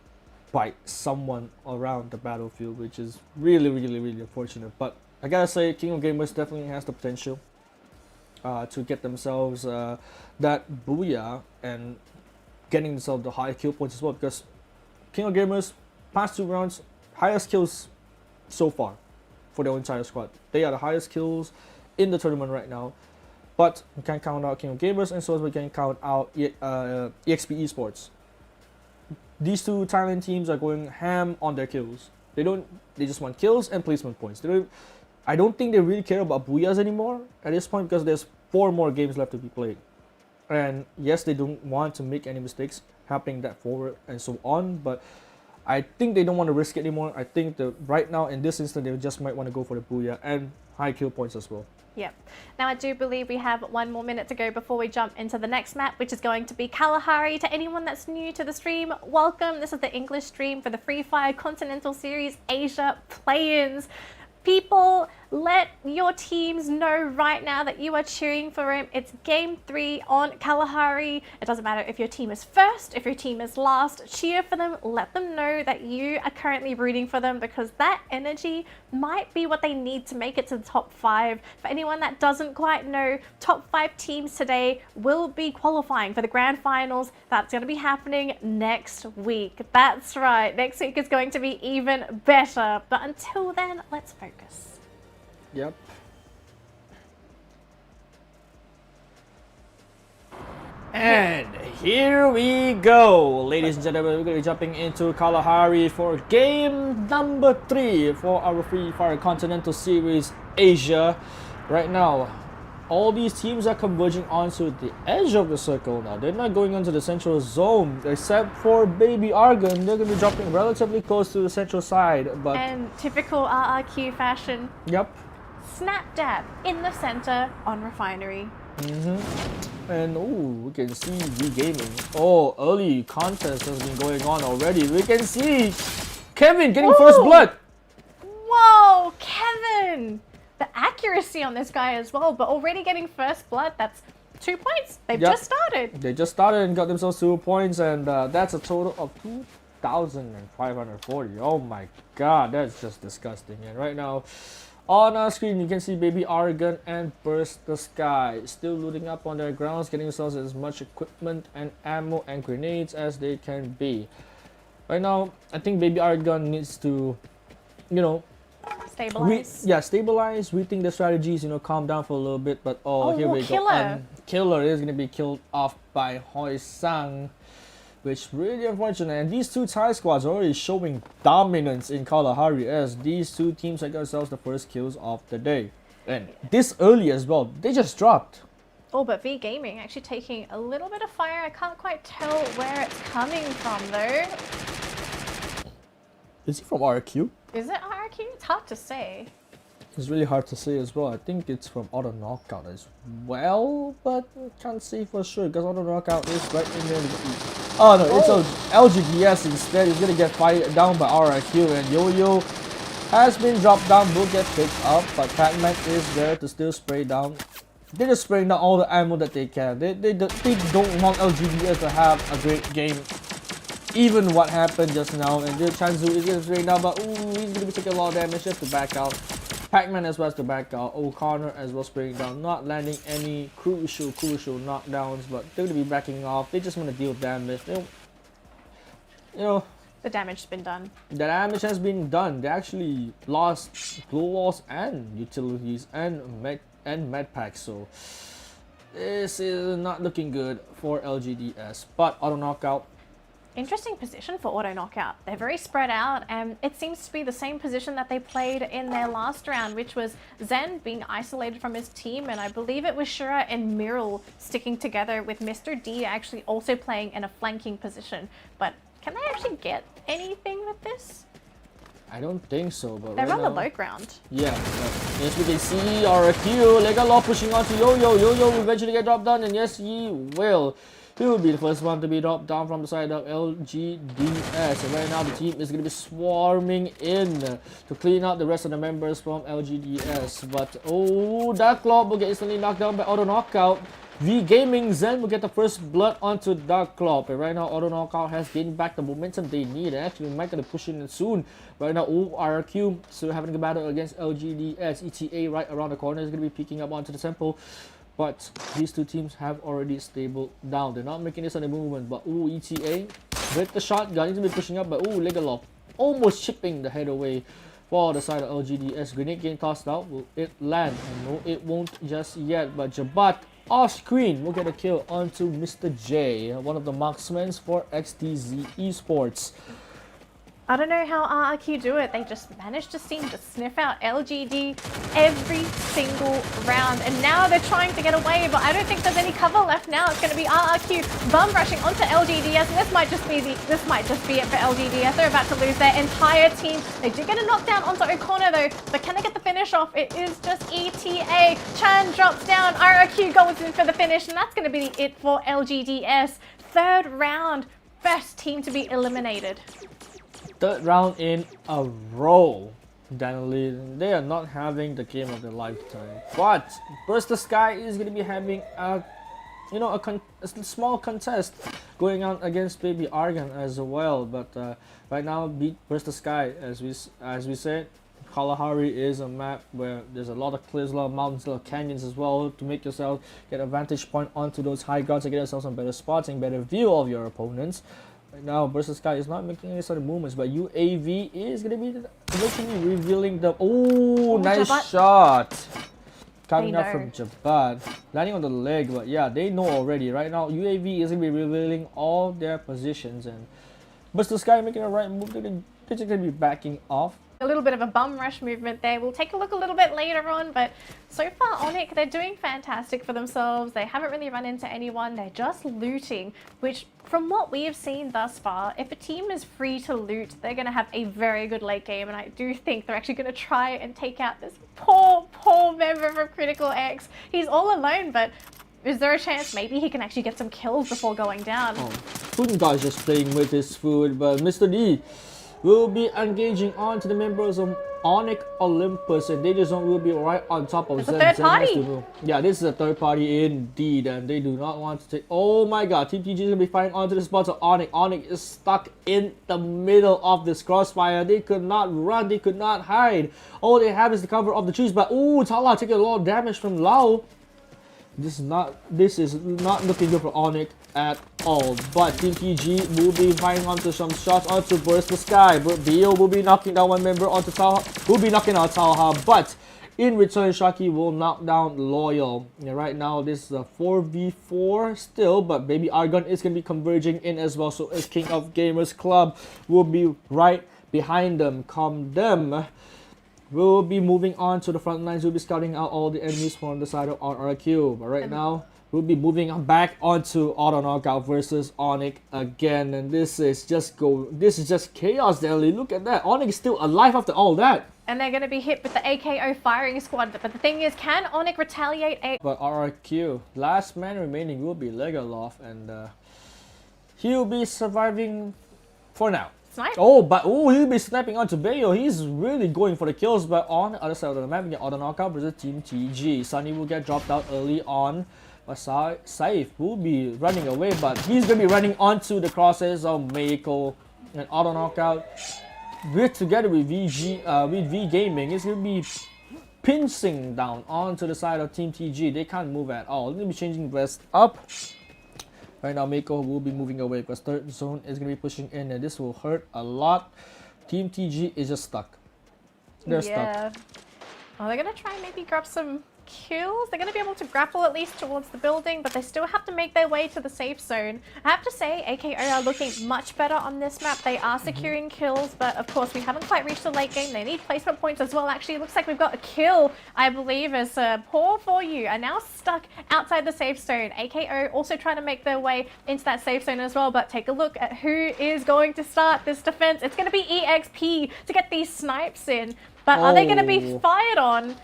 by someone around the battlefield, which is really unfortunate. But I gotta say, King of Gamers definitely has the potential to get themselves that booyah and getting themselves the high kill points as well, because King of Gamers past 2 rounds highest kills so far for their entire squad. They are the highest kills in the tournament right now. But we can count out King of Gamers, and so we can count out EXP Esports. These two Thailand teams are going ham on their kills. They just want kills and placement points. I don't think they really care about booyahs anymore at this point, because there's 4 more games left to be played. And yes, they don't want to make any mistakes happening that forward and so on, but I think they don't want to risk it anymore. I think that right now in this instant they just might want to go for the booyah and high kill points as well. Yep. Now I do believe we have 1 more minute to go before we jump into the next map, which is going to be Kalahari. To anyone that's new to the stream, welcome. This is the English stream for the Free Fire Continental Series Asia play-ins. People, let your teams know right now that you are cheering for him. It's game 3 on Kalahari. It doesn't matter if your team is first, if your team is last, cheer for them. Let them know that you are currently rooting for them, because that energy might be what they need to make it to the top 5. For anyone that doesn't quite know, top 5 teams today will be qualifying for the grand finals. That's going to be happening next week. That's right. Next week is going to be even better. But until then, let's focus. Yep. And here we go, ladies and gentlemen. We're going to be jumping into Kalahari for game number 3 for our Free Fire Continental Series Asia. Right now, all these teams are converging onto the edge of the circle now. They're not going onto the central zone, except for Baby Argon. They're going to be dropping relatively close to the central side. But and typical RRQ fashion. Yep. Snap dab in the center on Refinery. And we can see V Gaming. Oh, early contest has been going on already. We can see Kevin getting first Ooh. blood. Whoa, Kevin! The accuracy on this guy as well, but already getting first blood, that's 2 points. They've Yep. just started. They just started and got themselves 2 points, and that's a total of 2,540. Oh my god, that's just disgusting. And right now, on our screen, you can see Baby Argon and Burst the Sky still looting up on their grounds, getting themselves as much equipment and ammo and grenades as they can be. Right now, I think Baby Argon needs to, you know, Stabilize. stabilize, rethink the strategies, calm down for a little bit. But here we go. Killer. Killer is gonna be killed off by Hoi Sang, which really unfortunate. And these two Thai squads are already showing dominance in Kalahari as these two teams have got themselves the first kills of the day. And this early as well, they just dropped. Oh, but V Gaming actually taking a little bit of fire. I can't quite tell where it's coming from though. Is he from RQ? Is it RQ? It's hard to say. It's really hard to say as well. I think it's from Auto Knockout as well, but can't say for sure because Auto Knockout is right in there. Oh no, it's LGDS instead. He's gonna get fired down by RQ, and Yo-Yo has been dropped down, will get picked up, but Pac-Man is there to still spray down. They're just spraying down all the ammo that they can. They don't want LGDS to have a great game. Even what happened just now, and Chanzu is getting sprayed down, but he's gonna be taking a lot of damage just to back out. Pac-Man as well as to back out. O'Connor as well spraying down, not landing any crucial knockdowns, but they're gonna be backing off. They just want to deal damage. They, The damage has been done. the damage has been done. They actually lost glow walls and utilities and med packs, so this is not looking good for LGDS. But Auto Knockout. Interesting position for Auto Knockout. They're very spread out, and it seems to be the same position that they played in their last round, which was Zen being isolated from his team, and I believe it was Shura and Miral sticking together with Mr. D actually also playing in a flanking position. But can they actually get anything with this? I don't think so, but They're right on the now, low ground. yeah. Yes, we can see RQ Legalo pushing on to Yo-Yo. Yo-Yo will eventually get dropped down, and yes, he will. He will be the first one to be dropped down from the side of LGDS. And right now the team is going to be swarming in to clean out the rest of the members from LGDS. But Dark Claw will get instantly knocked down by Auto Knockout. V Gaming Zen will get the first blood onto Dark Claw. But right now Auto Knockout has gained back the momentum they need. And actually we might get to push in soon. Right now RQ still having a battle against LGDS. ETA right around the corner is going to be peeking up onto the temple. But these two teams have already stable down. They're not making this on the movement. But ETA with the shotgun, he's gonna be pushing up. But Legalop almost chipping the head away for the side of LGDS. Grenade getting tossed out. Will it land? And no, it won't just yet. But Jabat off screen will get a kill onto Mr. J, one of the marksmen for XTZ Esports. I don't know how RRQ do it. They just managed to seem to sniff out LGD every single round. And now they're trying to get away, but I don't think there's any cover left now. It's going to be RRQ bum rushing onto LGDS. And this might just be it for LGDS. They're about to lose their entire team. They did get a knockdown onto O'Connor though, but can they get the finish off? It is just ETA. Chan drops down. RRQ goes in for the finish, and that's going to be it for LGDS. Third round, first team to be eliminated. Third round in a row. Definitely, they are not having the game of their lifetime. But Burst the Sky is going to be having a small contest going on against Baby Argon as well. But right now, beat Burst the Sky, as we said. Kalahari is a map where there's a lot of cliffs, a lot of mountains, a lot of canyons as well to make yourself get a vantage point onto those high grounds and get yourself some better spots and better view of your opponents. Right now, Burst the Sky is not making any sort of movements, but UAV is going to be eventually revealing the... nice Jabat. shot! Coming They up from Jabat. Landing on the leg, but yeah, they know already. Right now, UAV is going to be revealing all their positions, and Burst the Sky making a right move. They're just going to be backing off. A little bit of a bum rush movement there. We'll take a look a little bit later on, but so far Onyx, they're doing fantastic for themselves. They haven't really run into anyone. They're just looting, which from what we have seen thus far, if a team is free to loot, they're going to have a very good late game, and I do think they're actually going to try and take out this poor member from Critical X. He's all alone, but Is there a chance maybe he can actually get some kills before going down? Oh, Food is just playing with his food, but Mr. D will be engaging on to the members of Onyx Olympus, and Danger Zone will be right on top of It's a Zen. third Zen has to party. move. Yeah, this is a third party indeed, and they do not want to take. Oh my god, Team TG is gonna be fighting onto the spots of Onyx. Onyx is stuck in the middle of this crossfire. They could not run, they could not hide. All they have is the cover of the trees, but ooh, Tala taking a lot of damage from Lao. This is not looking good for Onyx at all. But Team TG will be firing onto some shots onto Burst the Sky. But Bio will be knocking down one member onto Talha, will be knocking out Talha. But in return, Shaki will knock down Loyal. And right now, this is a 4v4 still, but Baby Argon is going to be converging in as well. So as King of Gamers Club will be right behind them. We'll be moving on to the front lines. We'll be scouting out all the enemies from the side of RRQ. But right now, we'll be moving back onto Auto Knockout versus Onyx again. And this is just chaos, Daily. Look at that. Onyx is still alive after all that. And they're going to be hit with the AKO firing squad. But the thing is, can Onyx retaliate? But RRQ, last man remaining will be Legoloff, and he'll be surviving for now. Snipe. Oh, but he'll be sniping onto Bayo. He's really going for the kills, but on the other side of the map, we get Auto Knockout versus Team TG. Sunny will get dropped out early on, but Saif will be running away, but he's going to be running onto the crosshairs of Meiko. And Auto Knockout, together with V Gaming, is going to be pinching down onto the side of Team TG. They can't move at all. They're going to be changing West up. Right now, Meiko will be moving away because third zone is going to be pushing in, and this will hurt a lot. Team TG is just stuck. They're stuck. Oh, they're going to try and maybe grab some kills. They're going to be able to grapple at least towards the building, but they still have to make their way to the safe zone. I have to say, AKO are looking much better on this map. They are securing kills, but of course, we haven't quite reached the late game. They need placement points as well. Actually, it looks like we've got a kill, I believe, as Poor For You are now stuck outside the safe zone. AKO also trying to make their way into that safe zone as well, but take a look at who is going to start this defense. It's going to be EXP to get these snipes in, but are they going to be fired on?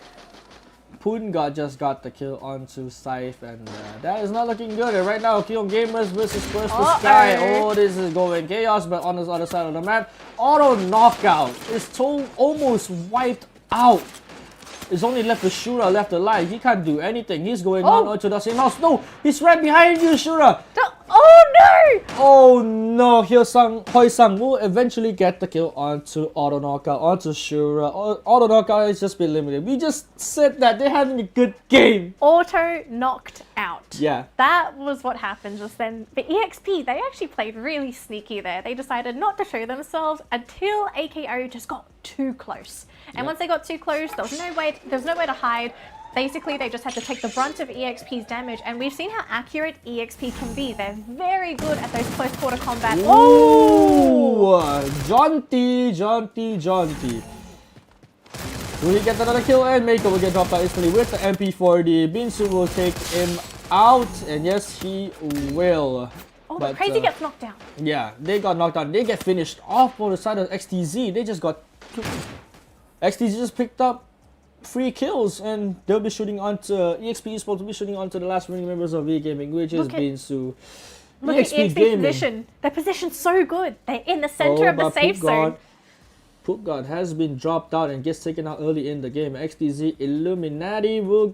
Poon just got the kill onto Saif, and that is not looking good. And right now, King of Gamers versus First the Sky. Oh, this is going chaos, but on the other side of the map, Auto Knockout is almost wiped out. It's only left with Shura left alive. He can't do anything. He's going on onto the same house. No, he's right behind you, Shura. Oh no! Oh no, Hoi Sang will eventually get the kill onto Auto Knockout, onto Shura. Auto Knockout has just been limited. We just said that they're having a good game. Auto knocked out. Yeah. That was what happened just then. But EXP, they actually played really sneaky there. They decided not to show themselves until AKO just got too close. And once they got too close, there was no way to hide. Basically, they just had to take the brunt of EXP's damage, and we've seen how accurate EXP can be. They're very good at those close quarter combat. Oh! Jaunty. Will he get another kill? And Meiko will get dropped out instantly with the MP40. Binsu will take him out, and yes, he will. Oh, but Crazy gets knocked down. Yeah, they got knocked down. They get finished off on the side of XTZ. They just got... XTZ just picked up 3 kills, and they'll be shooting onto EXP Esports will be shooting onto the last remaining members of V Gaming, which is Binsu. Look at EXP's position. Their position's so good. They're in the center of the safe zone. Poop God has been dropped out and gets taken out early in the game. XTZ Illuminati will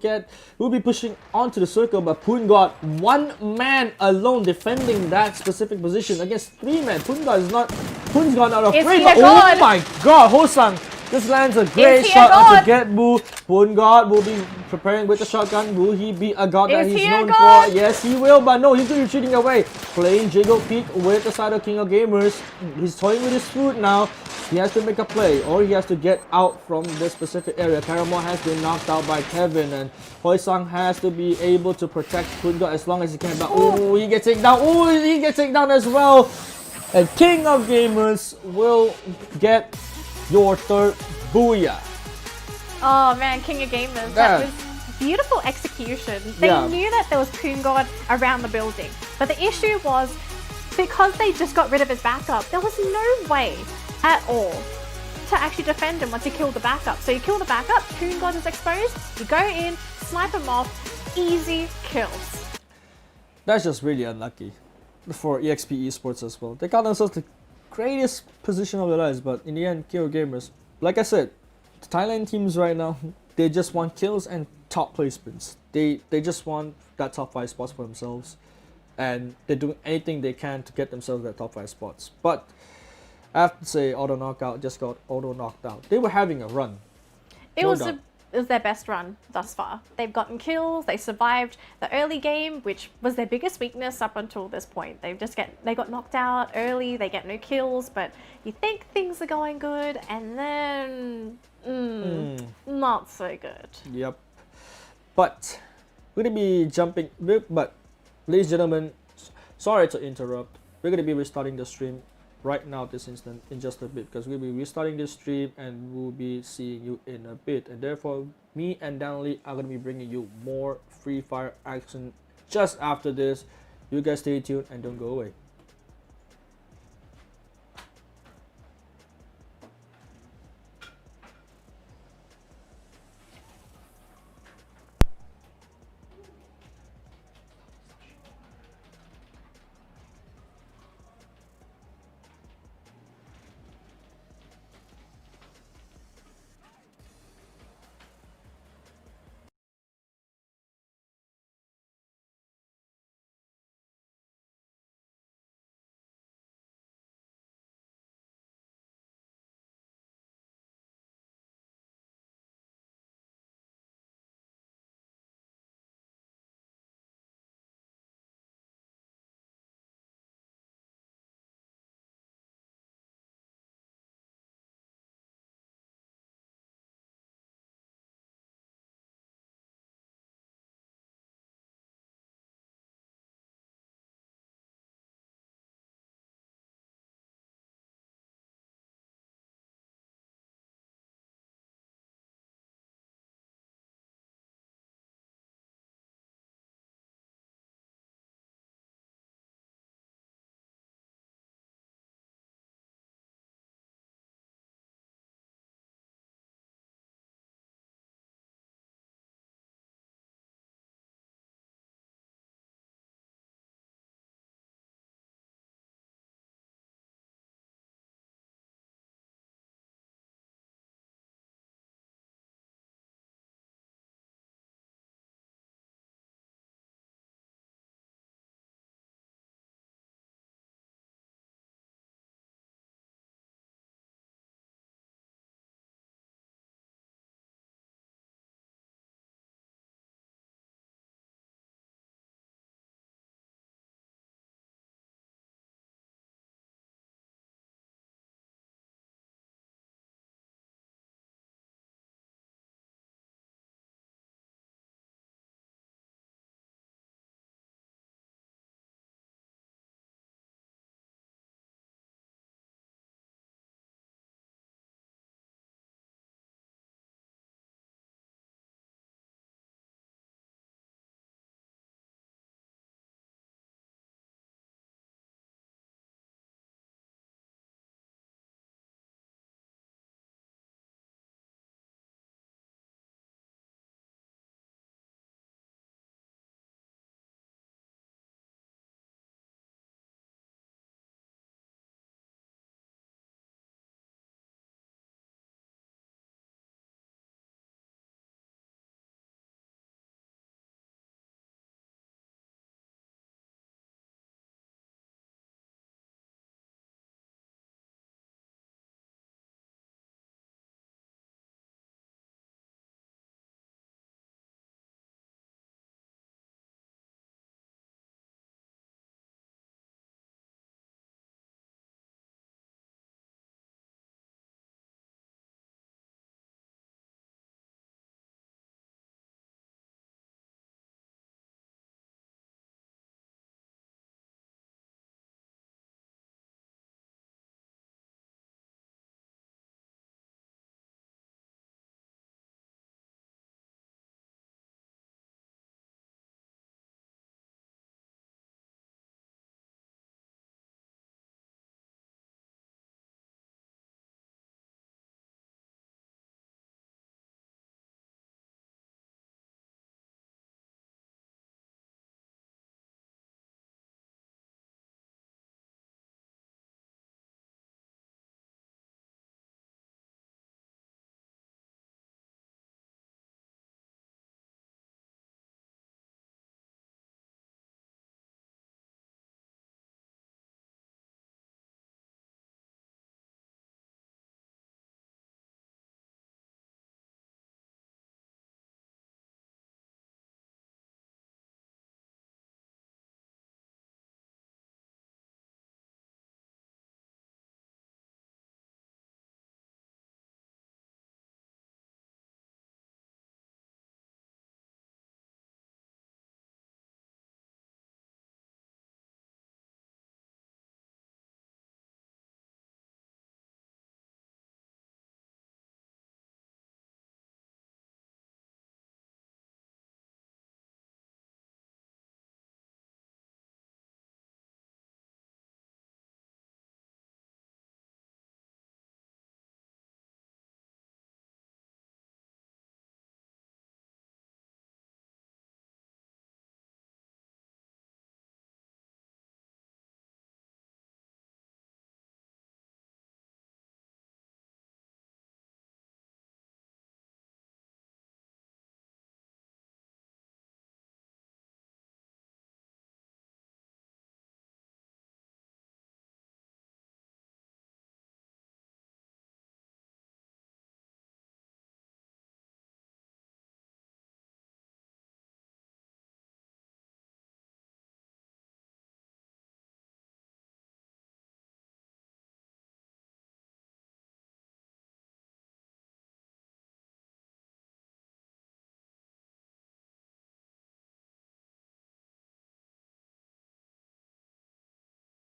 be pushing onto the circle, but Poon God, one man alone defending that specific position against 3 men. Poon God not afraid. Oh my God, Hosang just lands a great shot onto Get Boo. Poon God will be preparing with the shotgun. Will he be a god that he's known for? Yes, he will, but no, he's going to be shooting away. Playing Jiggle Peak with the side of King of Gamers. He's toying with his food now. He has to make a play, or he has to get out from this specific area. Paramore has been knocked out by Kevin, and Hoi Sang has to be able to protect Punga as long as he can. But oh, he gets taken down. Oh, he gets taken down as well. And King of Gamers will get your third booyah. Oh man, King of Gamers. That was beautiful execution. They knew that there was Poon God around the building, but the issue was because they just got rid of his backup, there was no way at all to actually defend him once he killed the backup. So you kill the backup, Poon God is exposed, you go in, snipe him off, easy kills. That's just really unlucky for EXP Esports as well. They got themselves the greatest position of their lives, but in the end, KO Gamers, like I said, the Thailand teams right now, they just want kills and top placements. They just want that top 5 spots for themselves, and they're doing anything they can to get themselves that top 5 spots. But I have to say, Auto Knockout just got auto knocked out. They were having a run. It No was doubt. it was their best run thus far. They've gotten kills. They survived the early game, which was their biggest weakness up until this point. They got knocked out early. They get no kills, but you think things are going good, and then not so good. Yep. But we're gonna be jumping. But ladies and gentlemen, sorry to interrupt. We're gonna be restarting the stream right now, this instant, in just a bit, because we'll be restarting this stream and we'll be seeing you in a bit. And therefore, me and Danley are gonna be bringing you more Free Fire action just after this. You guys stay tuned and don't go away.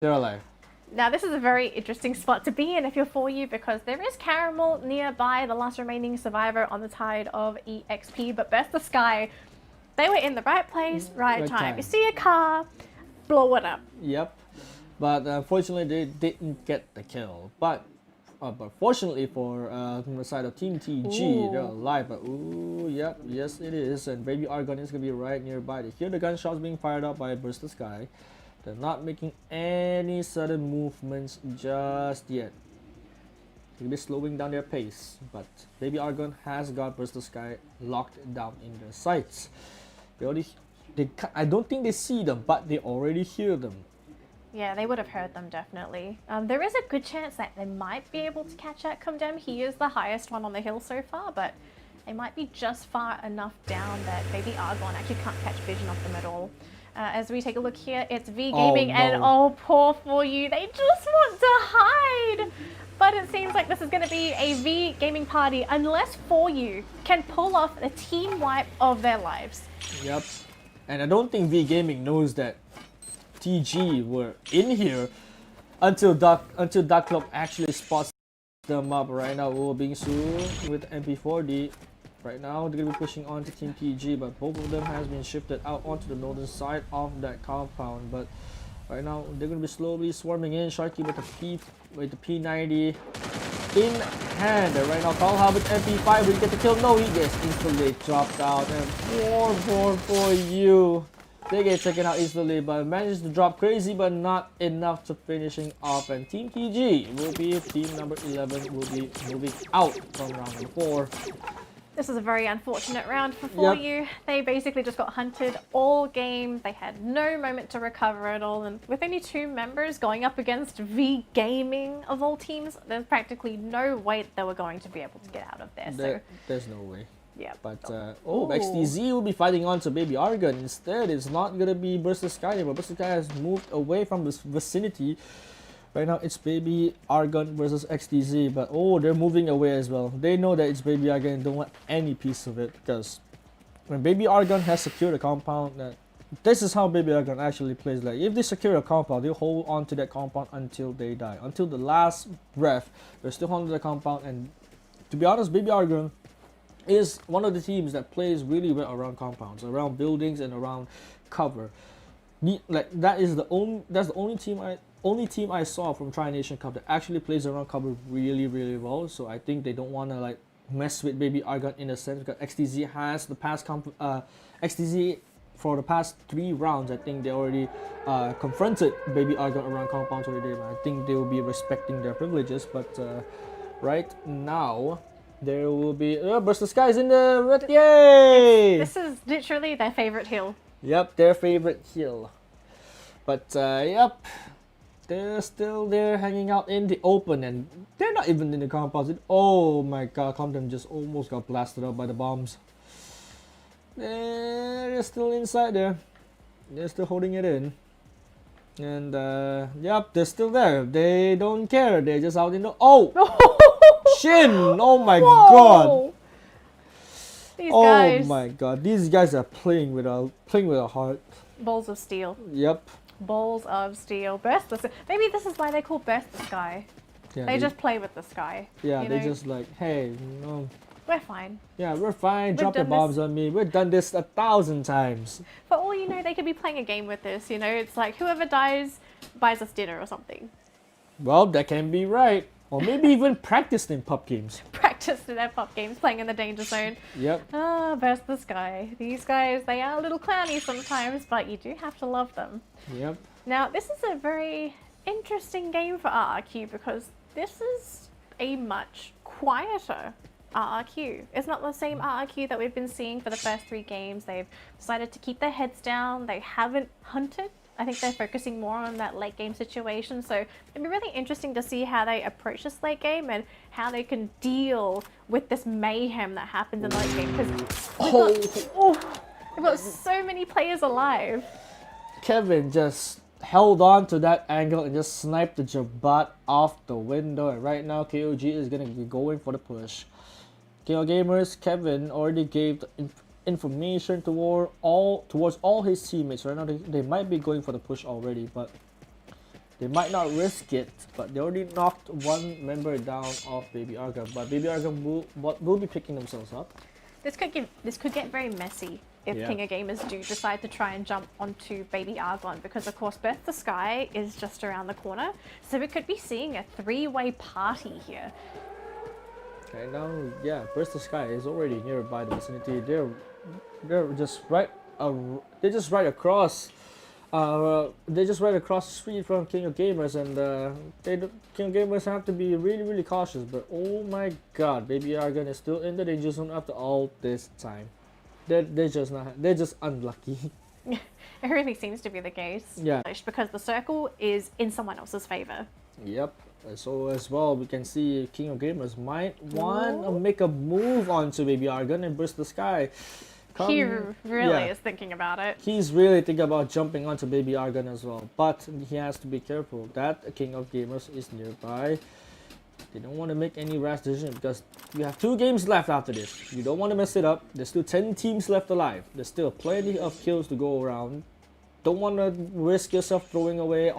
They're alive. Now this is a very interesting spot to be in if you're for you, because there is Caramel nearby, the last remaining survivor on the tide of EXP, but Best of Sky, they were in the right place, right time. You see a car, blow it up. Yep. But unfortunately, they didn't get the kill. But fortunately for from the side of Team TG, they're alive. But ooh, yep, yes it is. And Baby Argon is gonna be right nearby. They hear the gunshots being fired up by Burst of Sky. They're not making any sudden movements just yet. They'll be slowing down their pace, but Baby Argon has got Burst of Sky locked down in their sights. I don't think they see them, but they already hear them. Yeah, they would have heard them definitely. There is a good chance that they might be able to catch out Condemn. He is the highest one on the hill so far, but they might be just far enough down that Baby Argon actually can't catch vision of them at all. As we take a look here, it's V Gaming, and oh, poor for you, they just want to hide. But it seems like this is going to be a V Gaming party unless For You can pull off the team wipe of their lives. Yep. And I don't think V Gaming knows that TG were in here until Dark Club actually spots them up. Right now, Bingsu with MP40. Right now, they're going to be pushing on to Team TG, but both of them has been shifted out onto the northern side of that compound. But right now, they're going to be slowly swarming in. Sharky with the P90 in hand. And right now, Talha with MP5 will get the kill. No, he gets instantly dropped out. And 4-4 for you. They get taken out instantly, but managed to drop crazy, but not enough to finishing off. And Team TG will be team number 11, will be moving out from round number 4. This is a very unfortunate round for you. They basically just got hunted all game. They had no moment to recover at all. And with only 2 members going up against V Gaming of all teams, there's practically no way that they were going to be able to get out of there. There's no way. Yeah. But XTZ will be fighting on to Baby Argon. Instead, it's not gonna be Burst of Sky anymore. Burst of Sky has moved away from this vicinity. Right now, it's Baby Argon versus XTZ. But they're moving away as well. They know that it's Baby Argon and don't want any piece of it, because when Baby Argon has secured a compound, this is how Baby Argon actually plays. Like, if they secure a compound, they'll hold on to that compound until they die, until the last breath. They're still holding the compound. And to be honest, Baby Argon is one of the teams that plays really well around compounds, around buildings, and around cover. That's the only team I saw from Tri Nation Cup that actually plays around cover really, really well. So I think they don't want to mess with Baby Argon in a sense, because XTZ has the past XTZ for the past 3 rounds. I think they already confronted Baby Argon around compounds already. I think they will be respecting their privileges. But right now, there will be Burst of Skies in the red. Yay! This is literally their favorite hill. Yep, their favorite hill. But yep, they're still there hanging out in the open, and they're not even in the compound. Oh my god, Compton just almost got blasted up by the bombs. They're still inside there. They're still holding it in. And yep, they're still there. They don't care. They're just out in the Shin! Oh my god! These guys. Oh my god! These guys are playing with a heart. Balls of steel. Yep. Balls of steel. Maybe this is why they call Burst the Sky. Yeah, they just play with the sky. Yeah, they just hey, no. We're fine. Yeah, we're fine. Drop the bombs on me. We've done this 1,000 times. For all you know, they could be playing a game with this. It's like whoever dies buys us dinner or something. Well, that can be right. Or maybe even practiced in pub games. Practiced in their pub games, playing in the danger zone. Yep. Burst the Sky. These guys, they are a little clowny sometimes, but you do have to love them. Yep. Now, this is a very interesting game for RRQ, because this is a much quieter RRQ. It's not the same RRQ that we've been seeing for the first 3 games. They've decided to keep their heads down. They haven't hunted. I think they're focusing more on that late game situation. So it'd be really interesting to see how they approach this late game and how they can deal with this mayhem that happens in the late game. Because we've got so many players alive. Kevin just held on to that angle and just sniped the Jabat off the window. And right now, KOG is going to be going for the push. KO Gamers, Kevin already gave the information towards all his teammates. Right now, they might be going for the push already, but They might not risk it, but they already knocked one member down of Baby Argon. But Baby Argon will be picking themselves up. This could get very messy if Yeah. King of Gamers do decide to try and jump onto Baby Argon, because of course Birth the Sky is just around the corner, so we could be seeing a three-way party here. Okay, now, yeah, Burst the Sky is already nearby the vicinity. They're just right across. They just right across the street from King of Gamers, and King of Gamers have to be really cautious. But oh my God, Baby Argon is still in the danger zone after all this time. They're just unlucky. It really seems to be the case. Yeah. Because the circle is in someone else's favor. Yep. So as well, we can see King of Gamers might want to make a move onto Baby Argon and Burst the Sky. He really is thinking about it. He's really thinking about jumping onto Baby Argon as well, but he has to be careful that King of Gamers is nearby. They don't want to make any rash decision because we have 2 games left after this. You don't want to mess it up. There's still 10 teams left alive. There's still plenty of kills to go around. Don't want to risk yourself throwing away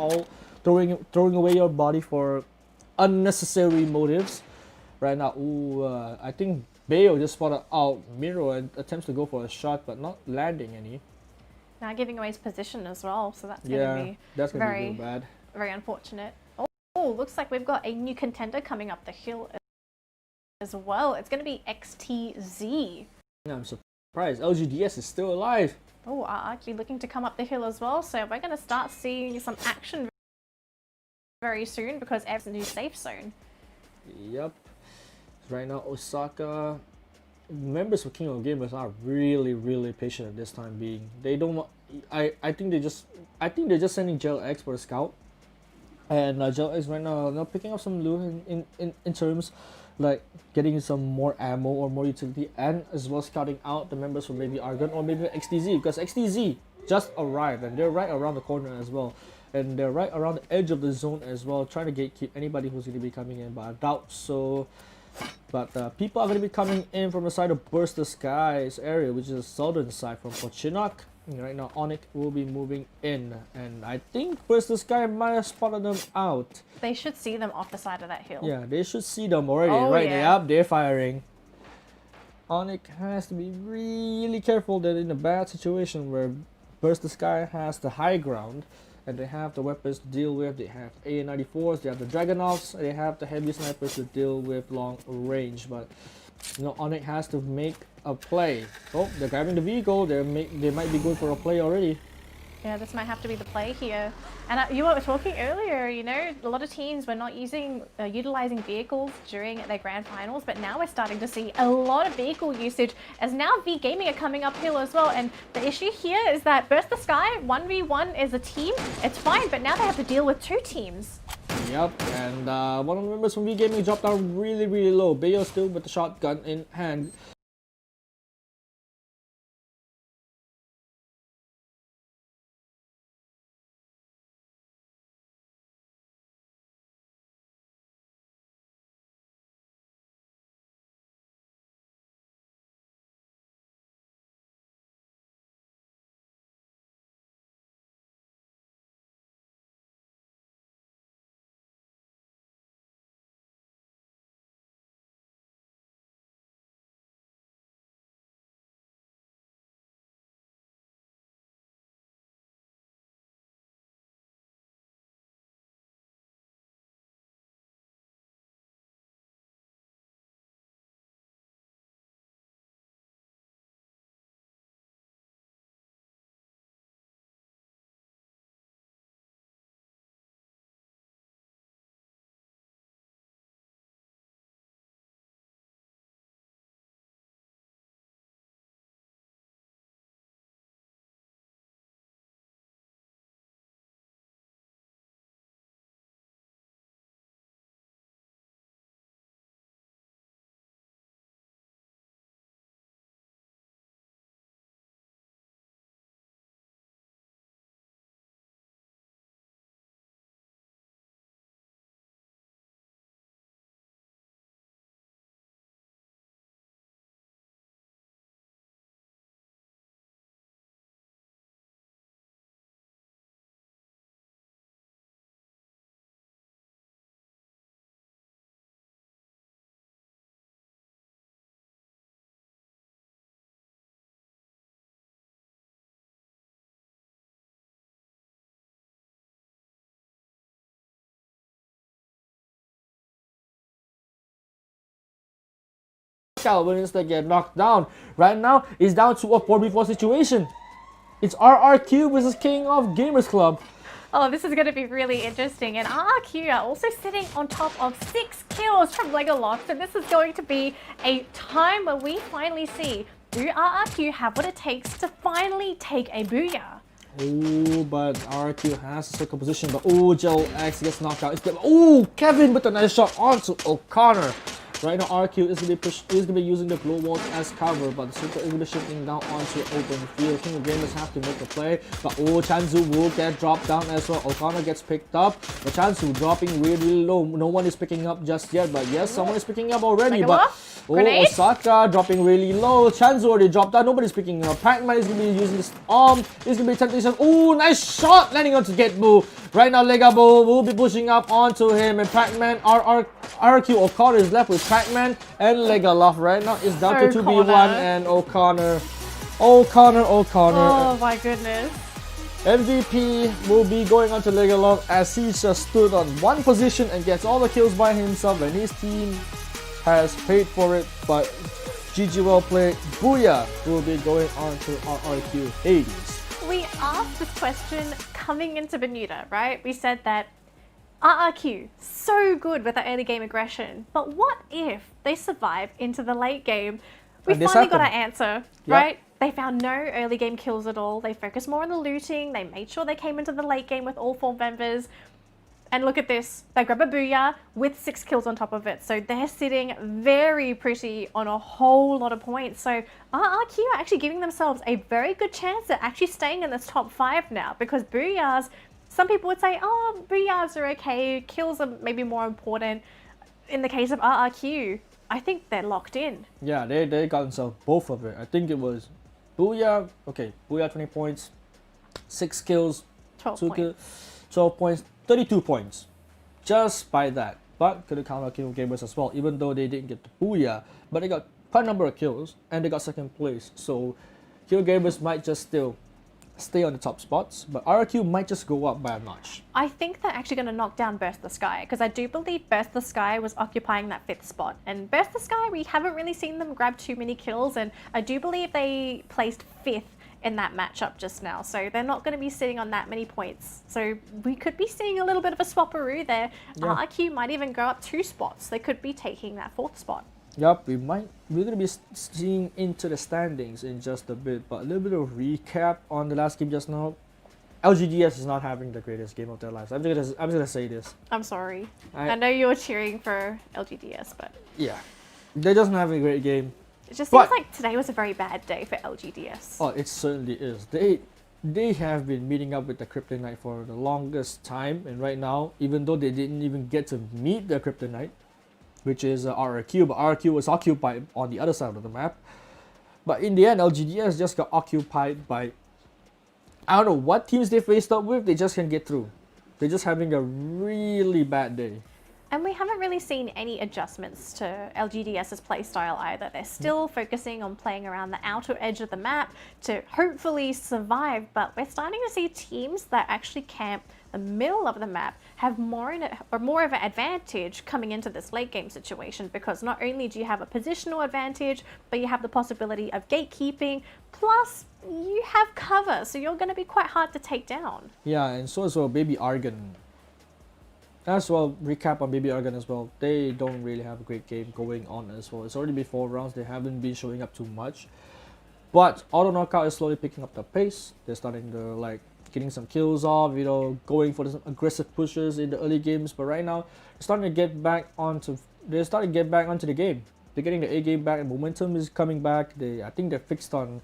your body for unnecessary motives. Right now, I think Bayo just spotted out Miro and attempts to go for a shot, but not landing any. Now giving away his position as well, so that's going to be that's gonna be very, real bad. very unfortunate. Oh, looks like we've got a new contender coming up the hill as well. It's going to be XTZ. I'm surprised. LGDS is still alive. Oh, are actually looking to come up the hill as well, so we're going to start seeing some action very soon because everyone's in a new safe zone. Yep. Right now, Osaka members of King of Gamers are really patient at this time being. They don't want. I think they're just sending Gel X for a scout, and Gel X right now picking up some loot in terms like getting some more ammo or more utility, and as well scouting out the members from maybe Argon or maybe XTZ, because XTZ just arrived and they're right around the corner as well. And they're right around the edge of the zone as well, trying to gatekeep anybody who's going to be coming in, but I doubt so. But people are going to be coming in from the side of Burst the Skies area, which is the southern side from Pochinak. Right now, Onyx will be moving in, and I think Burst the Sky might have spotted them out. They should see them off the side of that hill. Yeah, they should see them already. Oh, right, yeah. they're firing. Onyx has to be really careful that in a bad situation where Burst the Sky has the high ground, and they have the weapons to deal with. They have AA-94s, they have the Dragonovs, they have the heavy snipers to deal with long range. But you know, Onyx has to make a play. Oh, they're grabbing the vehicle. They might be going for a play already. Yeah, this might have to be the play here. And you were talking earlier, you know, a lot of teams were not utilizing vehicles during their grand finals, but now we're starting to see a lot of vehicle usage as now V Gaming are coming uphill as well. And the issue here is that Burst the Sky 1v1 is a team, it's fine, but now they have to deal with 2 teams. Yep, and one of the members from V Gaming dropped down really low. Bayo still with the shotgun in hand. will instead get knocked down. Right now, it's down to a 4v4 situation. It's RRQ versus King of Gamers Club. Oh, this is going to be really interesting. And RRQ are also sitting on top of 6 kills from Lego Locks. And this is going to be a time where we finally see, do RRQ have what it takes to finally take a booyah? Oh, but RRQ has a circle position. But oh, Joe X gets knocked out. Oh, Kevin with a nice shot onto O'Connor. Right now, RQ is going to be using the glow walls as cover, but the circle is going to be shifting down onto open field. King of Gamers have to make a play, but oh, Chanzu will get dropped down as well. O'Connor gets picked up, but Chanzu dropping really low. No one is picking up just yet, but yes, someone is picking up already. But oh, Grenade? Osaka dropping really low. Chanzu already dropped down. Nobody's picking up. Pac-Man is going to be using this arm. He's going to be attempting some. Oh, nice shot landing onto Getbu. Right now, Legabo will be pushing up onto him, and Pac-Man, RQ O'Connor is left with Pac-Man and Legalov. Right now, it's down to 2v1 and O'Connor. Oh my goodness. MVP will be going on to Legalov as he just stood on one position and gets all the kills by himself, and his team has paid for it, but GG well played. Booyah will be going on to RRQ Hades. We asked this question coming into Bermuda, right? We said that RRQ, so good with the early game aggression, but what if they survive into the late game? We finally got our answer, right? They found no early game kills at all. They focused more on the looting. They made sure they came into the late game with all 4 members. And look at this, they grab a booyah with 6 kills on top of it. So they're sitting very pretty on a whole lot of points. So RRQ are actually giving themselves a very good chance at actually staying in this top 5 now, because booyahs, some people would say, oh, booyahs are okay, kills are maybe more important. In the case of RRQ, I think they're locked in. Yeah, they got themselves both of it. I think it was booyah, okay, booyah 20 points, 6 kills, 12 points. 32 points just by that, but could have counted King of Gamers as well, even though they didn't get the booyah, but they got quite a number of kills and they got second place. So King of Gamers might just still stay on the top spots, but RQ might just go up by a notch. I think they're actually going to knock down Burst the Sky, because I do believe Burst the Sky was occupying that 5th spot, and Burst the Sky, we haven't really seen them grab too many kills, and I do believe they placed 5th in that matchup just now, so they're not going to be sitting on that many points. So we could be seeing a little bit of a swapperoo there. Yeah. RQ might even go up 2 spots. They could be taking that 4th spot. Yup, we're going to be seeing into the standings in just a bit, but a little bit of recap on the last game just now. LGDS is not having the greatest game of their lives. I'm just gonna say this. I'm sorry. I know you were cheering for LGDS, but yeah, they doesn't have a great game. it just seems like today was a very bad day for LGDS. Oh, it certainly is. They have been meeting up with the Kryptonite for the longest time, and right now, even though they didn't even get to meet the Kryptonite, which is RRQ, but RRQ was occupied on the other side of the map. But in the end, LGDS just got occupied by, I don't know what teams they faced up with, they just can't get through. They're just having a really bad day. And we haven't really seen any adjustments to LGDS's playstyle either. They're still focusing on playing around the outer edge of the map to hopefully survive, but we're starting to see teams that actually camp the middle of the map have more of an advantage coming into this late game situation, because not only do you have a positional advantage, but you have the possibility of gatekeeping, plus you have cover, so you're going to be quite hard to take down. Yeah, and so as well, Baby Argon. As well, recap on Baby Argon as well. They don't really have a great game going on as well. It's already been 4 rounds. They haven't been showing up too much. But Auto Knockout is slowly picking up the pace. They're starting to getting some kills off, going for some aggressive pushes in the early games. But right now, they're starting to get back onto the game. They're getting the A game back, and momentum is coming back. I think they fixed some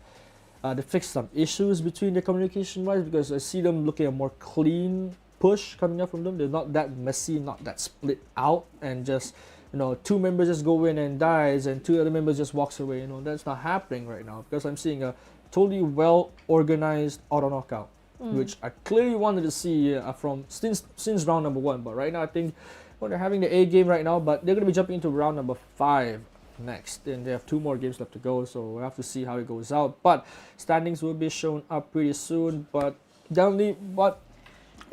issues between the communication wise, because I see them looking at more clean push coming up from them. They're not that messy, not that split out, and just 2 members just go in and dies and 2 other members just walks away. That's not happening right now, because I'm seeing a totally well organized Auto Knockout, which I clearly wanted to see since round number 1. But right now, I think they're having the A game right now, but they're going to be jumping into round number 5 next, and they have 2 more games left to go, so we'll have to see how it goes out. But standings will be shown up pretty soon. But definitely,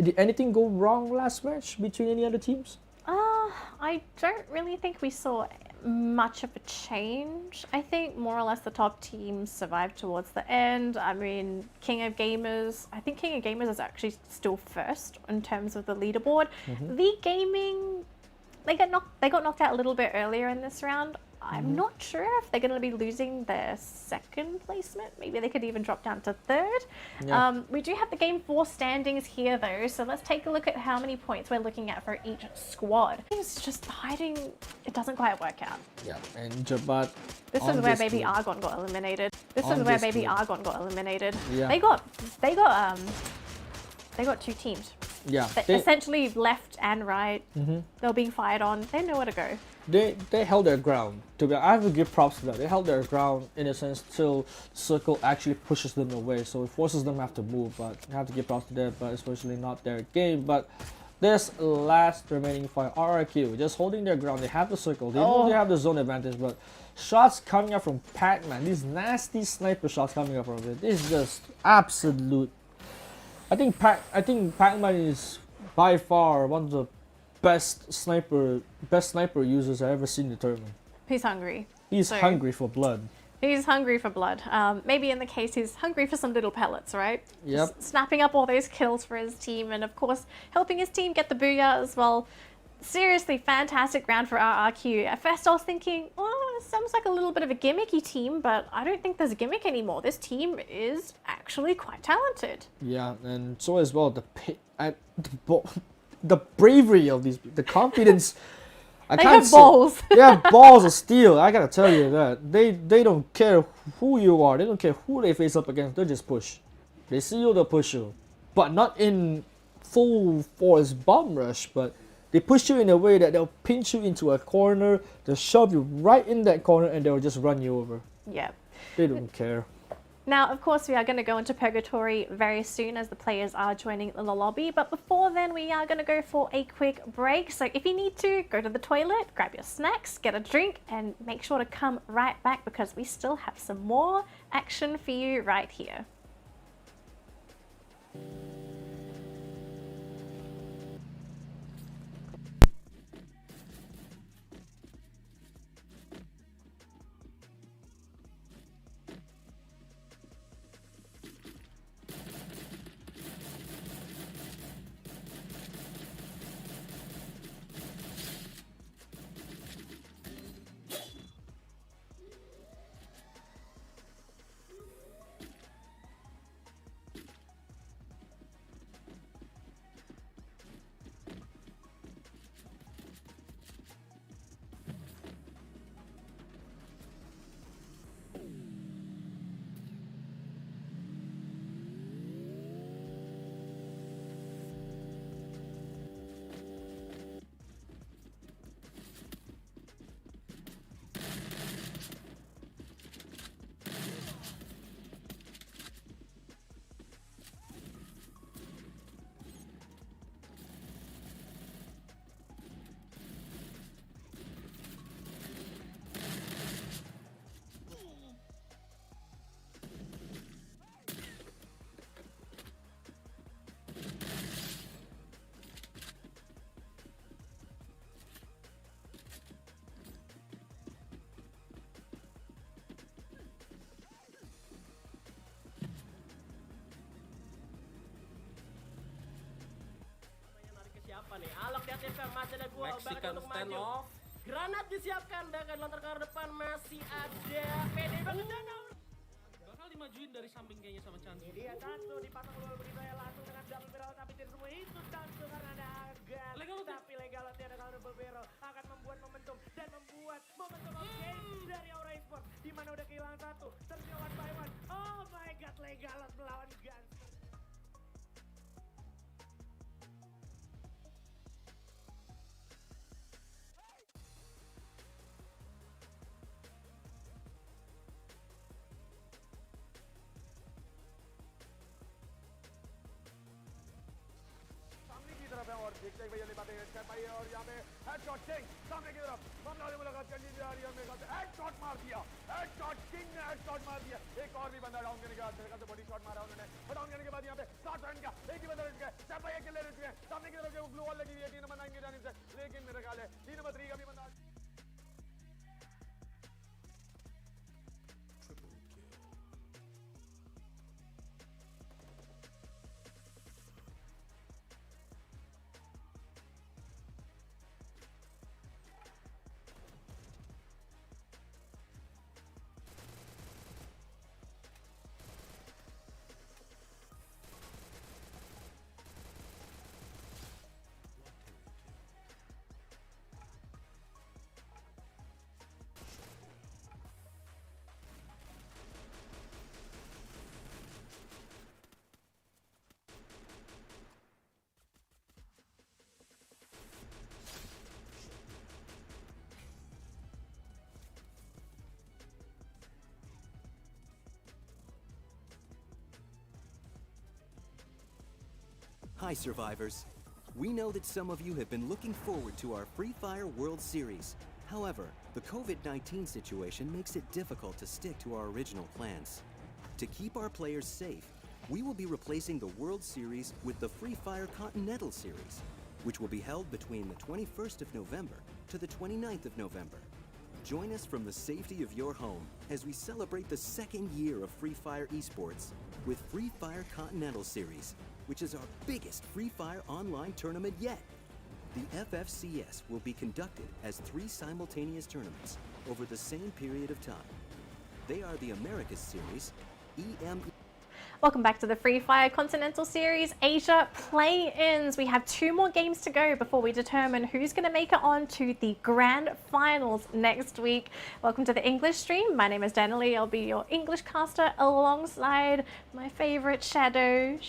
did anything go wrong last match between any other teams? I don't really think we saw much of a change. I think more or less the top teams survived towards the end. I mean, King of Gamers, I think King of Gamers is actually still first in terms of the leaderboard. The Gaming, they got knocked out a little bit earlier in this round. I'm not sure if they're going to be losing their second placement. Maybe they could even drop down to third. Yeah. We do have the Game 4 standings here, though, so let's take a look at how many points we're looking at for each squad. It's just hiding, it doesn't quite work out. Yeah, and Jabat. This on is where this Baby group. Argon got eliminated. This On is where this Baby group. Argon got eliminated. Yeah. They got two teams. Yeah, They essentially left and right. They were being fired on. They know where to go. they held their ground. I have to give props to that. They held their ground in a sense till the circle actually pushes them away. So it forces them to have to move. But I have to give props to that. But especially not their game. But this last remaining fight, RRQ, just holding their ground. They have the circle. They know they have the zone advantage. But shots coming up from Pac-Man, these nasty sniper shots coming up from it. This is just absolute. I think Pac-Man is by far one of the best sniper users I've ever seen in the tournament. He's hungry. He's So- hungry for blood. He's hungry for blood. Maybe in the case he's hungry for some little pellets, right? Yep. Just snapping up all those kills for his team and of course helping his team get the booyah as well. Seriously, fantastic round for RRQ. At first I was thinking, oh, it sounds like a little bit of a gimmicky team, but I don't think there's a gimmick anymore. This team is actually quite talented. Yeah, and so as well the bravery of these, the confidence. I They can't have say- balls. They have balls of steel. I gotta tell you that they don't care who you are. They don't care who they face up against. They just push. They see you, they'll push you, but not in full force bomb rush. But they push you in a way that they'll pinch you into a corner, they'll shove you right in that corner, and they'll just run you over. Yeah. They don't care. Now, of course, we are going to go into Purgatory very soon as the players are joining the lobby. But before then, we are going to go for a quick break. So if you need to, go to the toilet, grab your snacks, get a drink, and make sure to come right back because we still have some more action for you right here. Siapa nih? Alok di ATV masih ada gua Mexican bakal untuk maju. standoff. Granat disiapkan dan lontar ke arah depan masih ada. Pede banget dan Bakal dimajuin dari samping kayaknya sama Chansu. dia satu dipasang dulu begitu ya langsung dengan double barrel tapi tidak semua itu Chansu karena ada agan. Legalot. Tapi Legalot ada kalau double barrel akan membuat momentum dan membuat momentum of game dari Aura Esports di mana udah kehilangan satu. Terusnya one by one. Oh my god, Legalot melawan Gans. सामने की तरफ है और देखते हैं भैया बातें कर पाई और यहाँ पे हेडशॉट किंग सामने की तरफ मामला ने मुलाकात करनी जा रही है मेरे ख्याल से हेडशॉट मार दिया हेडशॉट किंग ने हेडशॉट मार दिया एक और भी बंदा डाउन करने के बाद मेरे ख्याल से बॉडी शॉट मारा उन्होंने और डाउन करने के बाद यहाँ पे 7 रन का एक ही बंदा रह गया सब भाई अकेले रह चुके हैं सामने की तरफ जो ग्लू वॉल लगी हुई है 3 नंबर 9 की जानिब से लेकिन मेरे ख्याल है 3 नंबर 3 का भी बंदा Hi, survivors. We know that some of you have been looking forward to our Free Fire World Series. However, the COVID-19 situation makes it difficult to stick to our original plans. To keep our players safe, we will be replacing the World Series with the Free Fire Continental Series, which will be held between the 21st of November to the 29th of November. Join us from the safety of your home as we celebrate the second year of Free Fire esports with Free Fire Continental Series, which is our biggest Free Fire online tournament yet. The FFCS will be conducted as 3 simultaneous tournaments over the same period of time. They are the Americas Series, EME. Welcome back to the Free Fire Continental Series Asia play-ins. We have 2 more games to go before we determine who's going to make it on to the grand finals next week. Welcome to the English stream. My name is Danielle. I'll be your English caster alongside my favorite Shadow.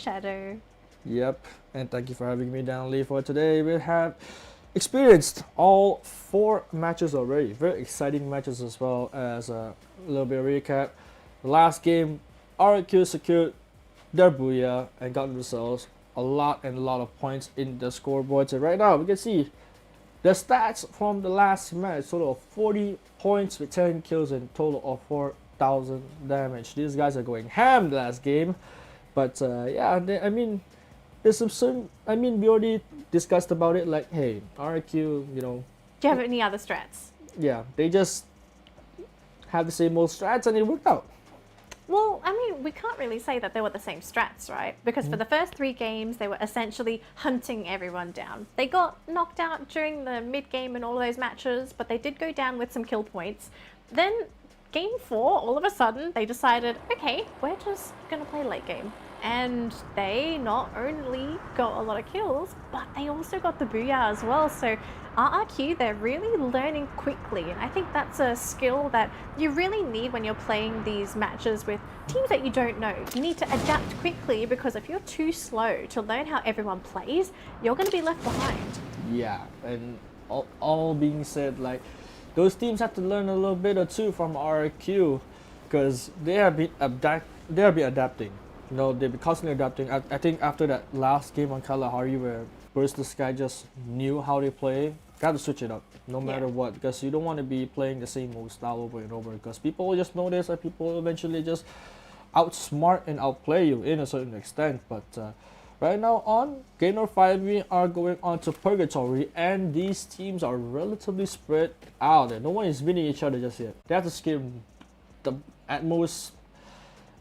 Yep, and thank you for having me, Dan Lee, for today. We have experienced all 4 matches already. Very exciting matches as well. As a little bit of recap. The last game, RQ secured their booyah and got themselves a lot of points in the scoreboard. So right now we can see the stats from the last match: total of 40 points with 10 kills and total of 4,000 damage. These guys are going ham the last game, but yeah, I mean, there's some. I mean, we already discussed about it. Like, hey, RQ, you know. Do you have any other strats? Yeah, they just have the same old strats and it worked out. Well, I mean, we can't really say that they were the same strats, right? Because for the first 3 games, they were essentially hunting everyone down. They got knocked out during the mid-game and all of those matches, but they did go down with some kill points. Then, game 4, all of a sudden, they decided, okay, we're just going to play late game. And they not only got a lot of kills, but they also got the booyah as well. So RRQ, they're really learning quickly. And I think that's a skill that you really need when you're playing these matches with teams that you don't know. You need to adapt quickly, because if you're too slow to learn how everyone plays, you're going to be left behind. Yeah, and all being said, like, those teams have to learn a little bit or two from RRQ, because they have been adapting. You know, they've been constantly adapting. I think after that last game on Kalahari where Burst the Sky just knew how they play, got to switch it up no matter what, because you don't want to be playing the same old style over and over, because people will just notice that people eventually just outsmart and outplay you in a certain extent. But right now on game number 5, we are going on to Purgatory, and these teams are relatively spread out and no one is winning each other just yet. They have to skip the at most,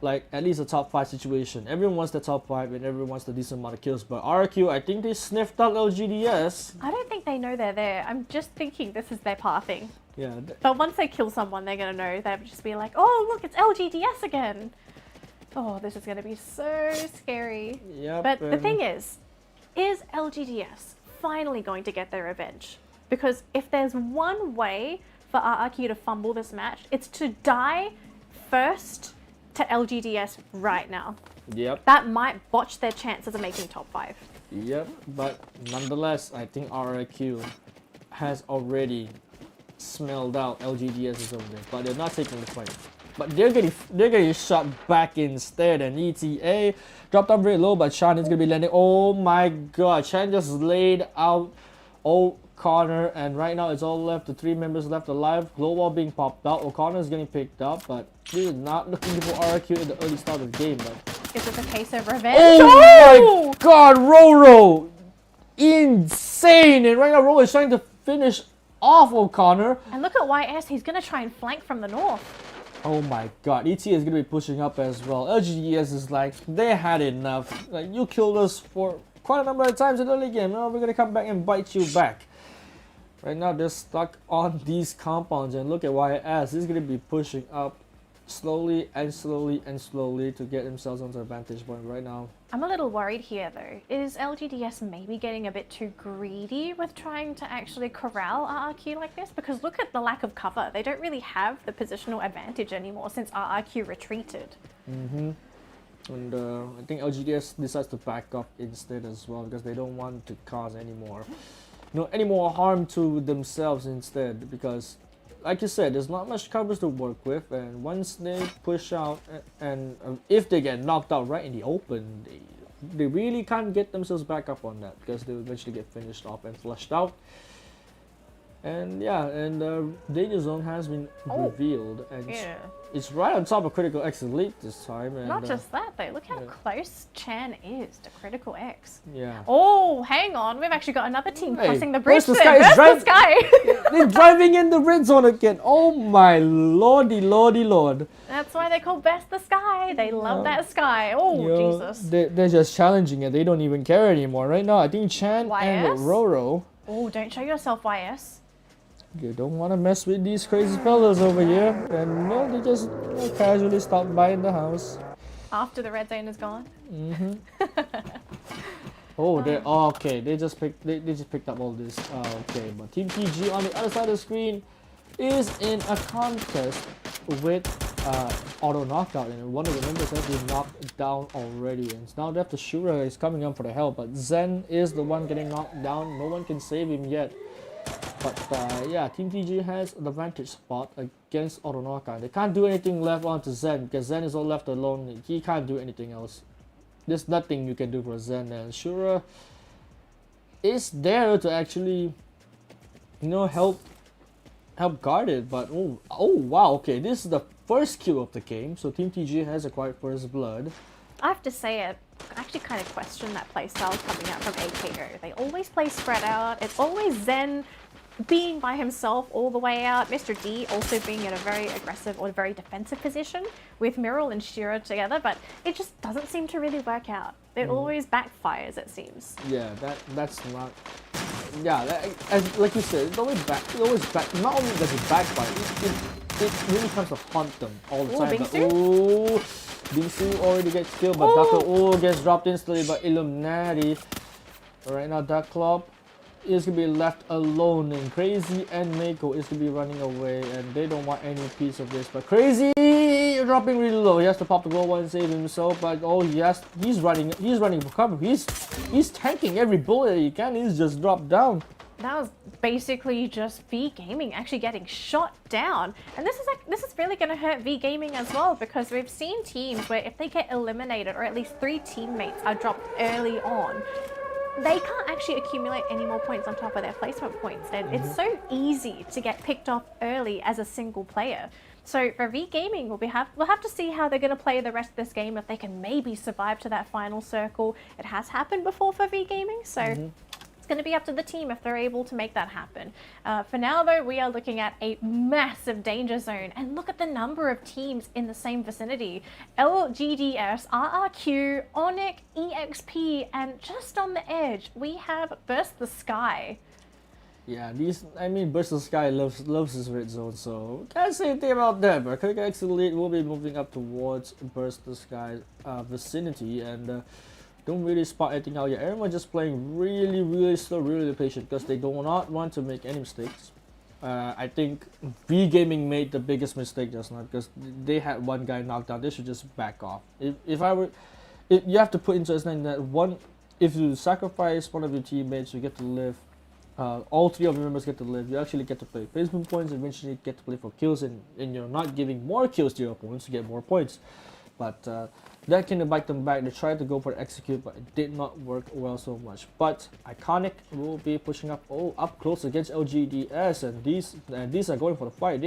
like, at least a top 5 situation. Everyone wants the top 5 and everyone wants the decent amount of kills. But RQ, I think they sniffed out LGDS. I don't think they know they're there. I'm just thinking this is their pathing. Yeah. But once they kill someone, they're going to know. They'll just be like, oh, look, it's LGDS again. Oh, this is going to be so scary. Yep, but the thing is LGDS finally going to get their revenge? Because if there's one way for RRQ to fumble this match, it's to die first to LGDS right now. Yep. That might botch their chances of making top 5. Yep, but nonetheless, I think RRQ has already smelled out LGDS is over there, but they're not taking the fight. But they're getting shot back instead, and ETA dropped down very low, but Shan is gonna be landing. Oh my god, Shan just laid out O'Connor, and right now it's all left, the 3 members left alive. Glow wall being popped out. O'Connor is getting picked up, but he is not looking for RQ in the early start of the game. But is it a case of revenge? Oh my god, Roro! Insane! And right now Roro is trying to finish off O'Connor. And look at YS, he's gonna try and flank from the north. Oh my god, ET is gonna be pushing up as well. LGDS is like, they had enough. Like, you killed us for quite a number of times in the early game. Now we're gonna come back and bite you back. Right now they're stuck on these compounds, and look at YS. He's gonna be pushing up slowly and slowly and slowly to get themselves onto the vantage point right now. I'm a little worried here though. Is LGDS maybe getting a bit too greedy with trying to actually corral RRQ like this? Because look at the lack of cover. They don't really have the positional advantage anymore since RRQ retreated. And I think LGDS decides to back up instead as well, because they don't want to cause any more harm to themselves instead, because like you said, there's not much covers to work with, and once they push out and if they get knocked out right in the open, they really can't get themselves back up on that because they will eventually get finished off and flushed out. And yeah, and danger zone has been revealed, and Yeah. it's right on top of critical X Elite this time. And Not just that though, look how yeah. close Chan is to Critical X. yeah, Oh, hang on, we've actually got another team Hey, crossing the bridge. Burst the there. Sky is Burst the Sky! they're driving in the red zone again. Oh my lordy lord! That's why they call Best the Sky. They love Yeah. that sky. Oh, Yo, Jesus. they're just challenging it. They don't even care anymore right now. I think Chan and YS? Roro. Oh, don't show yourself, YS. You don't want to mess with these crazy fellas over here, and no, they just casually stop by in the house. After the red zone is gone. Oh, they okay. They just picked up all this. Okay, but Team PG on the other side of the screen is in a contest with auto knockout, and one of the members has been knocked down already. And now left the Shura is coming up for the help, but Zen is the one getting knocked down. No one can save him yet. But yeah, Team TG has the vantage spot against Auto Knockout. They can't do anything left onto Zen because Zen is all left alone. He can't do anything else. There's nothing you can do for Zen, and Shura is there to actually, you know, help guard it. But oh wow, okay, this is the first kill of the game. So Team TG has acquired first blood. I have to say, I actually kind of question that playstyle coming out from AKO. They always play spread out. It's always Zen being by himself all the way out. Mr. D also being in a very aggressive or very defensive position with Miral and Shira together, but it just doesn't seem to really work out. It always backfires, it seems. Yeah, that's not. Yeah, as like you said, it's always back. Not only does it backfire, it really comes to haunt them all the Ooh, time. Bingsu? Bingsu already gets killed, but Dr. Gets dropped instantly by Illuminati. Right now, Dark Club is gonna be left alone, and Crazy and Mako is gonna be running away, and they don't want any piece of this. But Crazy dropping really low. He has to pop the goal one and save himself. But oh, he's running for cover. He's tanking every bullet he can. He's just dropped down. That was basically just V Gaming actually getting shot down, and this is really going to hurt V Gaming as well, because we've seen teams where if they get eliminated or at least 3 teammates are dropped early on, they can't actually accumulate any more points on top of their placement points, and it's so easy to get picked off early as a single player. So for V Gaming, we'll have to see how they're going to play the rest of this game, if they can maybe survive to that final circle. It has happened before for V Gaming, so it's going to be up to the team if they're able to make that happen. For now though, we are looking at a massive danger zone, and look at the number of teams in the same vicinity. LGDS, RRQ, Onyx, EXP, and just on the edge we have Burst the Sky. Yeah, Burst the Sky loves his red zone, so can't say anything about that. But Critical X Elite will be moving up towards Burst the Sky vicinity, and don't really spot anything out yet. Everyone just playing really slow, really patient, because they do not want to make any mistakes. I think V Gaming made the biggest mistake just now, because they had one guy knocked down. They should just back off. If you have to put into understanding that if you sacrifice one of your teammates, you get to live. All 3 of your members get to live. You actually get to play placement points. Eventually, get to play for kills, and you're not giving more kills to your opponents to get more points. But that can bite them back. They tried to go for the execute, but it did not work well so much. But Iconic will be pushing up close against LGDS, and these are going for the fight.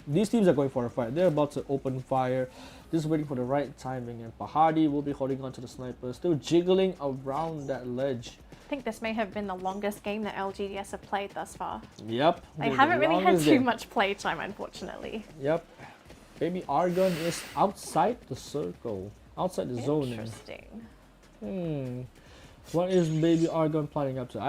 These teams are going for a fight. They're about to open fire. Just waiting for the right timing, and Pahadi will be holding on to the sniper, still jiggling around that ledge. I think this may have been the longest game that LGDS have played thus far. Yep. They haven't really had too much play time, unfortunately. Yep. Baby Argon is outside the circle, outside the zoning. Interesting. What is Baby Argon planning up to?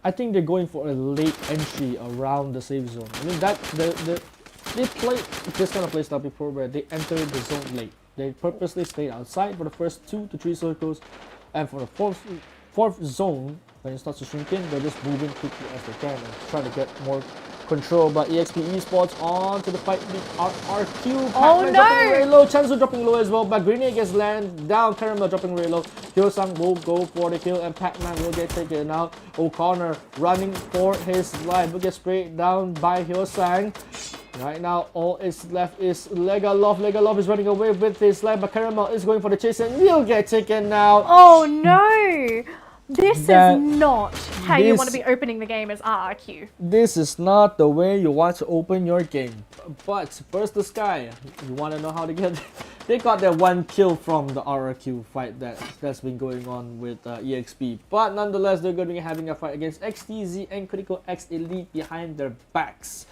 I think they're going for a late entry around the safe zone. I mean they played this kind of playstyle before, where they entered the zone late. They purposely stayed outside for the first 2 to 3 circles, and for the fourth zone, when it starts to shrink in, they're just moving quickly as they can and try to get more control. But EXP Esports on to the fight with RRQ. Oh Pac-Man no! dropping very low, Chanzu dropping low as well, but Grenade gets land down, Caramel dropping very low. Hyosang will go for the kill, and Pac-Man will get taken out. O'Connor running for his life, will get sprayed down by Hyosang. Right now, all is left is Legalov. Legalov is running away with his life, but Caramel is going for the chase and will get taken out. Oh no! This That- is not how you want to this- be opening the game as RRQ. This is not the way you want to open your game. But first the Sky, you want to know how to get. They got that one kill from the RRQ fight that's been going on with EXP. But nonetheless, they're going to be having a fight against XTZ and Critical X Elite behind their backs.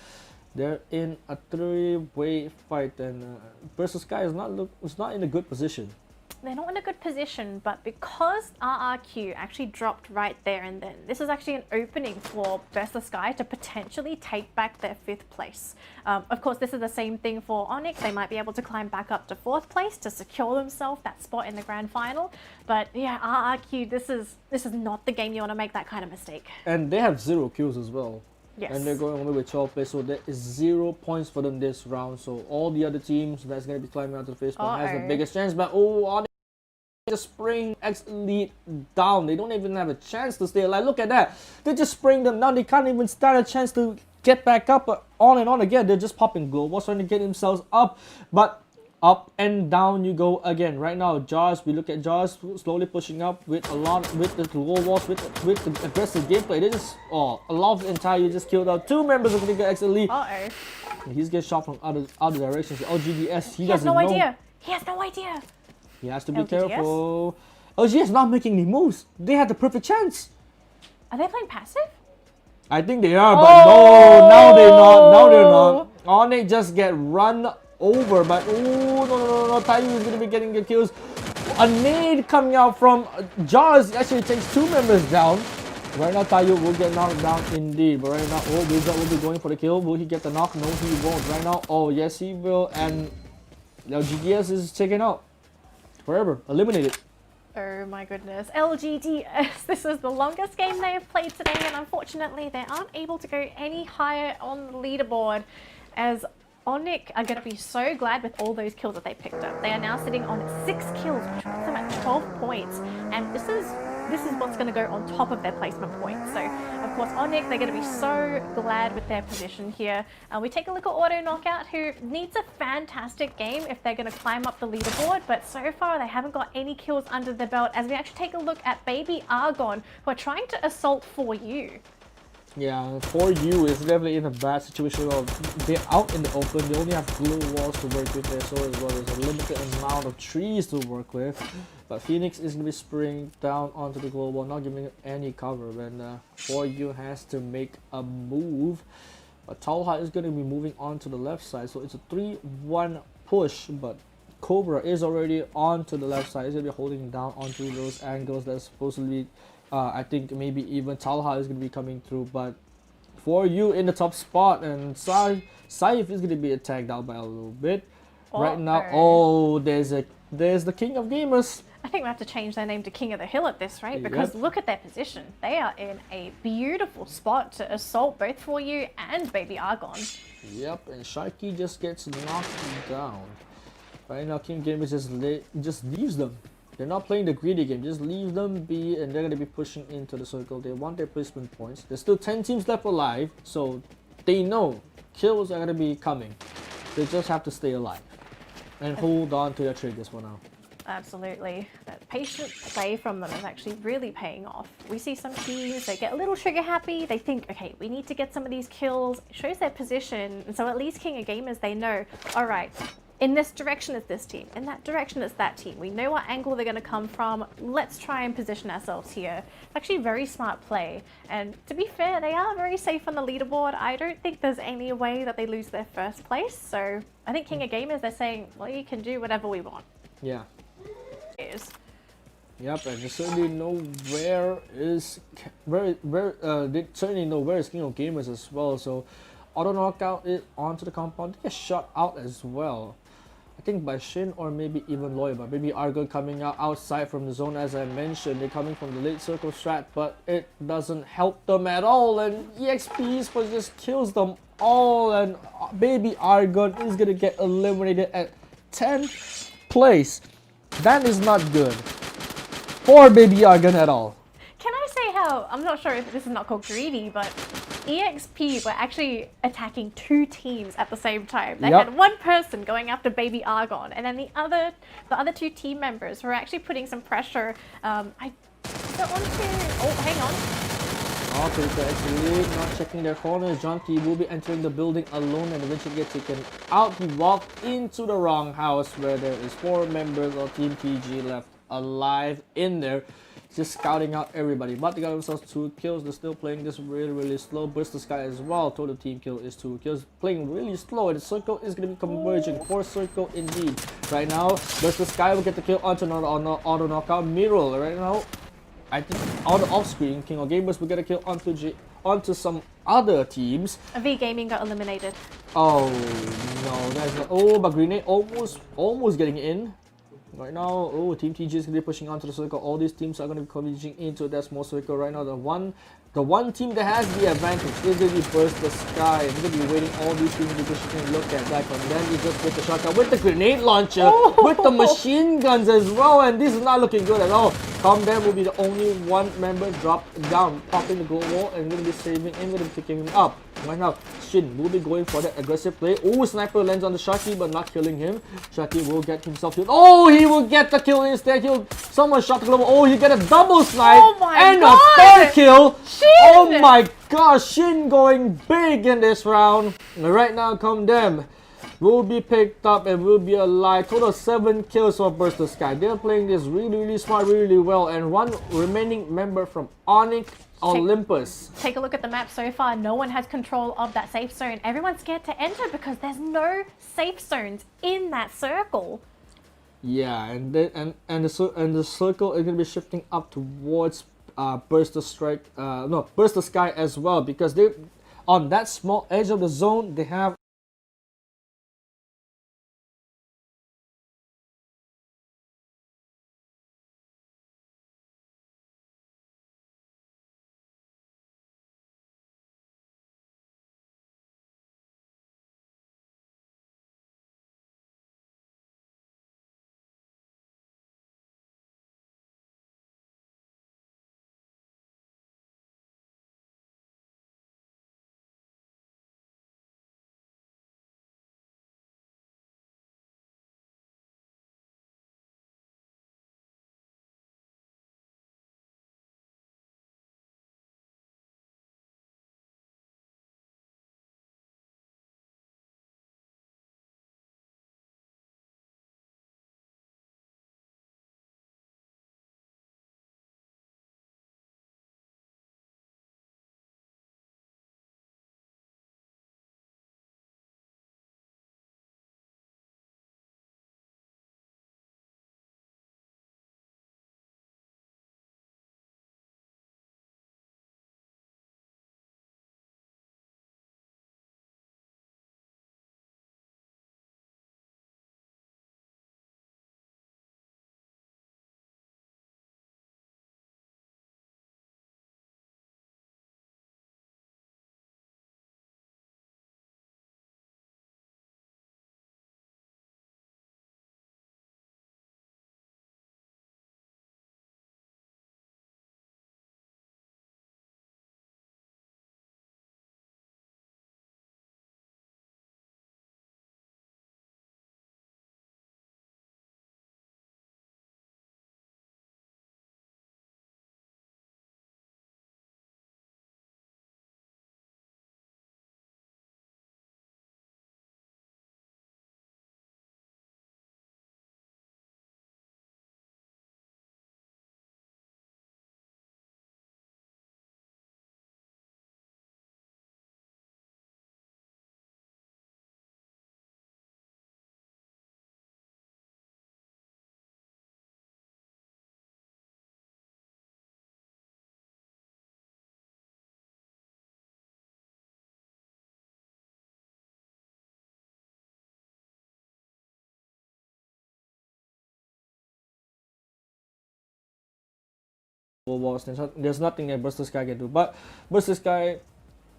They're in a three-way fight, and versus Sky is not in a good position. They're not in a good position, but because RRQ actually dropped right there and then, this is actually an opening for Versus Sky to potentially take back their 5th place. Of course, this is the same thing for Onyx. They might be able to climb back up to 4th place to secure themselves that spot in the grand final. But yeah, RRQ, this is not the game you want to make that kind of mistake. And they have 0 kills as well. Yes. And they're going away with 12 plays, so there is 0 points for them this round. So all the other teams that's going to be climbing out to the face has the biggest chance. But Onyx just spring X Elite down. They don't even have a chance to stay alive. Look at that. They just spring them down. They can't even stand a chance to get back up. On and on again. They're just popping globals, trying to get themselves up. But up and down you go again. Right now, Jaws, we look at Jaws slowly pushing up with with the wall walls, with the aggressive gameplay. They just, a lot of the entire you just killed out 2 members of the X Elite. He's getting shot from other directions. LGDS, he has doesn't no know. idea. He has no idea. He has to be LGDS? careful. LGDS not making any moves. They had the perfect chance. Are they playing passive? I think they are, but no, now they're not. Now they're not. Onyx just get run over, but no. Tayu is gonna be getting the kills. A nade coming out from Jaws actually takes 2 members down. Right now, Tayu will get knocked down indeed. But right now, Wizard will be going for the kill. Will he get the knock? No, he won't. Right now, yes, he will. And LGDS is taken out. Forever. Eliminated. Oh my goodness. LGDS, this is the longest game they have played today, and unfortunately they aren't able to go any higher on the leaderboard, as Onyx are going to be so glad with all those kills that they picked up. They are now sitting on 6 kills, which puts them at 12 points, and this is what's going to go on top of their placement points. So of course Onyx, they're going to be so glad with their position here. We take a look at Auto Knockout, who needs a fantastic game if they're going to climb up the leaderboard, but so far they haven't got any kills under their belt, as we actually take a look at Baby Argon, who are trying to assault For You. Yeah, For You is definitely in a bad situation. Well, they're out in the open. They only have glue walls to work with there, so as well as a limited amount of trees to work with. But Phoenix is going to be spraying down onto the global, not giving it any cover. When For You has to make a move. But Talha is going to be moving on to the left side, so it's a 3-1 push. But Cobra is already on to the left side. He's going to be holding down onto those angles that's supposedly. I think maybe even Talha is going to be coming through, but For You in the top spot, and Saif is going to be tagged out by a little bit. Right now, there's the King of Gamers. I think we have to change their name to King of the Hill at this rate, because look at their position. They are in a beautiful spot to assault both For You and Baby Argon. Yep, and Sharky just gets knocked down. Right now, King of Gamers just leaves them. They're not playing the greedy game, just leave them be, and they're going to be pushing into the circle. They want their placement points. There's still 10 teams left alive, so they know kills are going to be coming. They just have to stay alive and hold on to their triggers for now. Absolutely. That patient play from them is actually really paying off. We see some teams, they get a little trigger happy. They think, okay, we need to get some of these kills. It shows their position. And so at least King of Gamers, they know, all right, in this direction is this team, in that direction is that team. We know what angle they're going to come from. Let's try and position ourselves here. It's actually very smart play. And to be fair, they are very safe on the leaderboard. I don't think there's any way that they lose their first place. So I think King of Gamers, they're saying, well, you can do whatever we want. Yeah. Is. Yep, and they certainly know where is King of Gamers as well. So Auto Knockout is onto the compound. They get shot out as well. I think by Shin or maybe even Loy, but maybe Argon coming out outside from the zone. As I mentioned, they're coming from the late circle strat, but it doesn't help them at all, and EXP Esports just kills them all, and Baby Argon is gonna get eliminated at 10th place. That is not good for Baby Argon at all. Can I say how, I'm not sure if this is not called greedy, but EXP were actually attacking 2 teams at the same time. They Yep. had one person going after Baby Argon, and then the other 2 team members were actually putting some pressure. I don't want to. Oh, hang on. Okay, so actually not checking their corners. John T will be entering the building alone and eventually get taken out. He walked into the wrong house where there is 4 members of Team TG left alive in there. Just scouting out everybody, but they got themselves 2 kills. They're still playing this really slow. Burst the Sky as well. Total team kill is 2 kills. Playing really slow, and the circle is going to be converging. 4 circle indeed. Right now, Burst the Sky will get the kill onto another auto knockout Miral. Right now, I think on the off screen, King of Gamers will get a kill onto some other teams. V Gaming got eliminated. Oh no, that's not. Oh, but Grenade almost getting in. Right now, oh, Team TG is going to be pushing onto the circle. All these teams are going to be converging into that small circle right now. The one team that has the advantage is going to be Burst the Sky. And they're going to be waiting all these teams to push and look at that. And then he just with the shotgun, with the grenade launcher, with the machine guns as well. And this is not looking good at all. Comdem will be the only one member dropped down, popping the gold wall, and going to be saving and going to be picking him up. Right now, Shin will be going for that aggressive play. Oh, sniper lands on the Shaki, but not killing him. Shaki will get himself killed. Oh, he will get the kill instead. Someone shot the global. Oh, he get a double snipe and God. a 3rd kill. Shin! Oh my gosh, Shin going big in this round. And right now, Comdem will be picked up and will be alive. Total 7 kills for Burst the Sky. They're playing this really smart, really well. And one remaining member from Onyx Olympus. Take a look at the map so far. No one has control of that safe zone. Everyone's scared to enter because there's no safe zones in that circle. Yeah, and the circle is gonna be shifting up towards Burst the Sky as well, because they on that small edge of the zone they have. Walls. There's nothing that Burst the Sky can do. But Burst the Sky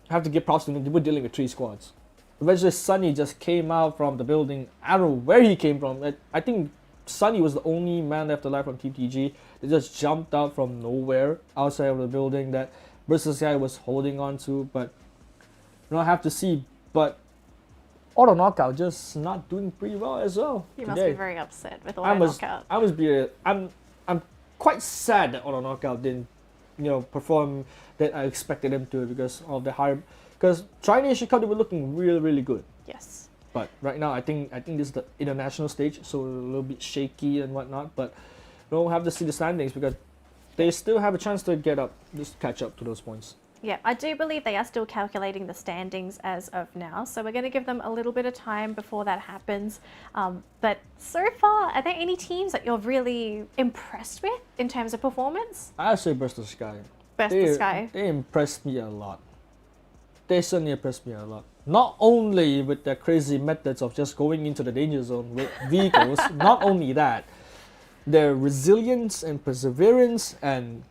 have to give props to them. They were dealing with 3 squads. Eventually, Sunny just came out from the building. I don't know where he came from. I think Sunny was the only man left alive from Team TG. They just jumped out from nowhere outside of the building that Burst the Sky was holding on to. But We'll have to see. But Auto Knockout just not doing pretty well as well. You must today. be very upset with I Auto must, Knockout. I'm quite sad that Auto Knockout didn't, perform that I expected them to because of the high. Because China Asia Cup they were looking really really good. Yes. But right now I think this is the international stage, so a little bit shaky and whatnot. But we'll have to see the standings because they still have a chance to get up, just catch up to those points. Yeah, I do believe they are still calculating the standings as of now, so we're going to give them a little bit of time before that happens. But so far, are there any teams that you're really impressed with in terms of performance? I say Burst of Sky. Burst the Sky. They impressed me a lot. They certainly impressed me a lot. Not only with their crazy methods of just going into the danger zone with vehicles, not only that, their resilience and perseverance and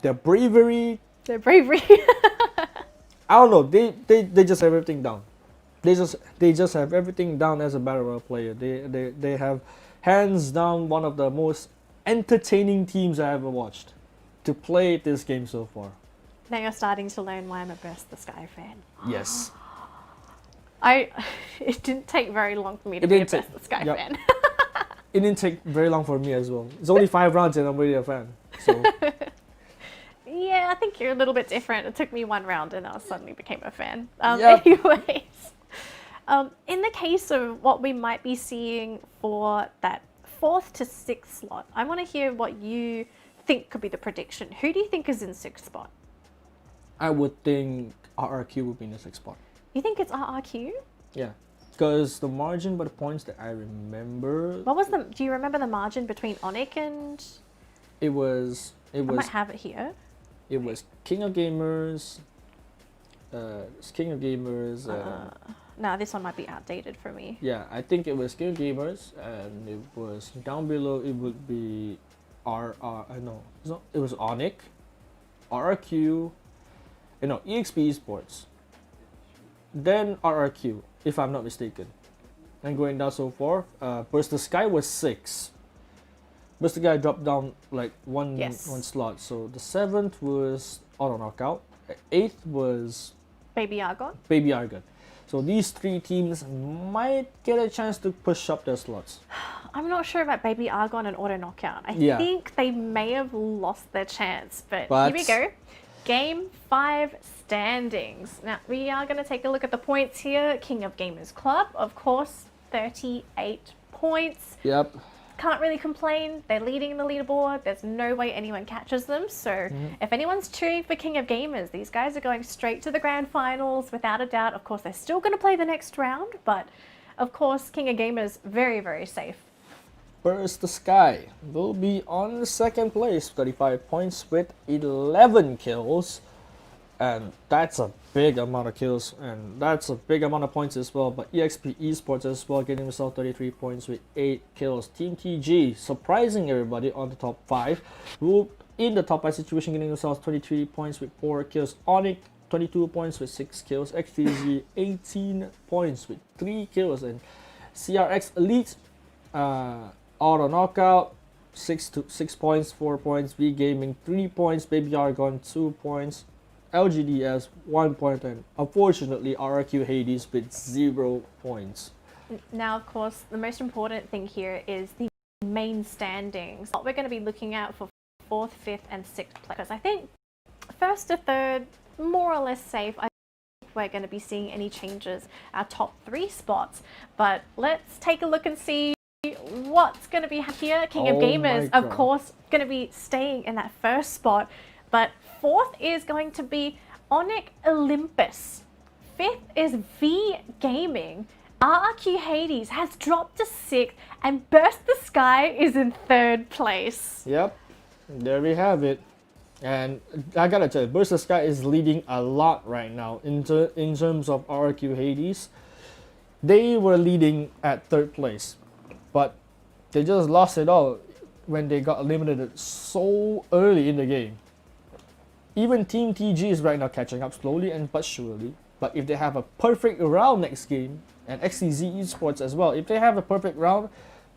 their bravery. Their bravery. I don't know. They just have everything down. They just have everything down as a battle royale player. They have hands down one of the most entertaining teams I ever watched to play this game so far. Now you're starting to learn why I'm a Burst the Sky fan. Yes. It didn't take very long for me to be a Burst the Sky yep. fan. It didn't take very long for me as well. It's only 5 rounds and I'm already a fan. So Yeah, I think you're a little bit different. It took me 1 round and I suddenly became a fan. Yep. Anyways, in the case of what we might be seeing for that 4th to 6th slot, I want to hear what you think could be the prediction. Who do you think is in 6th spot? I would think RRQ would be in the 6th spot. You think it's RRQ? Yeah. Because the margin by the points that I remember, What was the? Do you remember the margin between Onic and? it was I might have it here. it was King of Gamers. It's King of Gamers. No, this one might be outdated for me. Yeah, I think it was King of Gamers, and it was down below. It would be no, it was Onic, RRQ, EXP Esports, then RRQ, if I'm not mistaken, and going down so far. Burst the Sky was 6. Burst the Sky dropped down like one slot. So the 7th was Auto Knockout, 8th was Baby Argon. Baby Argon. So these 3 teams might get a chance to push up their slots. I'm not sure about Baby Argon and Auto Knockout. I Yeah. think they may have lost their chance, but here we go. Game 5 standings. Now, we are going to take a look at the points here. King of Gamers Club, of course, 38 points. Yep. Can't really complain. They're leading the leaderboard. There's no way anyone catches them. So if anyone's cheering for King of Gamers, these guys are going straight to the grand finals without a doubt. Of course, they're still going to play the next round, but of course, King of Gamers, very, very safe. Burst the Sky will be on the 2nd place, 35 points with 11 kills. And that's a big amount of kills, and that's a big amount of points as well. But EXP Esports as well, getting himself 33 points with 8 kills. Team TG surprising everybody on the top 5. Who in the top 5 situation, getting themselves 23 points with 4 kills. Onic 22 points with 6 kills. XTZ 18 points with 3 kills, and CRX Elite Auto Knockout 6 points, 4 points. V Gaming 3 points. Baby Argon 2 points. LGDS 1 point, and unfortunately RRQ Hades with 0 points. Now, of course, the most important thing here is the main standings. What we're going to be looking at for 4th, 5th, and 6th place. Because I think 1st to 3rd, more or less safe. I don't think we're going to be seeing any changes our top 3 spots. But let's take a look and see what's going to be here. King of Gamers, of course, going to be staying in that 1st spot. But 4th is going to be Onic Olympus. 5th is V Gaming. RRQ Hades has dropped to 6th, and Burst the Sky is in 3rd place. Yep, there we have it. And I gotta tell you, Burst the Sky is leading a lot right now in terms of RRQ Hades. They were leading at 3rd place, but they just lost it all when they got eliminated so early in the game. Even Team TG is right now catching up slowly and but surely. But if they have a perfect round next game, and XTZ Esports as well, if they have a perfect round,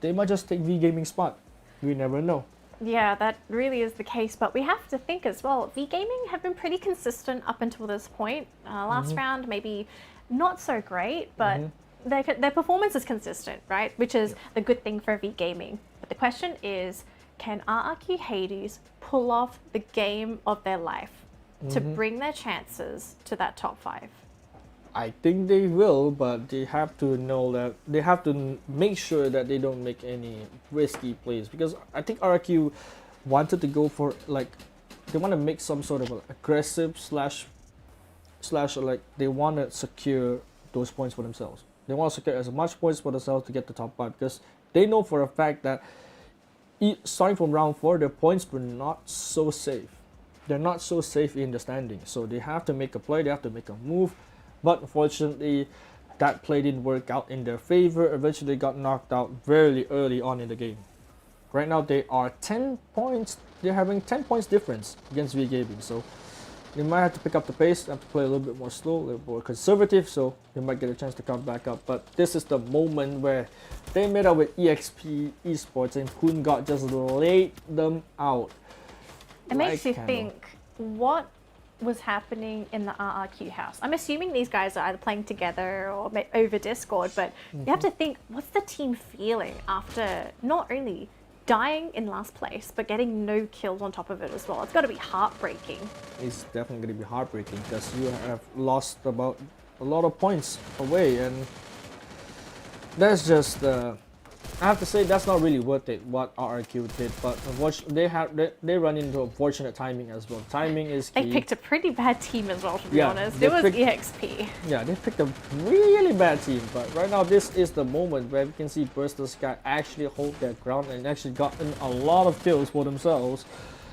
they might just take V Gaming spot. We never know. Yeah, that really is the case. But we have to think as well, V Gaming have been pretty consistent up until this point. Last round, maybe not so great, but their performance is consistent, right? Which is the good thing for V Gaming. But the question is, can RRQ Hades pull off the game of their life to bring their chances to that top 5? I think they will, but they have to know that they have to make sure that they don't make any risky plays, because I think RQ wanted to go for like they want to make some sort of aggressive slash like they want to secure those points for themselves. They want to secure as much points for themselves to get the top 5, because they know for a fact that starting from round 4 their points were not so safe. They're not so safe in the standings, so they have to make a play, they have to make a move. But unfortunately, that play didn't work out in their favor. Eventually, they got knocked out very early on in the game. Right now, they are 10 points. They're having 10 points difference against V Gaming. So they might have to pick up the pace, have to play a little bit more slow, a little more conservative. So they might get a chance to come back up. But this is the moment where they met up with EXP Esports, and Poon God just laid them out. It makes you think, what was happening in the RRQ house? I'm assuming these guys are either playing together or over Discord, but you have to think, what's the team feeling after not only dying in last place, but getting no kills on top of it as well? It's got to be heartbreaking. It's definitely going to be heartbreaking, because you have lost about a lot of points away, and that's just I have to say that's not really worth it what RRQ did, but they run into unfortunate timing as well. Timing is key. They picked a pretty bad team as well, to be honest. They It was picked- EXP. Yeah, they picked a really bad team, but right now this is the moment where we can see Burst the Sky actually hold their ground and actually gotten a lot of kills for themselves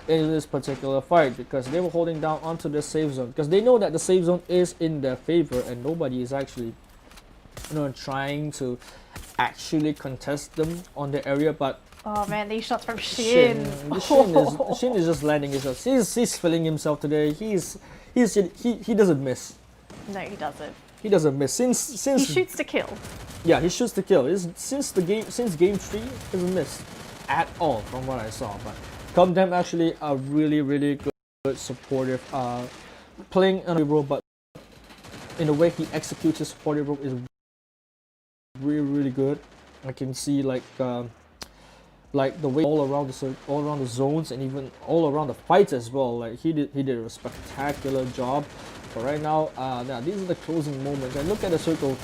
in this particular fight, because they were holding down onto the safe zone, because they know that the safe zone is in their favor and nobody is actually trying to actually contest them on the area. But Oh man, these shots from Shin. Shin is just landing his shots. He's feeling himself today. He doesn't miss. No, he doesn't. He doesn't miss since He shoots to kill. yeah, he shoots to kill. Since game 3 he hasn't missed at all from what I saw. But Comdem actually a really good supportive playing on the role, but in the way he executes his supportive role is really good. I can see like the way all around the zones and even all around the fights as well. Like he did a spectacular job. But right now, now these are the closing moments. And look at the circle.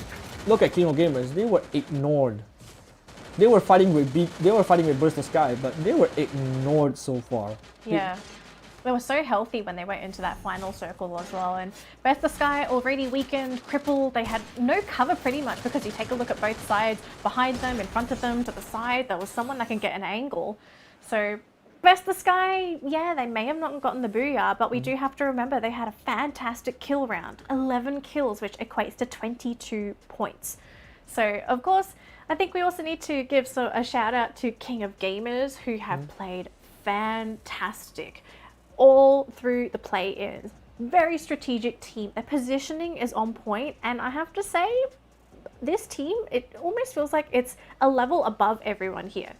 Look at King of Gamers. They were ignored. They were fighting with Burst the Sky, but they were ignored so far. Yeah. They were so healthy when they went into that final circle as well. And Burst the Sky already weakened, crippled. They had no cover pretty much, because you take a look at both sides, behind them, in front of them, to the side, there was someone that can get an angle. So Burst the Sky, yeah, they may have not gotten the booyah, but we do have to remember they had a fantastic kill round. 11 kills, which equates to 22 points. So, of course, I think we also need to give a shout out to King of Gamers, who have played fantastic all through the play-ins. Very strategic team. Their positioning is on point, and I have to say, this team, it almost feels like it's a level above everyone here.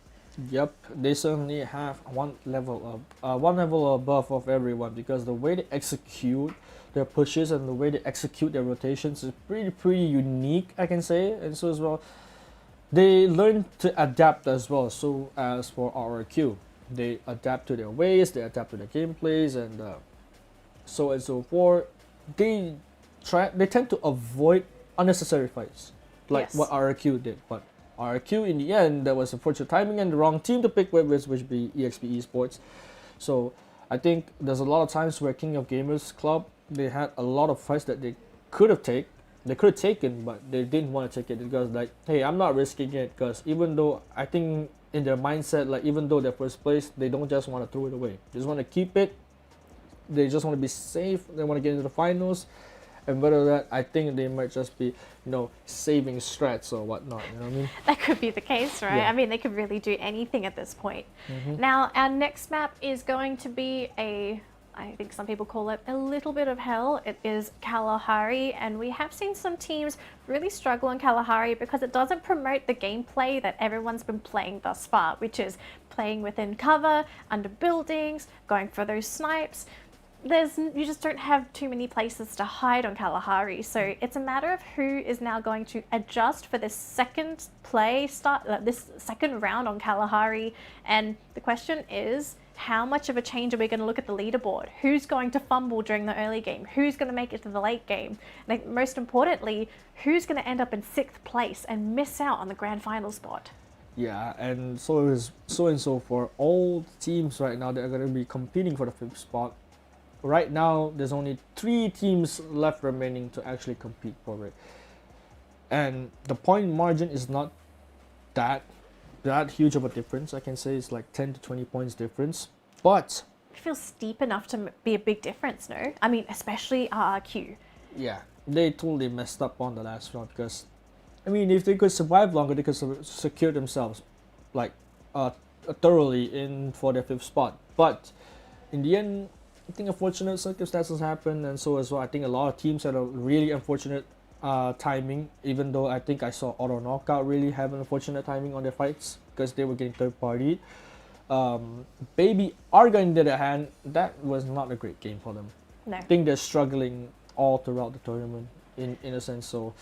Yep, they certainly have one level above of everyone, because the way they execute their pushes and the way they execute their rotations is pretty unique, I can say. And so as well, they learn to adapt as well. So as for RRQ, they adapt to their ways, they adapt to their gameplays, and so and so forth. They tend to avoid unnecessary fights, like Yes. what RRQ did. But RRQ, in the end, there was unfortunate timing and the wrong team to pick with, which would be EXP Esports. So I think there's a lot of times where King of Gamers Club, they had a lot of fights that they could have taken, but they didn't want to take it, because like, hey, I'm not risking it, because even though I think in their mindset, like even though they're first place, they don't just want to throw it away. They just want to keep it. They just want to be safe. They want to get into the finals. And whether that, I think they might just be, saving strats or whatnot. You know what I mean? That could be the case, right? Yeah. I mean, they could really do anything at this point. Now, our next map is going to be I think some people call it a little bit of hell. It is Kalahari, and we have seen some teams really struggle in Kalahari because it doesn't promote the gameplay that everyone's been playing thus far, which is playing within cover, under buildings, going for those snipes. You just don't have too many places to hide on Kalahari, so it's a matter of who is now going to adjust for this second this second round on Kalahari. And the question is, how much of a change are we going to look at the leaderboard? Who's going to fumble during the early game? Who's going to make it to the late game? And most importantly, who's going to end up in 6th place and miss out on the grand final spot? Yeah, and so for all teams right now that are going to be competing for the 5th spot. Right now, there's only 3 teams left remaining to actually compete for it. And the point margin is not that huge of a difference. I can say it's like 10 to 20 points difference. But it feels steep enough to be a big difference, no? I mean, especially RRQ. yeah, they totally messed up on the last round because, I mean, if they could survive longer, they could secure themselves like thoroughly in for their 5th spot. But in the end, I think unfortunate circumstances happen, and so as well. I think a lot of teams had a really unfortunate timing, even though I think I saw Auto Knockout really have an unfortunate timing on their fights because they were getting third party. Baby Argon, on the other hand, that was not a great game for them. No. I think they're struggling all throughout the tournament in a sense, so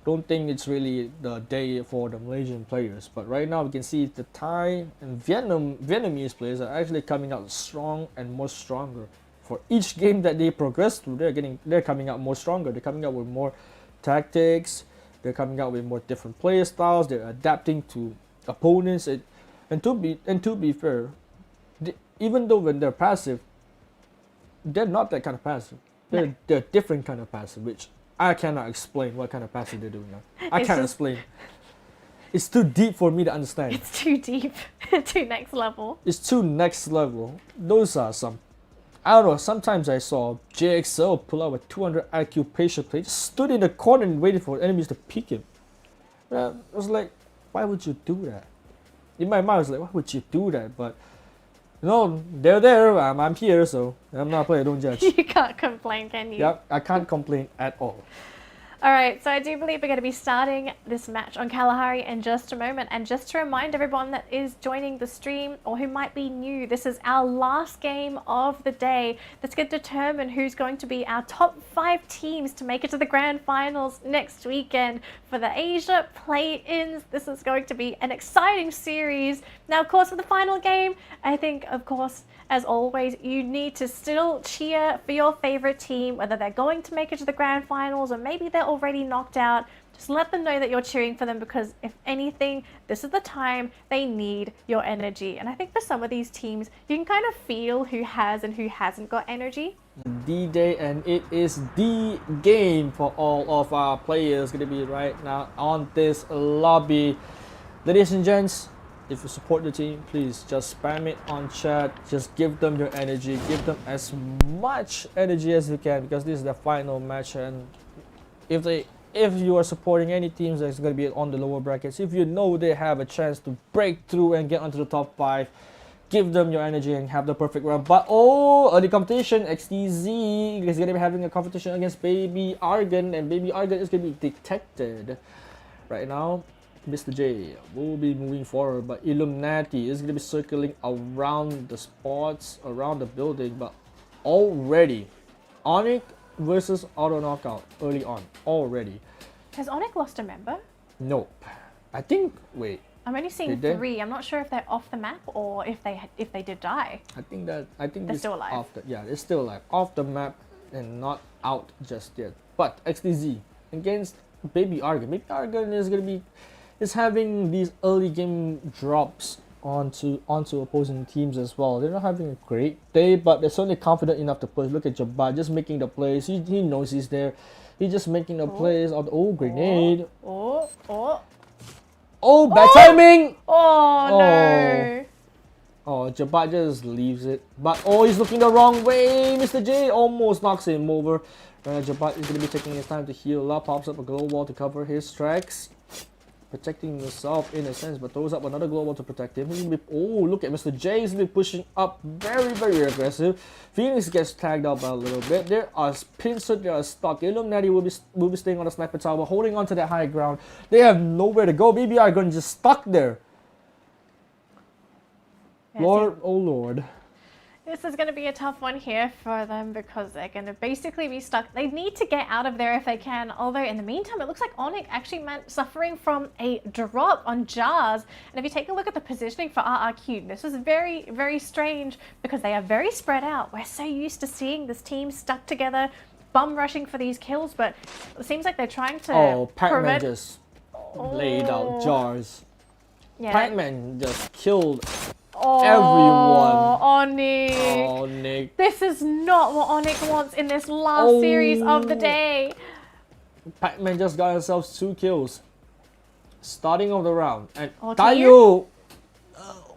don't think it's really the day for the Malaysian players. But right now we can see the Thai and Vietnamese players are actually coming out strong and more stronger. For each game that they progress through, they're coming out more stronger. They're coming out with more tactics. They're coming out with more different player styles. They're adapting to opponents. And to be fair, even though when they're passive, they're not that kind of passive. They're a different kind of passive, which I cannot explain what kind of passive they're doing now. I can't explain. It's too deep for me to understand. It's too deep, too next level. It's too next level. Those are some, I don't know, sometimes I saw JXL pull out a 200 IQ patient play, just stood in the corner and waited for enemies to peek him. I was like, why would you do that? In my mind, I was like, why would you do that? But no, they're there, I'm here, so I'm not playing, don't judge. You can't complain, can you? Yep, I can't complain at all. All right, so I do believe we're going to be starting this match on Kalahari in just a moment. And just to remind everyone that is joining the stream or who might be new, this is our last game of the day that's going to determine who's going to be our top 5 teams to make it to the grand finals next weekend for the Asia play-ins. This is going to be an exciting series. Now, of course, for the final game, I think, of course, as always, you need to still cheer for your favorite team, whether they're going to make it to the grand finals or maybe they're already knocked out. Just let them know that you're cheering for them, because if anything, this is the time they need your energy. And I think for some of these teams, you can kind of feel who has and who hasn't got energy. D-Day, and it is the game for all of our players going to be right now on this lobby. Ladies and gents, if you support the team, please just spam it on chat. Just give them your energy. Give them as much energy as you can, because this is the final match. And if you are supporting any teams that's going to be on the lower brackets, if you know they have a chance to break through and get onto the top 5, give them your energy and have the perfect run. But early competition, XTZ is going to be having a competition against Baby Argon, and Baby Argon is going to be detected right now. Mr. J will be moving forward, but Illuminati is going to be circling around the spots, around the building. But already, Onyx versus Auto Knockout early on already. Has Onyx lost a member? Nope. I think, wait. I'm only seeing 3. I'm not sure if they're off the map or if they did die. I think they're still alive. They're still alive. Off the map and not out just yet. But XTZ against Baby Argon. Baby Argon is having these early game drops onto opposing teams as well. They're not having a great day, but they're certainly confident enough to push. Look at Jabbar just making the plays. He knows he's there. He's just making the plays. Grenade. Bad timing! No. Jabbar just leaves it. But he's looking the wrong way. Mr. J almost knocks him over. Jabbar is going to be taking his time to heal up. Pops up a glow wall to cover his tracks. protecting himself in a sense, but throws up another global to protect him. Oh, look at Mr. J. He's been pushing up very, very aggressive. Phoenix gets tagged out by a little bit. There are Pincer, they are stuck. Illuminati will be staying on the sniper tower, holding on to that high ground. They have nowhere to go. BBR going just stuck there. Yeah, Lord, oh Lord. This is going to be a tough one here for them because they're going to basically be stuck. They need to get out of there if they can. Although in the meantime, it looks like Onyx actually suffering from a drop on jars. And if you take a look at the positioning for RRQ, this is very, very strange because they are very spread out. We're so used to seeing this team stuck together, bum rushing for these kills, but it seems like they're trying to Pac-Man just laid out jars. Yeah. Pac-Man just killed Oh, everyone. Onyx. Oh, Nick. This is not what Onyx wants in this last series of the day. Pac-Man just got himself 2 kills. Starting of the round. And Tayo? Tayo,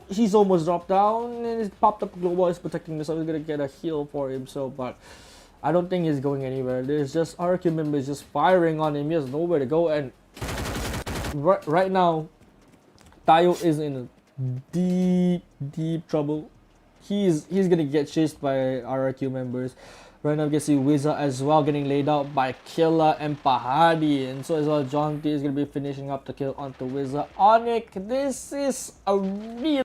he's almost dropped down and he's popped up global. He's protecting himself. He's gonna get a heal for himself, but I don't think he's going anywhere. There's just RQ members just firing on him. He has nowhere to go, and right now, Tayo is in a deep trouble. He's gonna get chased by RRQ members. Right now we can see Wizard as well getting laid out by Killa and Pahadi, and so as well John T is gonna be finishing up the kill onto Wizard. Onyx, this is a real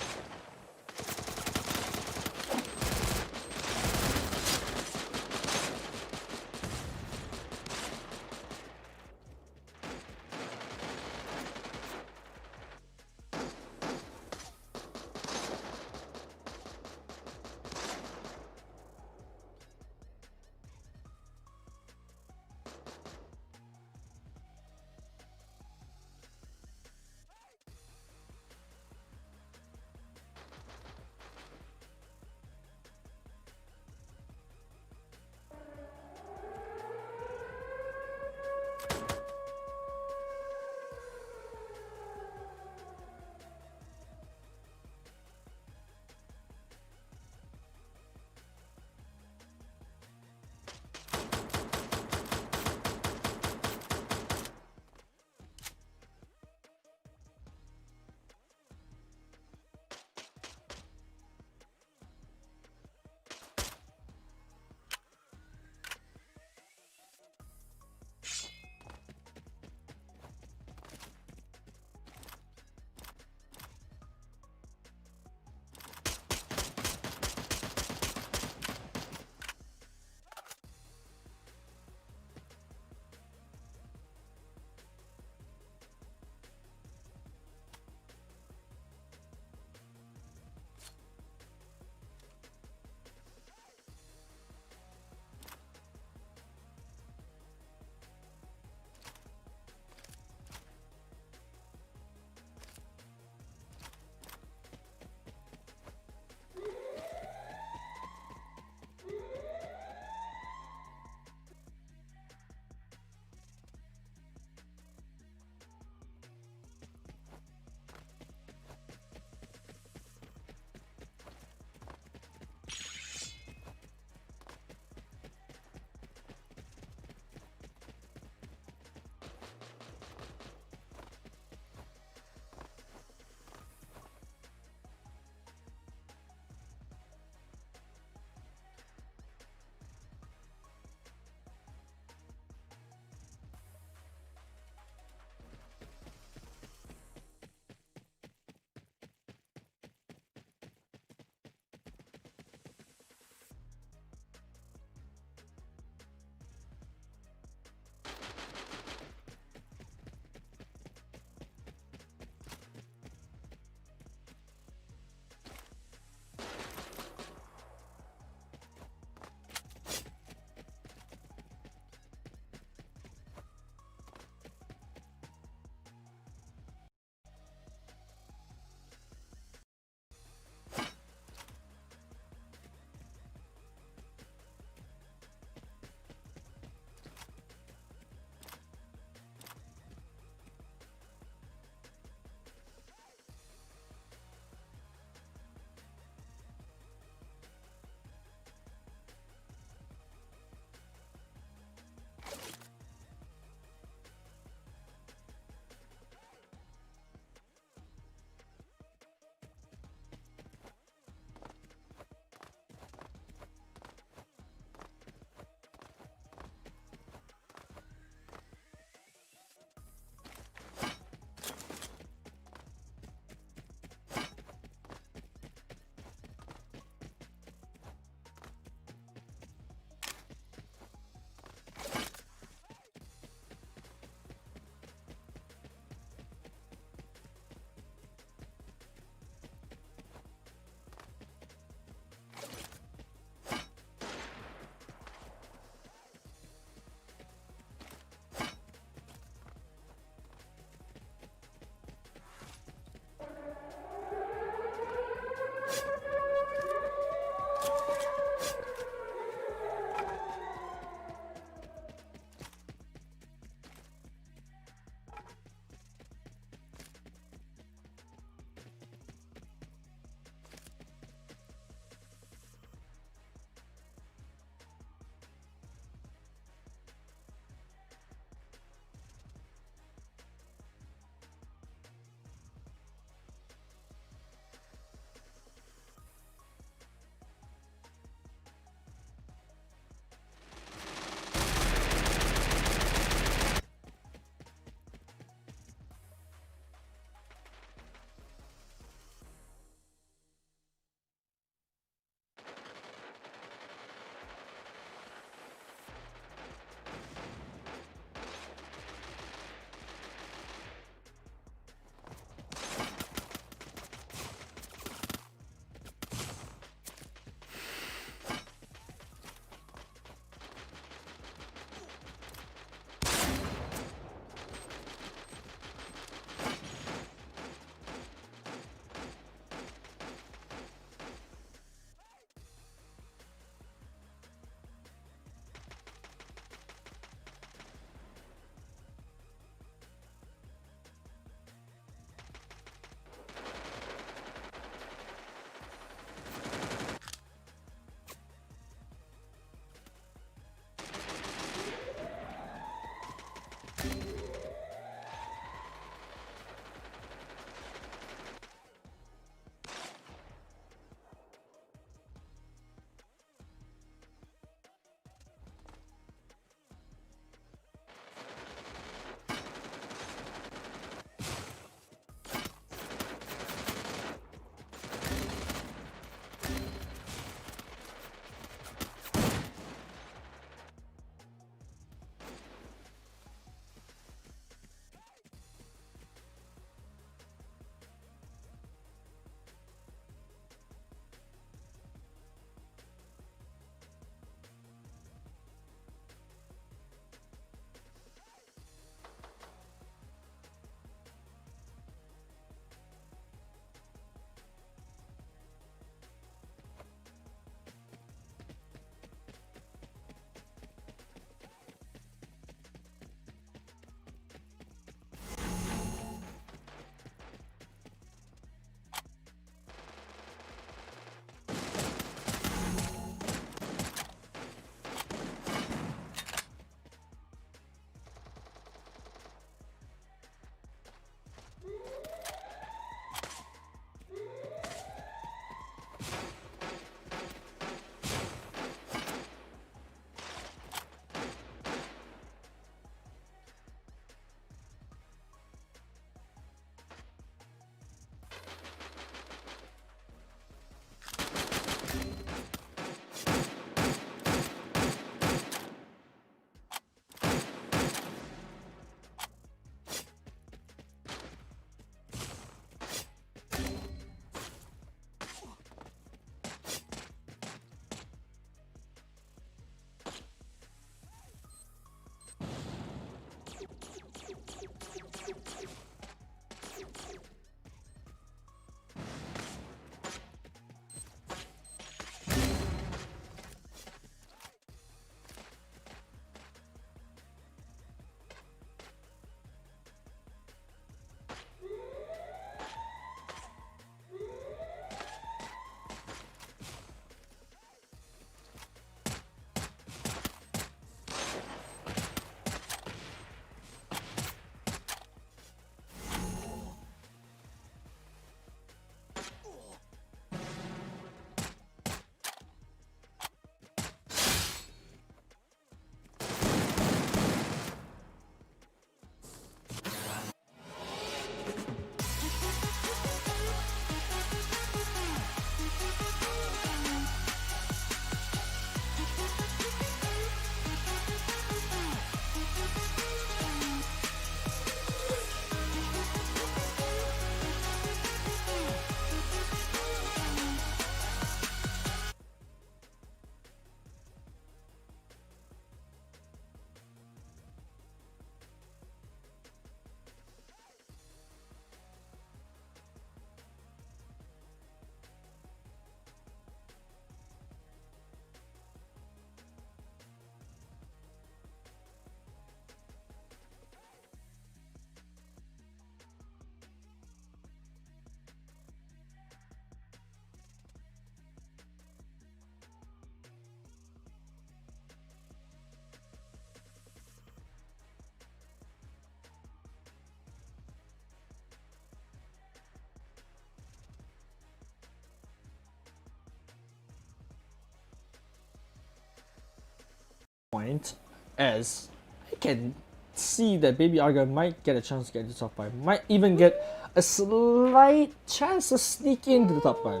point, as I can see that Baby Arga might get a chance to get into top 5. Might even get a slight chance to sneak into the top 5.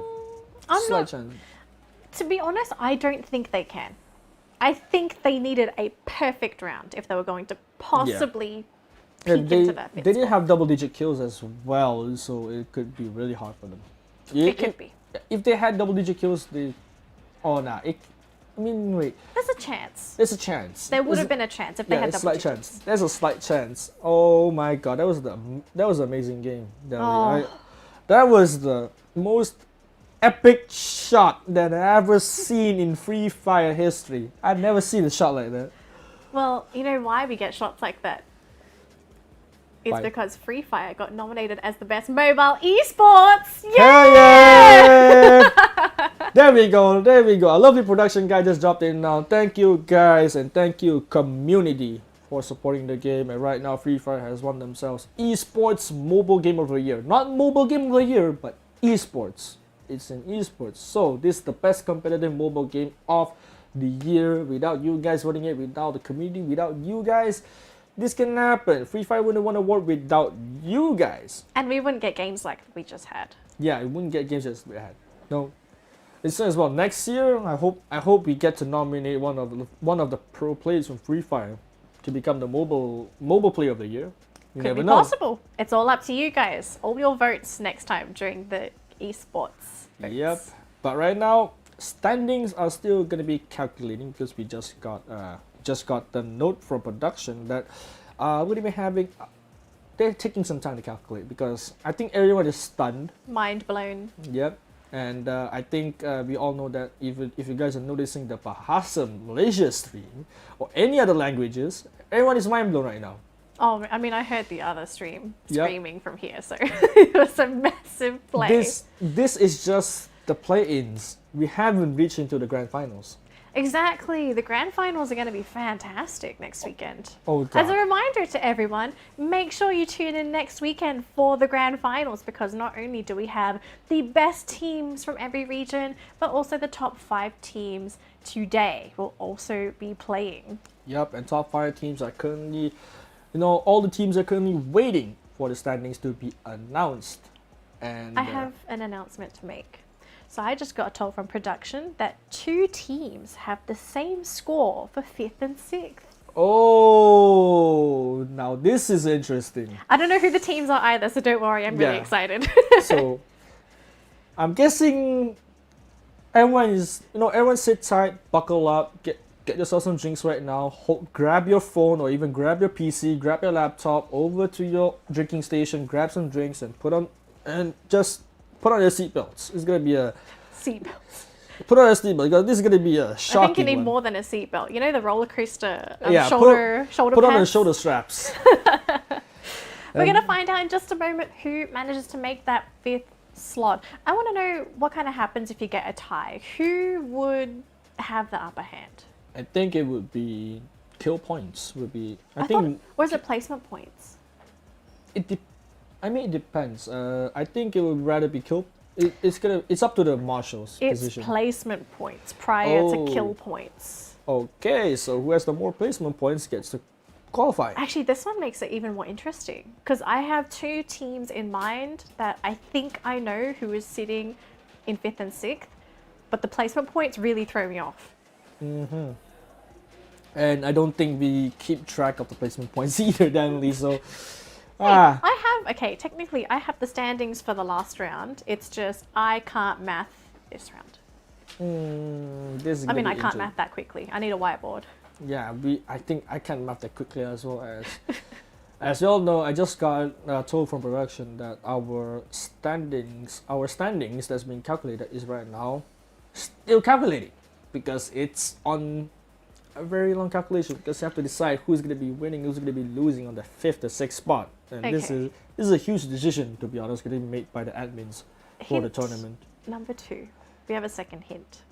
Slight chance. To be honest, I don't think they can. I think they needed a perfect round if they were going to possibly peek into that fifth They did spot. have double-digit kills as well, so it could be really hard for them. It could be. If they had double-digit kills, they... Oh, nah. I mean, wait. There's a chance. There's a chance. There would have been a chance if they had a double slight digits. chance. There's a slight chance. Oh my god, that was an amazing game. That was the most epic shot that I've ever seen in Free Fire history. I've never seen a shot like that. Well, you know why we get shots like that? It's Why? because Free Fire got nominated as the best mobile esports. Hell Yeah! yeah! There we go. A lovely production guy just dropped in now. Thank you guys and thank you community for supporting the game. And right now Free Fire has won themselves Esports Mobile Game of the Year. Not Mobile Game of the Year, but Esports. It's an esports. So this is the best competitive mobile game of the year. Without you guys voting it, without the community, without you guys, this can happen. Free Fire wouldn't won an award without you guys. And we wouldn't get games like we just had. Yeah, it wouldn't get games as we had. No. It's as well. Next year, I hope we get to nominate one of the pro players from Free Fire to become the mobile player of the year. You Could never be know. possible. It's all up to you guys. All your votes next time during the esports. votes. Yep. But right now, standings are still gonna be calculating because we just got the note from production that we're gonna be having. They're taking some time to calculate because I think everyone is stunned. Mind blown. Yep. And I think we all know that if you guys are noticing the Bahasa Malaysia stream or any other languages, everyone is mind blown right now. Oh, I mean, I heard the other stream Yep. screaming from here, so it was a massive play. This is just the play-ins. We haven't reached into the grand finals. Exactly. The grand finals are going to be fantastic next weekend. Oh god. As a reminder to everyone, make sure you tune in next weekend for the grand finals because not only do we have the best teams from every region, but also the top 5 teams today will also be playing. Yep, and top 5 teams are currently, all the teams are currently waiting for the standings to be announced. And I have an announcement to make. So I just got told from production that 2 teams have the same score for 5th and 6th. Oh, now this is interesting. I don't know who the teams are either, so don't worry, I'm really Yeah. excited. So, I'm guessing everyone sit tight, buckle up, get yourself some drinks right now. Grab your phone or even grab your PC, grab your laptop, over to your drinking station, grab some drinks and put on your seatbelts. It's gonna be a Seatbelts. put on a seatbelt because this is gonna be a shocking I think you need one. more than a seatbelt. You know the roller coaster Yeah, shoulder Put on the pads? shoulder straps. We're going to find out in just a moment who manages to make that 5th slot. I want to know what kind of happens if you get a tie. Who would have the upper hand? I think it would be kill points. I thought, think or is it placement points? it depends. I think it would rather be kill. It's up to the marshal's It's position. placement points prior Oh. to kill points. Okay, so who has the more placement points gets to qualify. Actually, this one makes it even more interesting because I have 2 teams in mind that I think I know who is sitting in 5th and 6th, but the placement points really throw me off. And I don't think we keep track of the placement points either, Danley. So, Technically I have the standings for the last round. It's just I can't math this round. this is I mean, gonna I be can't interesting. math that quickly. I need a whiteboard. Yeah, I think I can math that quickly as well as. As you all know, I just got told from production that our standings that's being calculated is right now still calculating because it's on a very long calculation because you have to decide who's going to be winning, who's going to be losing on the 5th or 6th spot. And this is a huge decision, to be honest, going to be made by the admins for the Hint tournament. number 2. We have a second hint.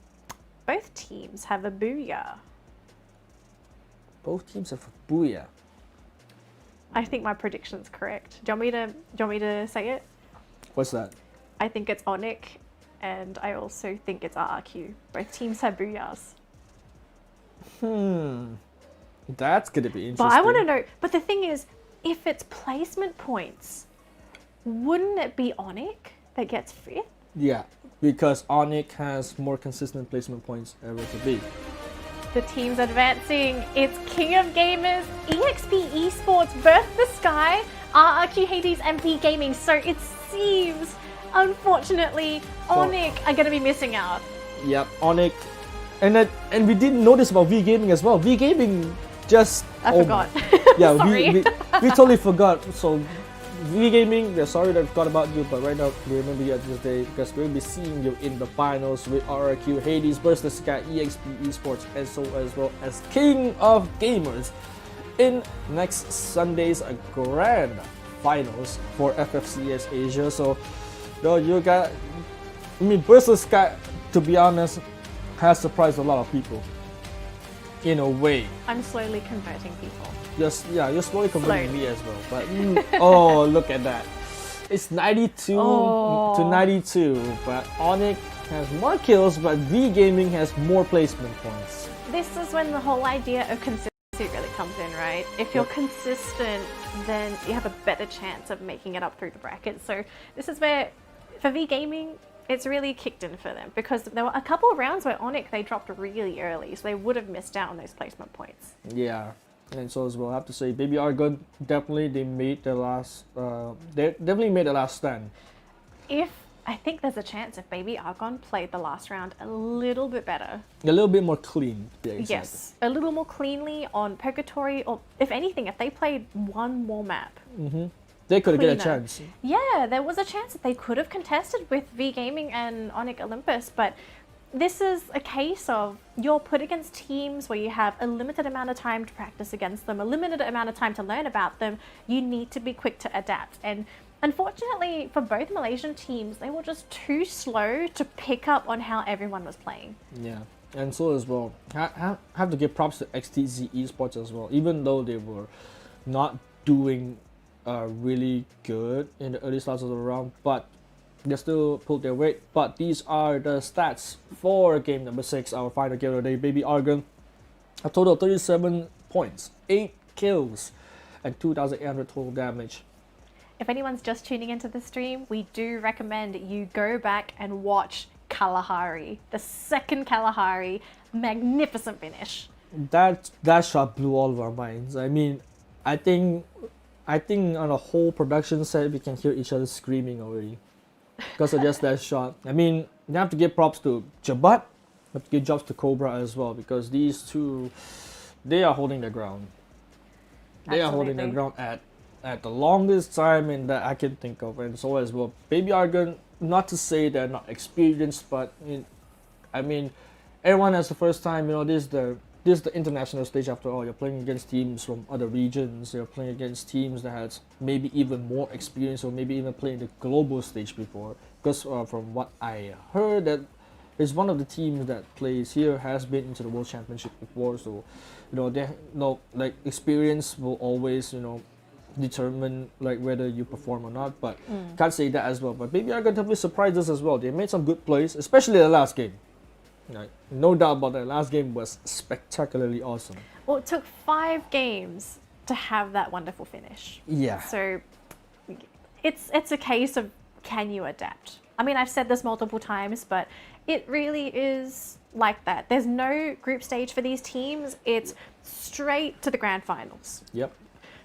Both teams have a booyah. Both teams have a booyah. I think my prediction's correct. Do you want me to say it? What's that? I think it's Onic, and I also think it's RRQ. Both teams have booyahs. That's gonna be interesting. But I want to know. But the thing is, if it's placement points, wouldn't it be Onyx that gets fifth? Yeah, because Onyx has more consistent placement points ever to be. The team's advancing. It's King of Gamers, EXP Esports, Birth the Sky, RRQ Hades, and V Gaming. So it seems, unfortunately, Onyx are going to be missing out. Yep, Onyx. And we didn't notice about V Gaming as well. V Gaming just... I forgot. Yeah, Sorry. we totally forgot. So V Gaming, we're sorry that I forgot about you, but right now we remember you at this day because we'll be seeing you in the finals with RRQ, Hades, Burst Sky, EXP Esports, and so as well as King of Gamers in next Sunday's grand finals for FFCS Asia. So, you got, I mean, Burst Sky, to be honest, has surprised a lot of people. In a way. I'm slowly converting people. You're slowly converting Slowly. me as well. But oh, look at that! It's 92 to 92. But Onyx has more kills, but V Gaming has more placement points. This is when the whole idea of consistency really comes in, right? If you're consistent, then you have a better chance of making it up through the bracket. So this is where, for V Gaming, it's really kicked in for them because there were a couple of rounds where Onyx they dropped really early, so they would have missed out on those placement points. Yeah, and so as well, I have to say, Baby Argon definitely they made the last. They definitely made the last stand. I think there's a chance if Baby Argon played the last round a little bit better. A little bit more clean. Yeah, exactly. Yes, a little more cleanly on Purgatory, or if anything, if they played one more map. They could get a cleaner. chance. Yeah, there was a chance that they could have contested with V Gaming and Onyx Olympus, but this is a case of you're put against teams where you have a limited amount of time to practice against them, a limited amount of time to learn about them. You need to be quick to adapt. And unfortunately, for both Malaysian teams, they were just too slow to pick up on how everyone was playing. Yeah, and so as well, have to give props to XTZ Esports as well, even though they were not doing really good in the early starts of the round, but they still pulled their weight. But these are the stats for game number 6, our final game of the day. Baby Argon, a total of 37 points, 8 kills, and 2,800 total damage. If anyone's just tuning into the stream, we do recommend you go back and watch Kalahari, the second Kalahari, magnificent finish. That shot blew all of our minds. I mean, I think on a whole production set we can hear each other screaming already because of just that shot. I mean, you have to give props to Jabat, you have to give props to Cobra as well because these two, they are holding their ground. They are holding their ground at the longest time in that I can think of, and so as well. Baby Argon, not to say they're not experienced, but I mean, everyone has the first time. This is the international stage after all. You're playing against teams from other regions. You're playing against teams that has maybe even more experience or maybe even playing the global stage before. Because from what I heard, that is one of the teams that plays here has been into the World Championship before. So, experience will always, determine whether you perform or not. But can't say that as well. But Baby Argon definitely surprised us as well. They made some good plays, especially the last game. No doubt about that. Last game was spectacularly awesome. Well, it took 5 games to have that wonderful finish. Yeah. So it's a case of, can you adapt? I mean, I've said this multiple times, but it really is like that. There's no group stage for these teams. It's straight to the grand finals. Yep.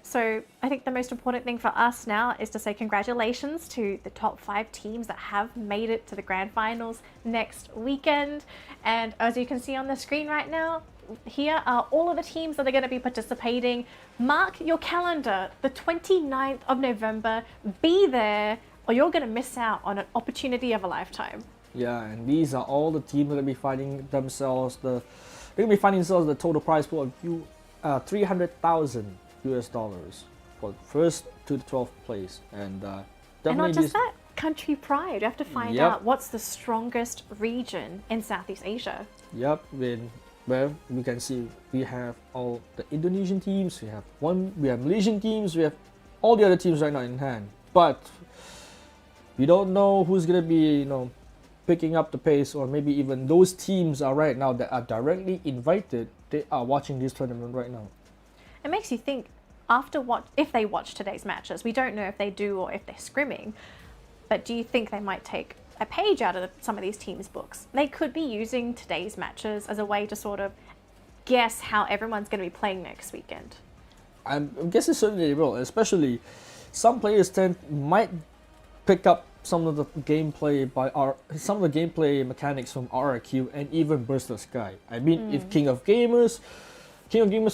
So I think the most important thing for us now is to say congratulations to the top 5 teams that have made it to the grand finals next weekend. And as you can see on the screen right now, here are all of the teams that are going to be participating. Mark your calendar, the 29th of November. Be there or you're going to miss out on an opportunity of a lifetime. Yeah, and these are all the teams that will be finding themselves the total prize pool of $300,000 for first to the 12th place, and not definitely just that, country pride. You have to find out what's the strongest region in Southeast Asia. Yep. Well, we can see we have all the Indonesian teams, we have Malaysian teams, we have all the other teams right now in hand, but we don't know who's gonna be picking up the pace, or maybe even those teams are right now that are directly invited. They are watching this tournament right now. It makes you think if they watch today's matches. We don't know if they do or if they're scrimming, but do you think they might take a page out of some of these teams' books? They could be using today's matches as a way to sort of guess how everyone's going to be playing next weekend. I'm guessing certainly they will, especially some players might pick up some of the gameplay mechanics from RRQ and even Burst the Sky. I mean, if King of Gamers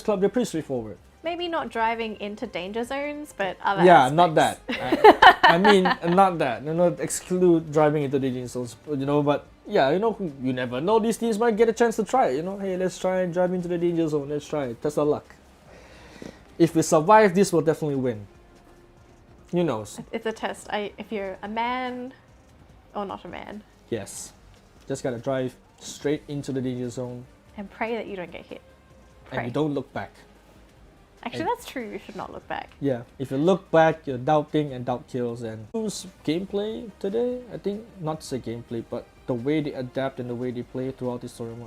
Club, they're pretty straightforward. Maybe not driving into danger zones, but other Yeah, not that. aspects. I mean, not that. Not exclude driving into danger zones, but yeah, you never know. These teams might get a chance to try it. Hey, let's try and drive into the danger zone. Let's try it. Test our luck. If we survive, this will definitely win. Who knows? It's a test. If you're a man or not a man, Yes. Just gotta drive straight into the danger zone and pray that you don't get hit. and you Pray. don't look back. Actually, that's true. You should not look back. Yeah, if you look back, you're doubting and doubt kills. And who's gameplay today? I think not to say gameplay, but the way they adapt and the way they play throughout the story mode.